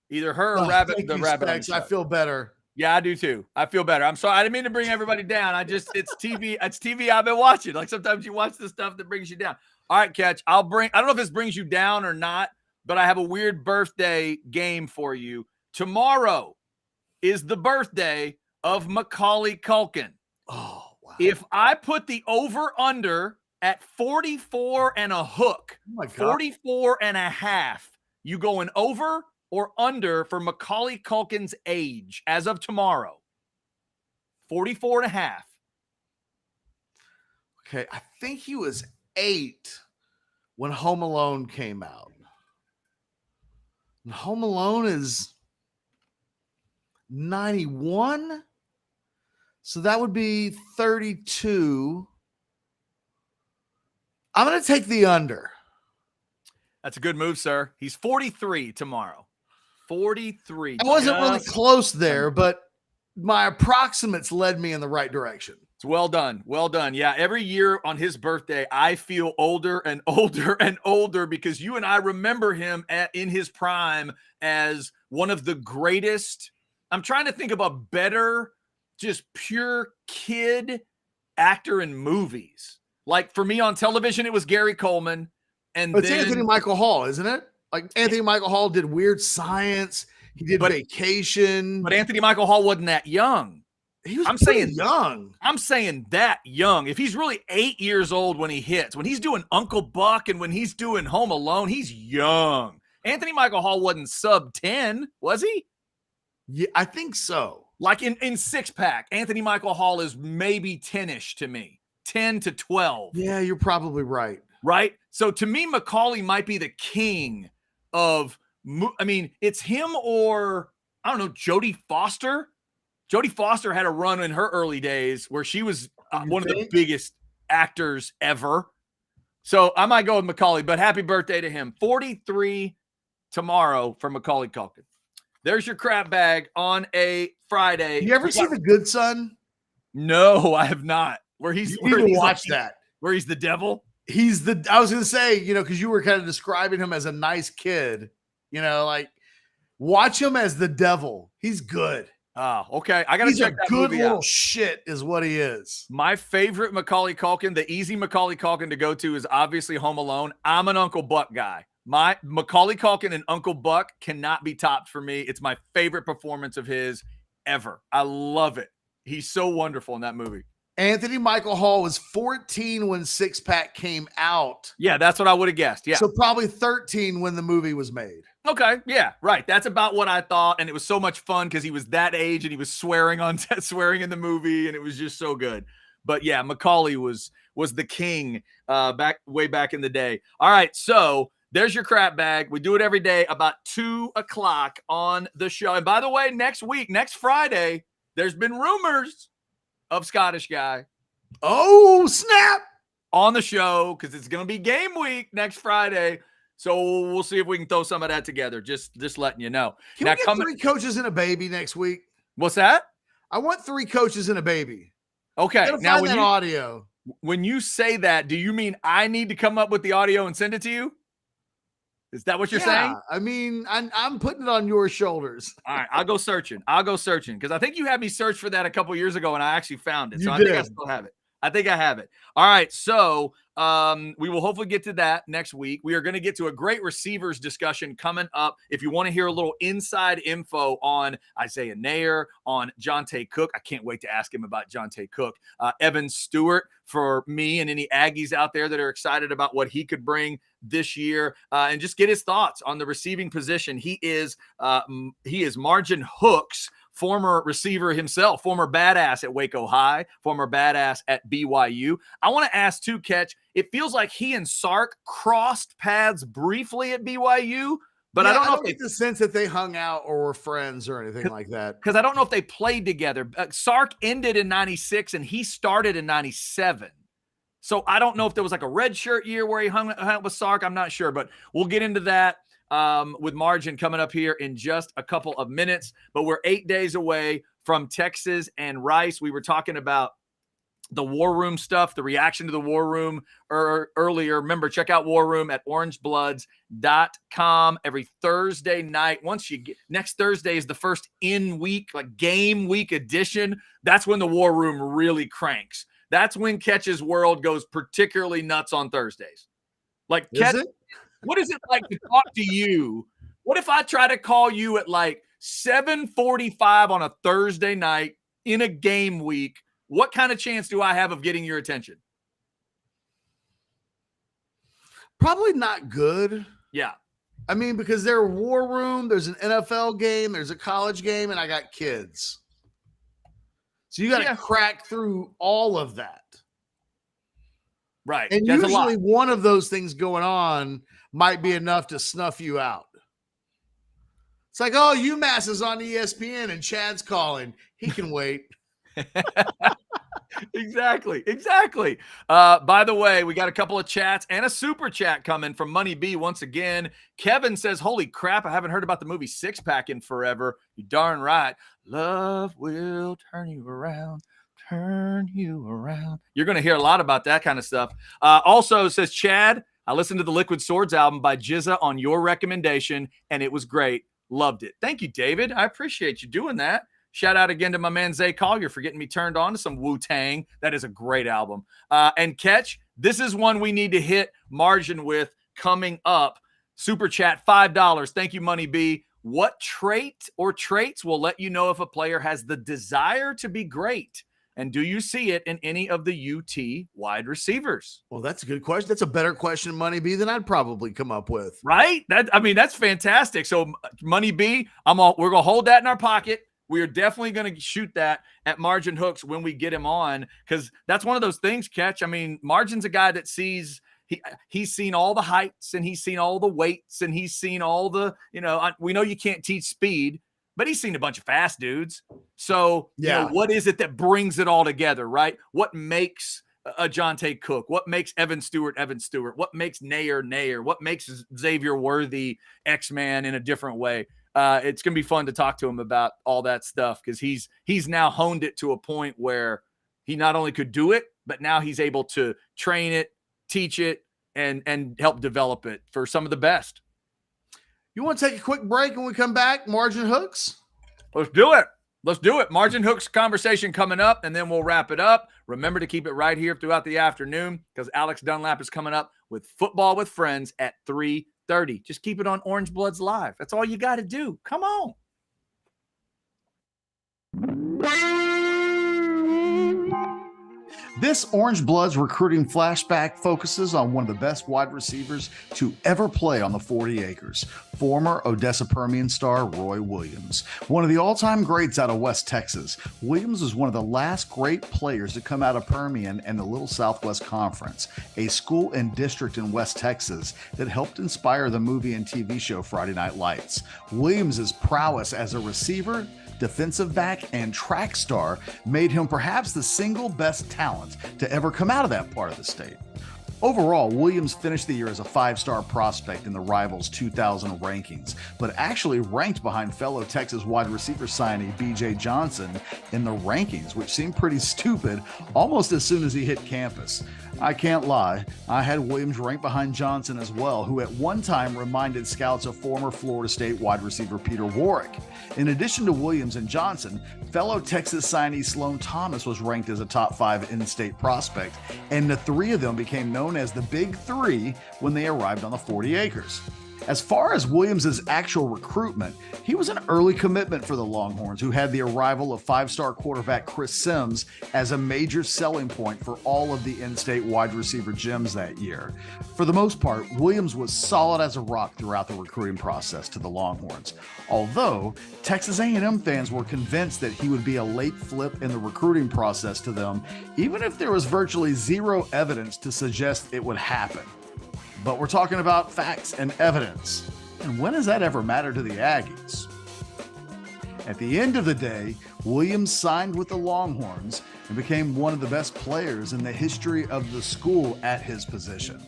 Either her or Rabbit. The Rabbit. Specs. I feel better. Yeah, I do too. I feel better. I'm sorry. I didn't mean to bring everybody down. It's TV. It's TV I've been watching. Like sometimes you watch the stuff that brings you down. All right, Ketch. I don't know if this brings you down or not, but I have a weird birthday game for you. Tomorrow is the birthday of Macaulay Culkin. Oh, wow. If I put the over-under at 44 and a hook, 44 and a half, you going over or under for Macaulay Culkin's age as of tomorrow? 44 and a half. Okay, I think he was 8 when Home Alone came out. And Home Alone is 91. So that would be 32. I'm going to take the under. That's a good move, sir. He's 43 tomorrow. 43. I wasn't really close there, but my approximates led me in the right direction. It's well done. Well done. Yeah, every year on his birthday, I feel older and older and older because you and I remember him in his prime as one of the greatest. I'm trying to think of a better just pure kid actor in movies. Like for me on television, it was Gary Coleman. And It's then Anthony Michael Hall, isn't it? Like Anthony Michael Hall did Weird Science. He did Vacation. But Anthony Michael Hall wasn't that young. He was young. I'm saying that young. If he's really 8 years old when he hits, when he's doing Uncle Buck and when he's doing Home Alone, he's young. Anthony Michael Hall wasn't sub 10, was he? Yeah, I think so. Like in Six Pack, Anthony Michael Hall is maybe 10-ish to me, 10 to 12. Yeah, you're probably right. Right? So to me, Macaulay might be the king of, I mean, it's him or, I don't know, Jodie Foster. Jodie Foster had a run in her early days where she was one of the biggest actors ever. So I might go with Macaulay, but happy birthday to him. 43 tomorrow for Macaulay Culkin. There's your crap bag on a Friday. You ever see The Good Son? No, I have not. Where he's watch that. Where he's the devil. I was going to say, because you were kind of describing him as a nice kid, like watch him as the devil. He's good. Oh, okay. I got to check that movie out. He's a good little shit is what he is. My favorite Macaulay Culkin, the easy Macaulay Culkin to go to is obviously Home Alone. I'm an Uncle Buck guy. My Macaulay Culkin and Uncle Buck cannot be topped for me. It's my favorite performance of his ever. I love it. He's so wonderful in that movie. Anthony Michael Hall was 14 when Six Pack came out. Yeah, that's what I would have guessed. Yeah. So probably 13 when the movie was made. Okay. Yeah, right. That's about what I thought. And it was so much fun because he was that age and he was swearing in the movie, and it was just so good. But yeah, Macaulay was the king way back in the day. All right. So there's your crap bag. We do it every day about 2:00 on the show. And by the way, next Friday, there's been rumors of Scottish Guy. Oh, snap. On the show, because it's going to be game week next Friday. So we'll see if we can throw some of that together. Just letting you know. Can we get 3 coaches and a baby next week? What's that? I want 3 coaches and a baby. Okay. Now, audio. When you say that, do you mean I need to come up with the audio and send it to you? Is that what you're saying? I mean, I'm putting it on your shoulders. All right, I'll go searching because I think you had me search for that a couple years ago, and I actually found it. So I think I still have it. I think I have it. All right, so we will hopefully get to that next week. We are going to get to a great receivers discussion coming up. If you want to hear a little inside info on Isaiah Nair, on Jonte Cook, I can't wait to ask him about Jonte Cook. Evan Stewart, for me and any Aggies out there that are excited about what he could bring this year, and just get his thoughts on the receiving position. He is Margin Hooks, former receiver himself, former badass at Waco High, former badass at BYU. I want to ask too, Ketch, it feels like he and Sark crossed paths briefly at BYU, but I don't know if get the sense that they hung out or were friends or anything like that. Because I don't know if they played together. Sark ended in 96 and he started in 97. So I don't know if there was like a red shirt year where he hung out with Sark. I'm not sure, but we'll get into that with Margin coming up here in just a couple of minutes. But we're 8 days away from Texas and Rice. We were talking about the War Room stuff, the reaction to the War Room earlier. Remember, check out War Room at orangebloods.com every Thursday night. Next Thursday is the first in-week, like game week edition. That's when the War Room really cranks. That's when Ketch's world goes particularly nuts on Thursdays. Like, Ketch, what is it like to talk to you? What if I try to call you at like 7:45 on a Thursday night in a game week? What kind of chance do I have of getting your attention? Probably not good. Yeah. I mean, because there's War Room, there's an NFL game, there's a college game, and I got kids. So you got to crack through all of that. Right. And that's usually one of those things going on might be enough to snuff you out. It's like, oh, UMass is on ESPN and Chad's calling. He can wait. Exactly. By the way, we got a couple of chats and a super chat coming from Money B once again. Kevin says, holy crap, I haven't heard about the movie Six Pack in forever. You darn right. Love will turn you around. You're going to hear a lot about that kind of stuff. Also says Chad, I listened to the Liquid Swords album by Jizza on your recommendation, and it was great. Loved it. Thank you, David. I appreciate you doing that. Shout out again to my man Zay Collier for getting me turned on to some Wu-Tang. That is a great album. And Ketch, this is one we need to hit margin with coming up. Super chat, $5. Thank you, Money B. What trait or traits will let you know if a player has the desire to be great? And do you see it in any of the UT wide receivers? Well, that's a good question. That's a better question, Money B, than I'd probably come up with. Right? That's fantastic. So, Money B, we're going to hold that in our pocket. We are definitely going to shoot that at Margin Hooks when we get him on, because that's one of those things, Ketch. I mean, Margin's a guy that sees he's seen all the heights, and he's seen all the weights, and he's seen all the, we know you can't teach speed, but he's seen a bunch of fast dudes. So, what is it that brings it all together, right? What makes a Jonte Cook? What makes Evan Stewart? What makes Nair? What makes Xavier Worthy X-Man in a different way? It's going to be fun to talk to him about all that stuff, because he's now honed it to a point where he not only could do it, but now he's able to train it, teach it, and help develop it for some of the best. You want to take a quick break and we come back? Margin Hooks? Let's do it. Margin Hooks conversation coming up, and then we'll wrap it up. Remember to keep it right here throughout the afternoon, because Alex Dunlap is coming up with Football with Friends at 3:30. Just keep it on Orangebloods Live. That's all you got to do. Come on. This Orangebloods recruiting flashback focuses on one of the best wide receivers to ever play on the 40 acres, former Odessa Permian star Roy Williams. One of the all-time greats out of West Texas, Williams was one of the last great players to come out of Permian and the Little Southwest Conference, a school and district in West Texas that helped inspire the movie and TV show Friday Night Lights. Williams' prowess as a receiver, defensive back, and track star made him perhaps the single best talent to ever come out of that part of the state. Overall, Williams finished the year as a 5-star prospect in the Rivals 2000 rankings, but actually ranked behind fellow Texas wide receiver signee B.J. Johnson in the rankings, which seemed pretty stupid almost as soon as he hit campus. I can't lie, I had Williams ranked behind Johnson as well, who at one time reminded scouts of former Florida State wide receiver Peter Warrick. In addition to Williams and Johnson, fellow Texas signee Sloan Thomas was ranked as a top 5 in-state prospect, and the three of them became known as the Big Three when they arrived on the 40 acres. As far as Williams' actual recruitment, he was an early commitment for the Longhorns, who had the arrival of 5-star quarterback Chris Sims as a major selling point for all of the in-state wide receiver gems that year. For the most part, Williams was solid as a rock throughout the recruiting process to the Longhorns, although Texas A&M fans were convinced that he would be a late flip in the recruiting process to them, even if there was virtually zero evidence to suggest it would happen. But we're talking about facts and evidence. And when has that ever mattered to the Aggies? At the end of the day, Williams signed with the Longhorns and became one of the best players in the history of the school at his position.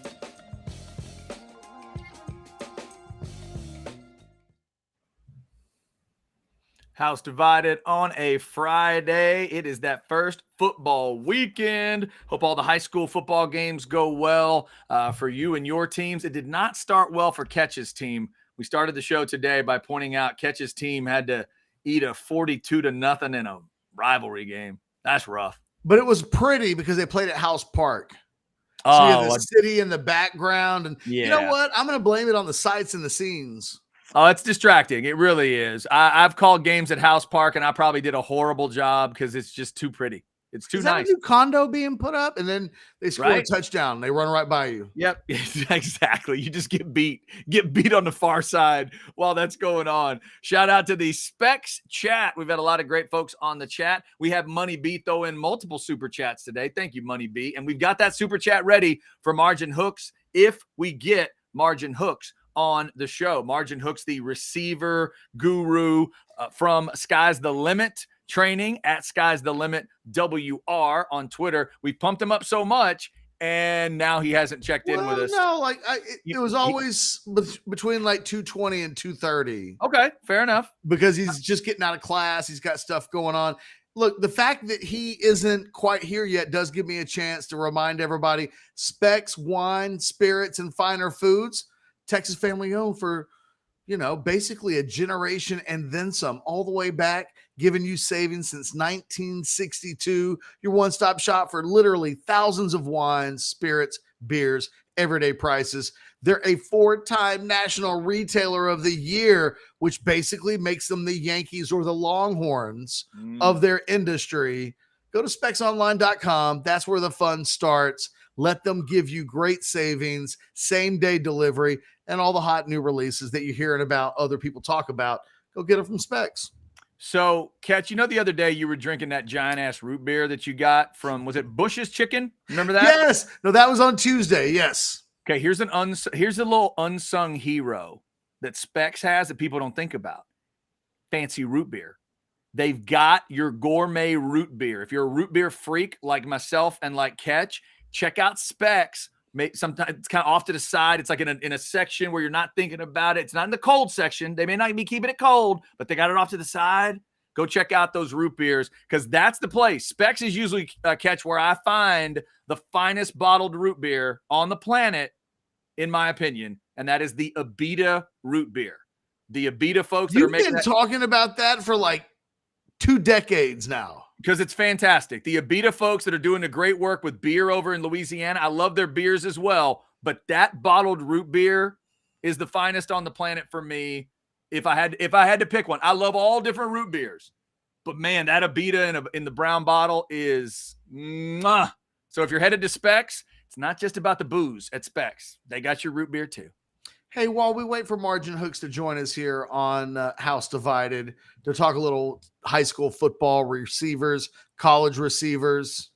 House divided on a Friday. It is that first football weekend. Hope all the high school football games go well for you and your teams. It did not start well for Ketch's team. We started the show today by pointing out Ketch's team had to eat a 42-0 in a rivalry game. That's rough. But it was pretty because they played at House Park. So you have the city in the background. And you know what? I'm going to blame it on the sights and the scenes. Oh, it's distracting. It really is. I've called games at House Park, and I probably did a horrible job because it's just too pretty. It's too nice. Is that a new condo being put up, and then they score a touchdown. They run right by you. Yep, exactly. You just get beat on the far side while that's going on. Shout out to the Specs chat. We've had a lot of great folks on the chat. We have Money B throw in multiple super chats today. Thank you, Money B. And we've got that super chat ready for Margin Hooks if we get Margin Hooks on the show. Margin Hooks, the receiver guru from Sky's the Limit training at Sky's the Limit WR on Twitter. We pumped him up so much, and now he hasn't checked in with us. No, it was always between like 220 and 230. Okay, fair enough. Because he's just getting out of class. He's got stuff going on. Look, the fact that he isn't quite here yet does give me a chance to remind everybody, Specs Wine, Spirits, and Finer Foods, Texas family owned for, basically a generation and then some, all the way back giving you savings since 1962. Your one-stop shop for literally thousands of wines, spirits, beers, everyday prices. They're a 4-time National Retailer of the Year, which basically makes them the Yankees or the Longhorns of their industry. Go to specsonline.com. That's where the fun starts. Let them give you great savings, same-day delivery, and all the hot new releases that you're hearing about other people talk about. Go get them from Specs. So, Ketch, the other day you were drinking that giant-ass root beer that you got from, was it Bush's Chicken? Remember that? Yes. No, that was on Tuesday. Yes. Okay, here's a little unsung hero that Specs has that people don't think about. Fancy root beer. They've got your gourmet root beer. If you're a root beer freak like myself and like Ketch, check out Specs. Sometimes it's kind of off to the side. It's like in a section where you're not thinking about it. It's not in the cold section. They may not be keeping it cold, but they got it off to the side. Go check out those root beers because that's the place. Specs is usually Ketch where I find the finest bottled root beer on the planet, in my opinion, and that is the Abita root beer. The Abita folks that You've are making been talking about that for like 2 decades now. Because it's fantastic. The Abita folks that are doing the great work with beer over in Louisiana, I love their beers as well. But that bottled root beer is the finest on the planet for me. If I had to pick one, I love all different root beers. But man, that Abita in the brown bottle is mwah. So if you're headed to Specs, it's not just about the booze at Specs. They got your root beer too. Hey, while we wait for Margin Hooks to join us here on House Divided to talk a little high school football receivers, college receivers,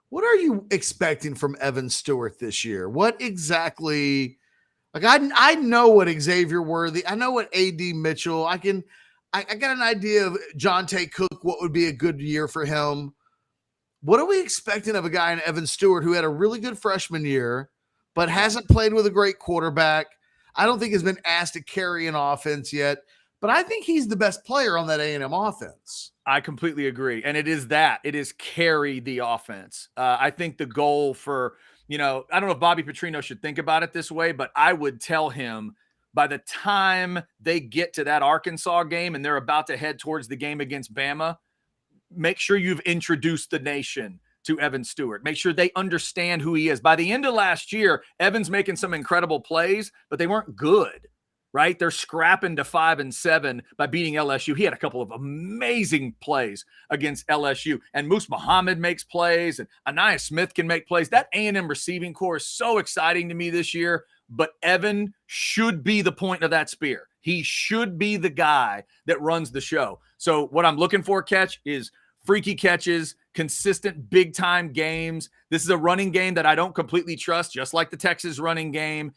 what are you expecting from Evan Stewart this year? What exactly? Like I know what Xavier Worthy, I know what AD Mitchell. I got an idea of Jonte Cook. What would be a good year for him? What are we expecting of a guy in Evan Stewart who had a really good freshman year, but hasn't played with a great quarterback? I don't think has been asked to carry an offense yet, but I think he's the best player on that A&M offense. I completely agree. And it is carry the offense. I think the goal for, I don't know if Bobby Petrino should think about it this way, but I would tell him by the time they get to that Arkansas game and they're about to head towards the game against Bama, make sure you've introduced the nation to Evan Stewart. Make sure they understand who he is. By the end of last year, Evan's making some incredible plays, but they weren't good, right? They're scrapping to 5-7 by beating LSU. He had a couple of amazing plays against LSU. And Moose Muhammad makes plays, and Anaya Smith can make plays. That A&M receiving core is so exciting to me this year, but Evan should be the point of that spear. He should be the guy that runs the show. So what I'm looking for, Ketch, is freaky catches, consistent big-time games. This is a running game that I don't completely trust, just like the Texas running game.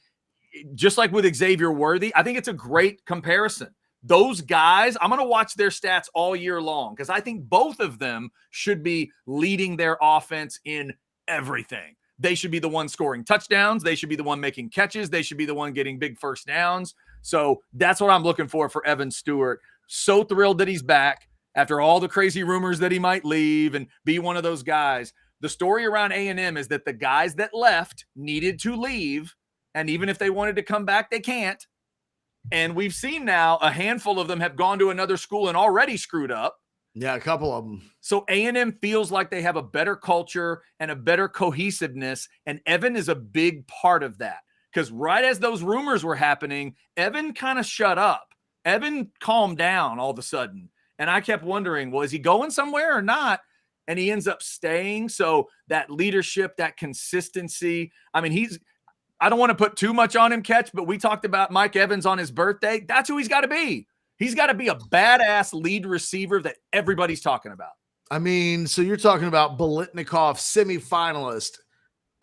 Just like with Xavier Worthy, I think it's a great comparison. Those guys, I'm going to watch their stats all year long because I think both of them should be leading their offense in everything. They should be the one scoring touchdowns. They should be the one making catches. They should be the one getting big first downs. So that's what I'm looking for Evan Stewart. So thrilled that he's back after all the crazy rumors that he might leave and be one of those guys. The story around A&M is that the guys that left needed to leave, and even if they wanted to come back, they can't. And we've seen now a handful of them have gone to another school and already screwed up. Yeah, a couple of them. So A&M feels like they have a better culture and a better cohesiveness, and Evan is a big part of that. Because right as those rumors were happening, Evan kind of shut up. Evan calmed down all of a sudden. And I kept wondering, well, is he going somewhere or not? And he ends up staying. So that leadership, that consistency. I mean, I don't want to put too much on him, Ketch, but we talked about Mike Evans on his birthday. That's who he's got to be. He's got to be a badass lead receiver that everybody's talking about. I mean, so you're talking about Biletnikoff semifinalist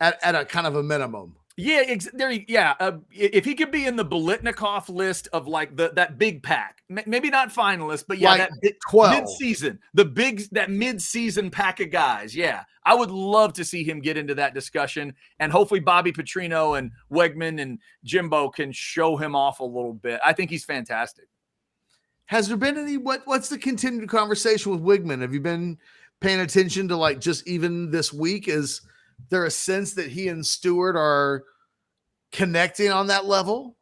at a kind of a minimum. Yeah, if he could be in the Biletnikoff list of like that big pack, maybe not finalist, but yeah, like that 12 mid-season, that mid-season pack of guys. Yeah, I would love to see him get into that discussion, and hopefully Bobby Petrino and Wegman and Jimbo can show him off a little bit. I think he's fantastic. Has there been any? What's the continued conversation with Wegman? Have you been paying attention to like just even this week? Is there a sense that he and Stewart are connecting on that level?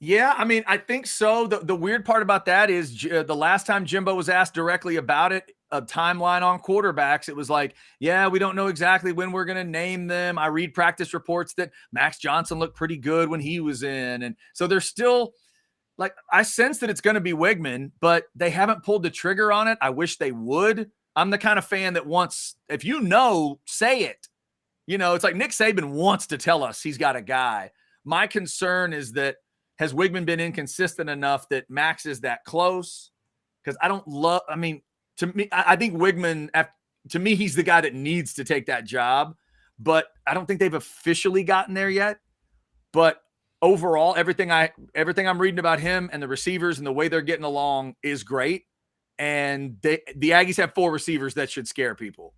Yeah, I mean, I think so. The weird part about that is the last time Jimbo was asked directly about it, a timeline on quarterbacks, it was like, yeah, we don't know exactly when we're going to name them. I read practice reports that Max Johnson looked pretty good when he was in. And so there's still like, I sense that it's going to be Wigman, but they haven't pulled the trigger on it. I wish they would. I'm the kind of fan that wants, if you know, say it. You know, it's like Nick Saban wants to tell us he's got a guy. My concern is that, has Wigman been inconsistent enough that Max is that close? Because to me, I think Wigman, to me, he's the guy that needs to take that job, but I don't think they've officially gotten there yet. But overall, everything I'm reading about him and the receivers and the way they're getting along is great. And the Aggies have 4 receivers that should scare people.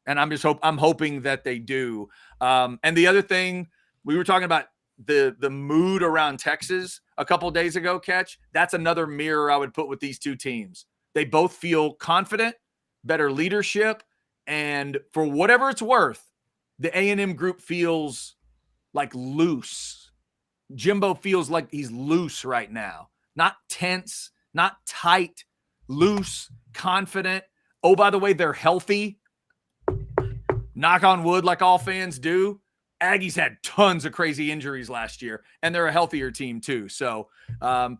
And I'm hoping that they do. And the other thing, we were talking about the mood around Texas a couple of days ago, Ketch. That's another mirror I would put with these two teams. They both feel confident, better leadership, and for whatever it's worth, the A&M group feels like loose. Jimbo feels like he's loose right now. Not tense, not tight, loose, confident. Oh, by the way, they're healthy. Knock on wood like all fans do. Aggies had tons of crazy injuries last year, and they're a healthier team too. So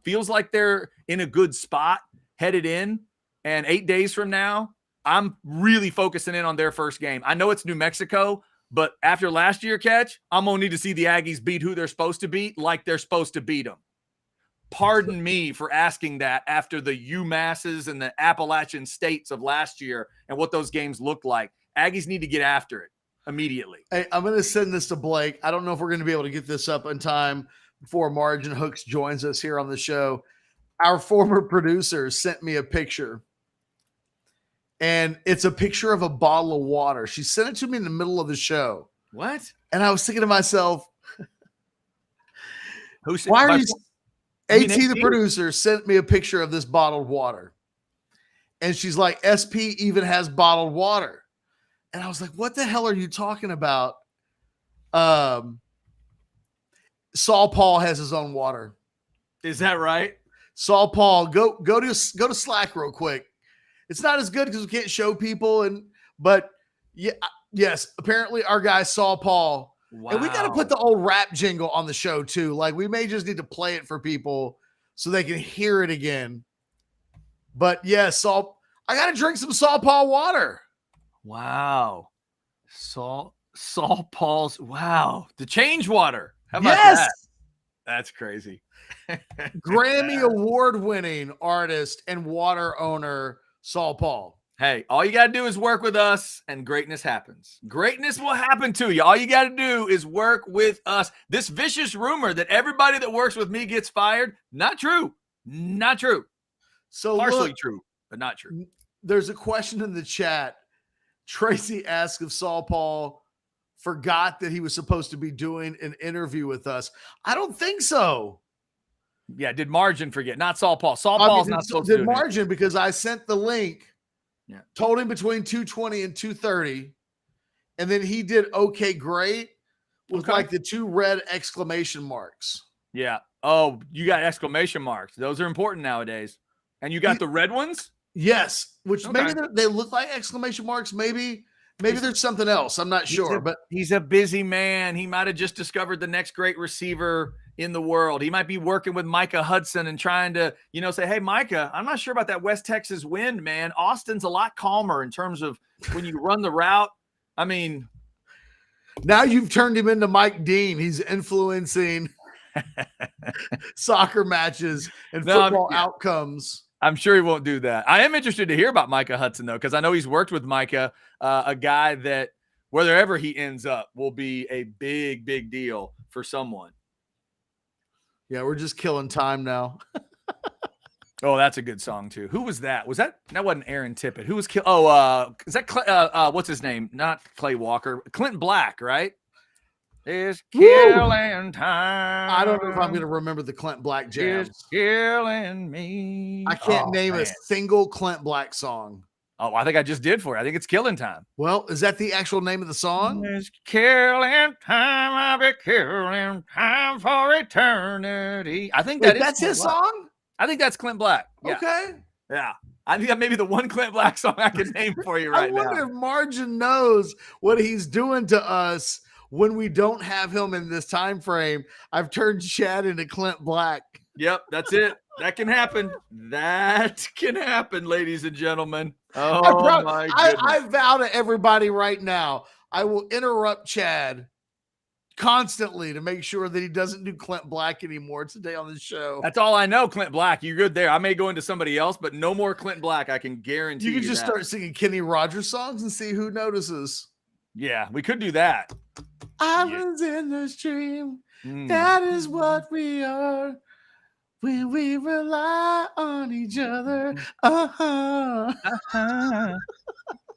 feels like they're in a good spot headed in. And 8 days from now, I'm really focusing in on their first game. I know it's New Mexico, but after last year, Ketch, I'm going to need to see the Aggies beat who they're supposed to beat like they're supposed to beat them. Pardon me for asking that after the UMasses and the Appalachian States of last year and what those games looked like. Aggies need to get after it immediately. Hey, I'm going to send this to Blake. I don't know if we're going to be able to get this up in time before Margin Hooks joins us here on the show. Our former producer sent me a picture, and it's a picture of a bottle of water. She sent it to me in the middle of the show. What? And I was thinking to myself, why are you? AT, the producer, sent me a picture of this bottled water. And she's like, SP even has bottled water. And I was like, what the hell are you talking about? Saul Paul has his own water. Is that right? Saul Paul, go to Slack real quick. It's not as good because we can't show people, but yeah, yes, apparently our guy Saul Paul. Wow. And we got to put the old rap jingle on the show too. Like we may just need to play it for people so they can hear it again. But yes, I got to drink some Saul Paul water. Wow. Saul Paul's. Wow. The change water. How about that? That's crazy. Grammy award winning artist and water owner Saul Paul. Hey, all you got to do is work with us and greatness happens. Greatness will happen to you. All you got to do is work with us. This vicious rumor that everybody that works with me gets fired, not true. Not true. So partially true, but not true. There's a question in the chat. Tracy asked if Saul Paul forgot that he was supposed to be doing an interview with us. I don't think so. Yeah, did Margin forget? Not Saul Paul. Paul's not supposed to do it. Did Margin, because I sent the link, told him between 2:20 and 2:30, and then he did okay, great, with like the 2 red exclamation marks. Yeah. Oh, you got exclamation marks. Those are important nowadays. And you got the red ones? Yes, which maybe they look like exclamation marks. Maybe there's something else. I'm not sure, but he's a busy man. He might have just discovered the next great receiver in the world. He might be working with Micah Hudson and trying to, say, hey, Micah, I'm not sure about that West Texas wind, man. Austin's a lot calmer in terms of when you run the route. I mean, now you've turned him into Mike Dean. He's influencing soccer matches and football outcomes. I'm sure he won't do that. I am interested to hear about Micah Hudson, though, because I know he's worked with Micah, a guy that wherever he ends up will be a big, big deal for someone. Yeah, we're just killing time now. Oh, that's a good song, too. Who was that? That wasn't Aaron Tippett. Who was is that what's his name? Not Clay Walker. Clinton Black, right? It's killing time. I don't know if I'm going to remember the Clint Black jams. It's killing me. I can't name a single Clint Black song. Oh, I think I just did for you. I think it's Killing Time. Well, is that the actual name of the song? It's killing time. I'll be killing time for eternity. I think That's his Black. song? I think that's Clint Black. Yeah. Okay. Yeah. I think that may be the one Clint Black song I can name for you right now. I wonder if Margin knows what he's doing to us when we don't have him in this time frame. I've turned Chad into Clint Black. Yep, that's it. That can happen. That can happen, ladies and gentlemen. Oh, my goodness. I vow to everybody right now, I will interrupt Chad constantly to make sure that he doesn't do Clint Black anymore today on the show. That's all I know, Clint Black. You're good there. I may go into somebody else, but no more Clint Black. I can guarantee you. You can just start singing Kenny Rogers songs and see who notices. Yeah, we could do that. I was in the stream. That is what we are. When we rely on each other.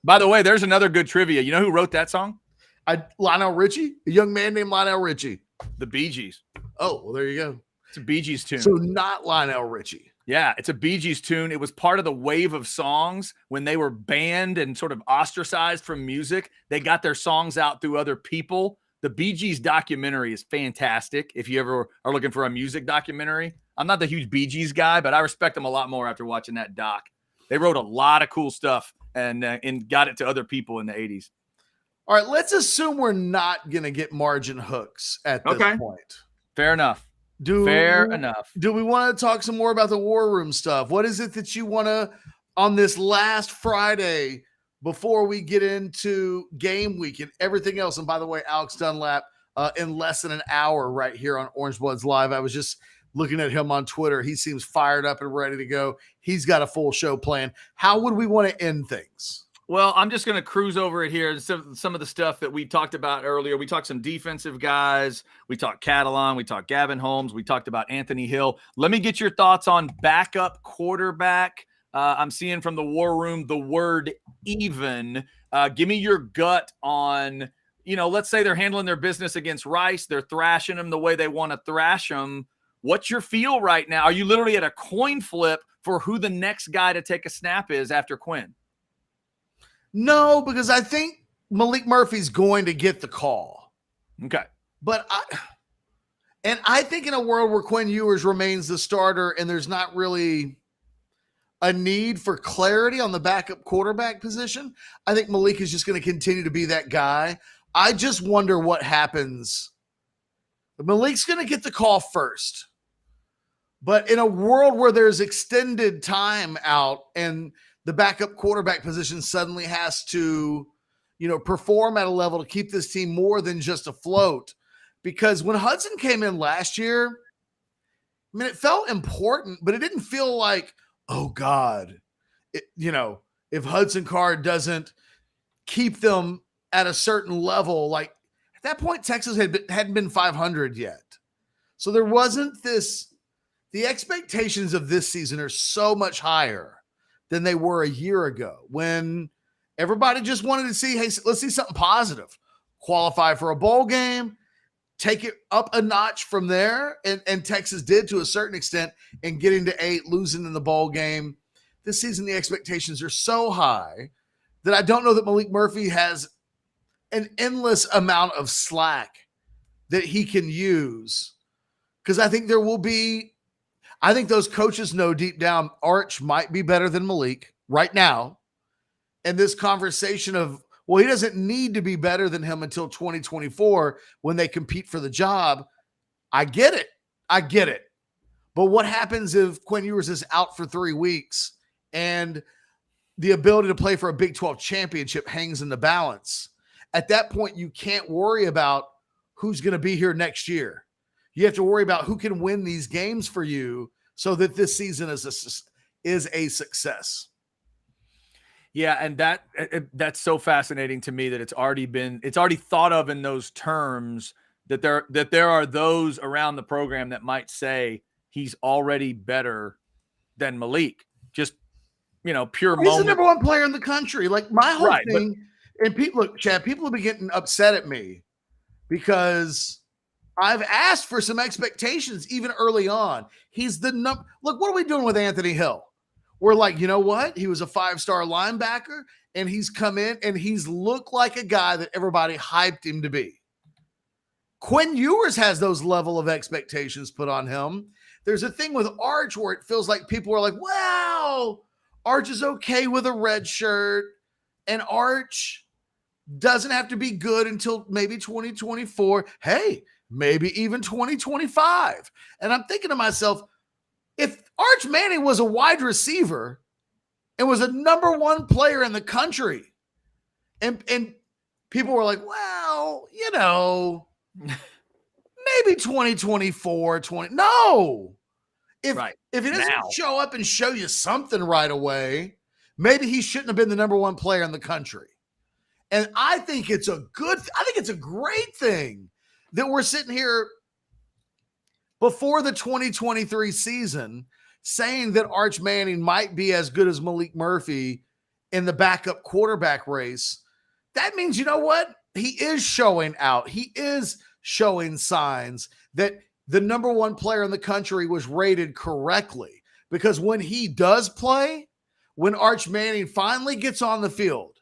By the way, there's another good trivia. You know who wrote that song? Lionel Richie? A young man named Lionel Richie. The Bee Gees. Oh, well, there you go. It's a Bee Gees tune. So not Lionel Richie. Yeah, it's a Bee Gees tune. It was part of the wave of songs when they were banned and sort of ostracized from music. They got their songs out through other people. The Bee Gees documentary is fantastic. If you ever are looking for a music documentary, I'm not the huge Bee Gees guy, but I respect them a lot more after watching that doc. They wrote a lot of cool stuff and got it to other people in the 80s. All right, let's assume we're not going to get Margin hooks at this point. Fair enough. Fair enough. Do we want to talk some more about the War Room stuff? What is it that you want to, on this last Friday, before we get into game week and everything else? And by the way, Alex Dunlap in less than an hour right here on Orangebloods Live. I was just looking at him on Twitter. He seems fired up and ready to go. He's got a full show plan. How would we want to end things? Well, I'm just going to cruise over it here. Some of the stuff that we talked about earlier. We talked some defensive guys. We talked Catalan. We talked Gavin Holmes. We talked about Anthony Hill. Let me get your thoughts on backup quarterback. I'm seeing from the War Room the word even. Give me your gut on, let's say they're handling their business against Rice. They're thrashing them the way they want to thrash them. What's your feel right now? Are you literally at a coin flip for who the next guy to take a snap is after Quinn? No, because I think Maalik Murphy's going to get the call. Okay. But I think in a world where Quinn Ewers remains the starter and there's not really a need for clarity on the backup quarterback position, I think Maalik is just going to continue to be that guy. I just wonder what happens. Maalik's going to get the call first. But in a world where there's extended time out and the backup quarterback position suddenly has to, perform at a level to keep this team more than just afloat. Because when Hudson came in last year, it felt important, but it didn't feel like, oh God, if Hudson Card doesn't keep them at a certain level, like at that point, Texas hadn't been 500 yet. So there wasn't the expectations of this season are so much higher than they were a year ago when everybody just wanted to see, hey, let's see something positive. Qualify for a bowl game, take it up a notch from there. And Texas did to a certain extent in getting to 8, losing in the bowl game. This season, the expectations are so high that I don't know that Maalik Murphy has an endless amount of slack that he can use. Because I think I think those coaches know deep down Arch might be better than Maalik right now. And this conversation of, well, he doesn't need to be better than him until 2024 when they compete for the job. I get it. But what happens if Quinn Ewers is out for 3 weeks and the ability to play for a Big 12 championship hangs in the balance? At that point, you can't worry about who's going to be here next year. You have to worry about who can win these games for you so that this season is a success. Yeah, and that's so fascinating to me that it's already thought of in those terms, that there are those around the program that might say he's already better than Maalik. Just pure moment. He's the number 1 player in the country. Like my whole thing, and look, Chad, people have been getting upset at me because I've asked for some expectations even early on. He's the number. Look, what are we doing with Anthony Hill? we're like, you know what? He was a 5-star linebacker, and he's come in and he's looked like a guy that everybody hyped him to be. Quinn Ewers has those level of expectations put on him. There's a thing with Arch where it feels like people are like, wow, Arch is okay with a red shirt, and Arch doesn't have to be good until maybe 2024. Hey, maybe even 2025. And I'm thinking to myself, if Arch Manning was a wide receiver and was a number 1 player in the country, and people were like, well, you know, maybe 2024, no. If he doesn't show up and show you something right away, maybe he shouldn't have been the number 1 player in the country. And I think it's a great thing that we're sitting here before the 2023 season saying that Arch Manning might be as good as Maalik Murphy in the backup quarterback race. That means, you know what? He is showing out. He is showing signs that the number 1 player in the country was rated correctly. Because when he does play, when Arch Manning finally gets on the field,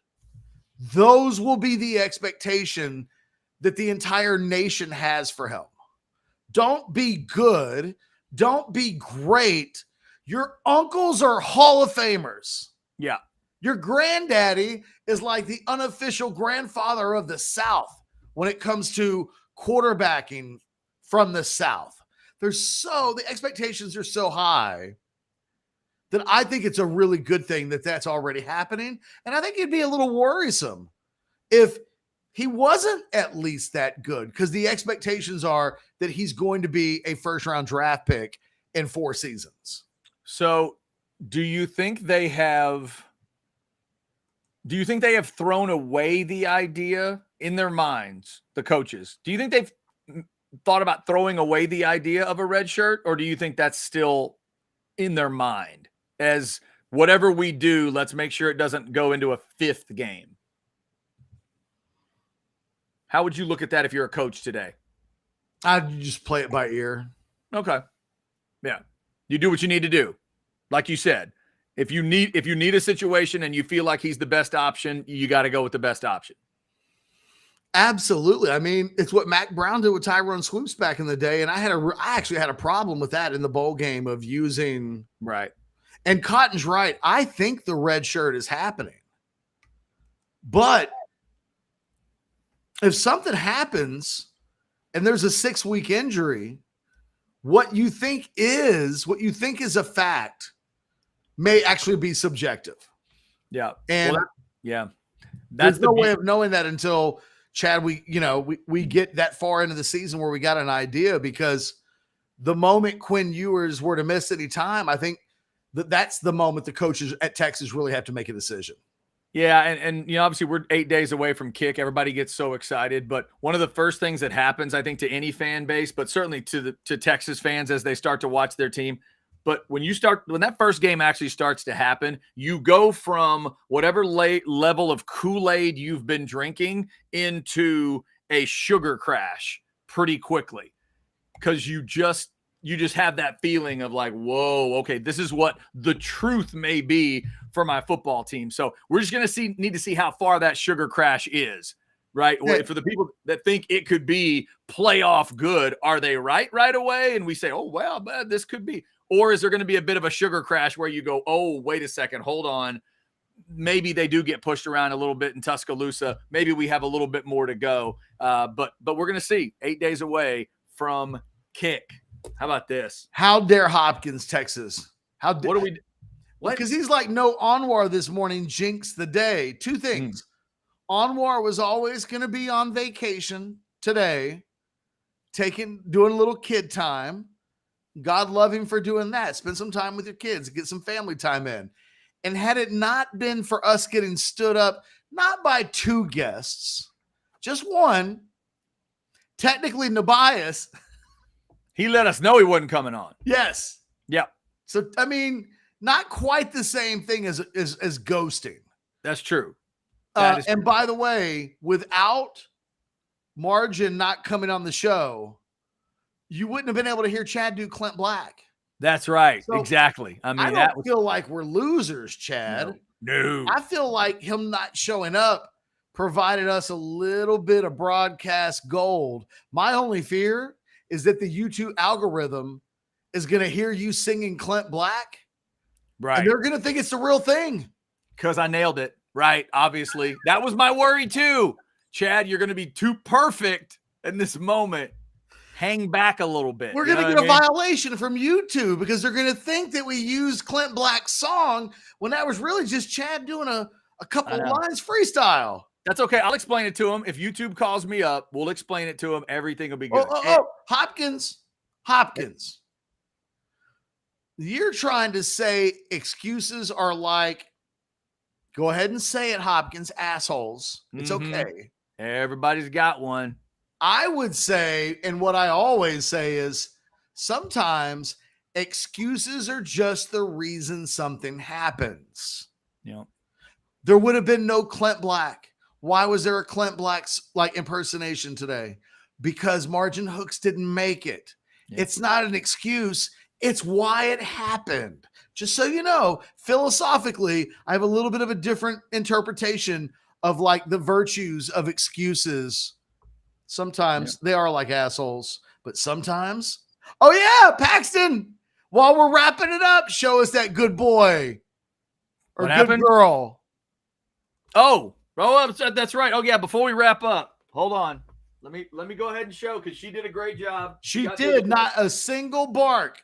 those will be the expectation that the entire nation has for him. Don't be good. Don't be great. Your uncles are Hall of Famers. Yeah. Your granddaddy is like the unofficial grandfather of the South when it comes to quarterbacking from the South. The expectations are so high that I think it's a really good thing that that's already happening. And I think it'd be a little worrisome if he wasn't at least that good, because the expectations are that he's going to be a 1st-round draft pick in 4 seasons. So do you think they have thrown away the idea in their minds, the coaches? Do you think they've thought about throwing away the idea of a red shirt, or do you think that's still in their mind as whatever we do, let's make sure it doesn't go into a 5th game? How would you look at that if you're a coach today? I'd just play it by ear. Okay. Yeah. You do what you need to do. Like you said, if you need a situation and you feel like he's the best option, you got to go with the best option. Absolutely. I mean, it's what Mac Brown did with Tyrone Swoops back in the day. And I actually had a problem with that in the bowl game of using. Right. And Cotton's right. I think the red shirt is happening. But if something happens and there's a 6-week injury, what you think is a fact may actually be subjective. Yeah. And that's no way of knowing that until Chad, we get that far into the season where we got an idea, because the moment Quinn Ewers were to miss any time, I think that's the moment the coaches at Texas really have to make a decision. Yeah, and obviously we're 8 days away from kick. Everybody gets so excited, but one of the first things that happens, I think, to any fan base, but certainly to Texas fans as they start to watch their team, but when that first game actually starts to happen, you go from whatever level of Kool-Aid you've been drinking into a sugar crash pretty quickly, because you just have that feeling of like, whoa, okay, this is what the truth may be for my football team. So we're just going to need to see how far that sugar crash is, right? Yeah. For the people that think it could be playoff good, are they right away? And we say, oh, well, this could be. Or is there going to be a bit of a sugar crash where you go, oh, wait a second, hold on. Maybe they do get pushed around a little bit in Tuscaloosa. Maybe we have a little bit more to go. But we're going to see 8 days away from kick. How about this? How dare Hopkins, Texas? What do we? What? Because he's like, no, Anwar this morning jinxed the day. 2 things. Anwar was always going to be on vacation today, doing a little kid time. God love him for doing that. Spend some time with your kids, get some family time in. And had it not been for us getting stood up, not by 2 guests, just one, technically Nabias. He let us know he wasn't coming on. Yes. Yeah. So, I mean, not quite the same thing as ghosting. That's true. And by the way, without Margin not coming on the show, you wouldn't have been able to hear Chad do Clint Black. That's right. So, exactly. I mean, I don't feel like we're losers, Chad. No. I feel like him not showing up provided us a little bit of broadcast gold. My only fear is that the YouTube algorithm is going to hear you singing Clint Black. Right. And they're going to think it's the real thing. Because I nailed it. Right. Obviously. That was my worry too. Chad, you're going to be too perfect in this moment. Hang back a little bit. We're going to get a violation from YouTube because they're going to think that we used Clint Black's song when that was really just Chad doing a couple of lines freestyle. That's okay. I'll explain it to him. If YouTube calls me up, we'll explain it to him. Everything will be good. Hopkins. You're trying to say excuses are like, go ahead and say it, Hopkins, assholes. It's okay. Everybody's got one. I would say, and what I always say is, sometimes excuses are just the reason something happens. Yeah. There would have been no Clint Black. Why was there a Clint Black like impersonation today? Because Margin Hooks didn't make it. Yeah. It's not an excuse. It's why it happened. Just so you know, philosophically, I have a little bit of a different interpretation of like the virtues of excuses. Sometimes they are like assholes, but sometimes, oh yeah, Paxton, while we're wrapping it up, show us that good boy or what good happened? girl. Oh, that's right. Oh yeah, before we wrap up, hold on. Let me go ahead and show because she did a great job. She did not a single bark.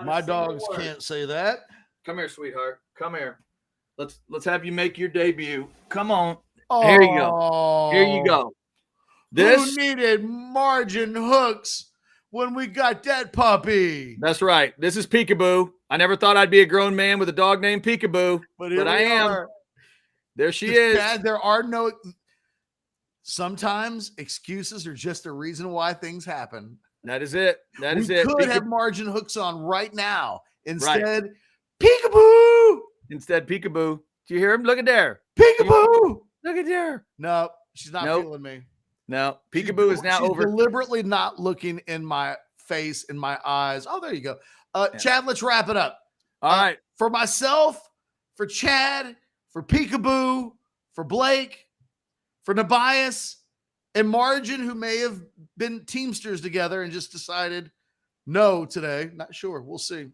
My dogs can't say that. Come here, sweetheart. Come here. Let's have you make your debut. Come on. Oh, here you go. Here you go. Who needed Margin Hooks when we got that puppy? That's right. This is Peekaboo. I never thought I'd be a grown man with a dog named Peekaboo, but I am. There she is. Dad, there are no. Sometimes excuses are just a reason why things happen. That is it. That is it. We could have Margin Hooks on right now. Instead, Peekaboo. Instead, Peekaboo. Do you hear him? Look at there. Peekaboo. Look at there. No, she's not feeling me. No, Peekaboo is now over. Deliberately not looking in my face, in my eyes. Oh, there you go. Chad, let's wrap it up. All right. For myself, for Chad, for Peekaboo, for Blake, for Nabias, and Margin, who may have been Teamsters together and just decided no today. Not sure. We'll see.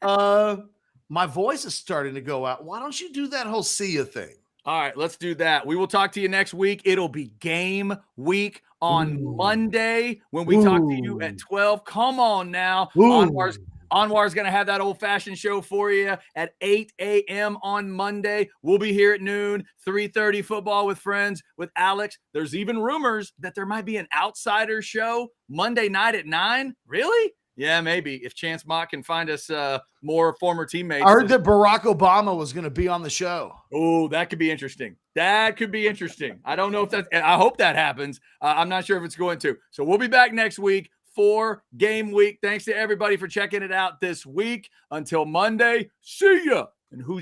My voice is starting to go out. Why don't you do that whole see ya thing? All right, let's do that. We will talk to you next week. It'll be game week on Monday when we talk to you at 12. Come on now. Anwar's going to have that old-fashioned show for you at 8 a.m. on Monday. We'll be here at noon, 3:30 football with friends with Alex. There's even rumors that there might be an outsider show Monday night at 9. Really? Yeah, maybe. If Chance Mock can find us more former teammates. I heard that Barack Obama was going to be on the show. Oh, that could be interesting. That could be interesting. I don't know if that's – I hope that happens. I'm not sure if it's going to. So we'll be back next week for game week. Thanks to everybody for checking it out this week. Until Monday, see ya. And who's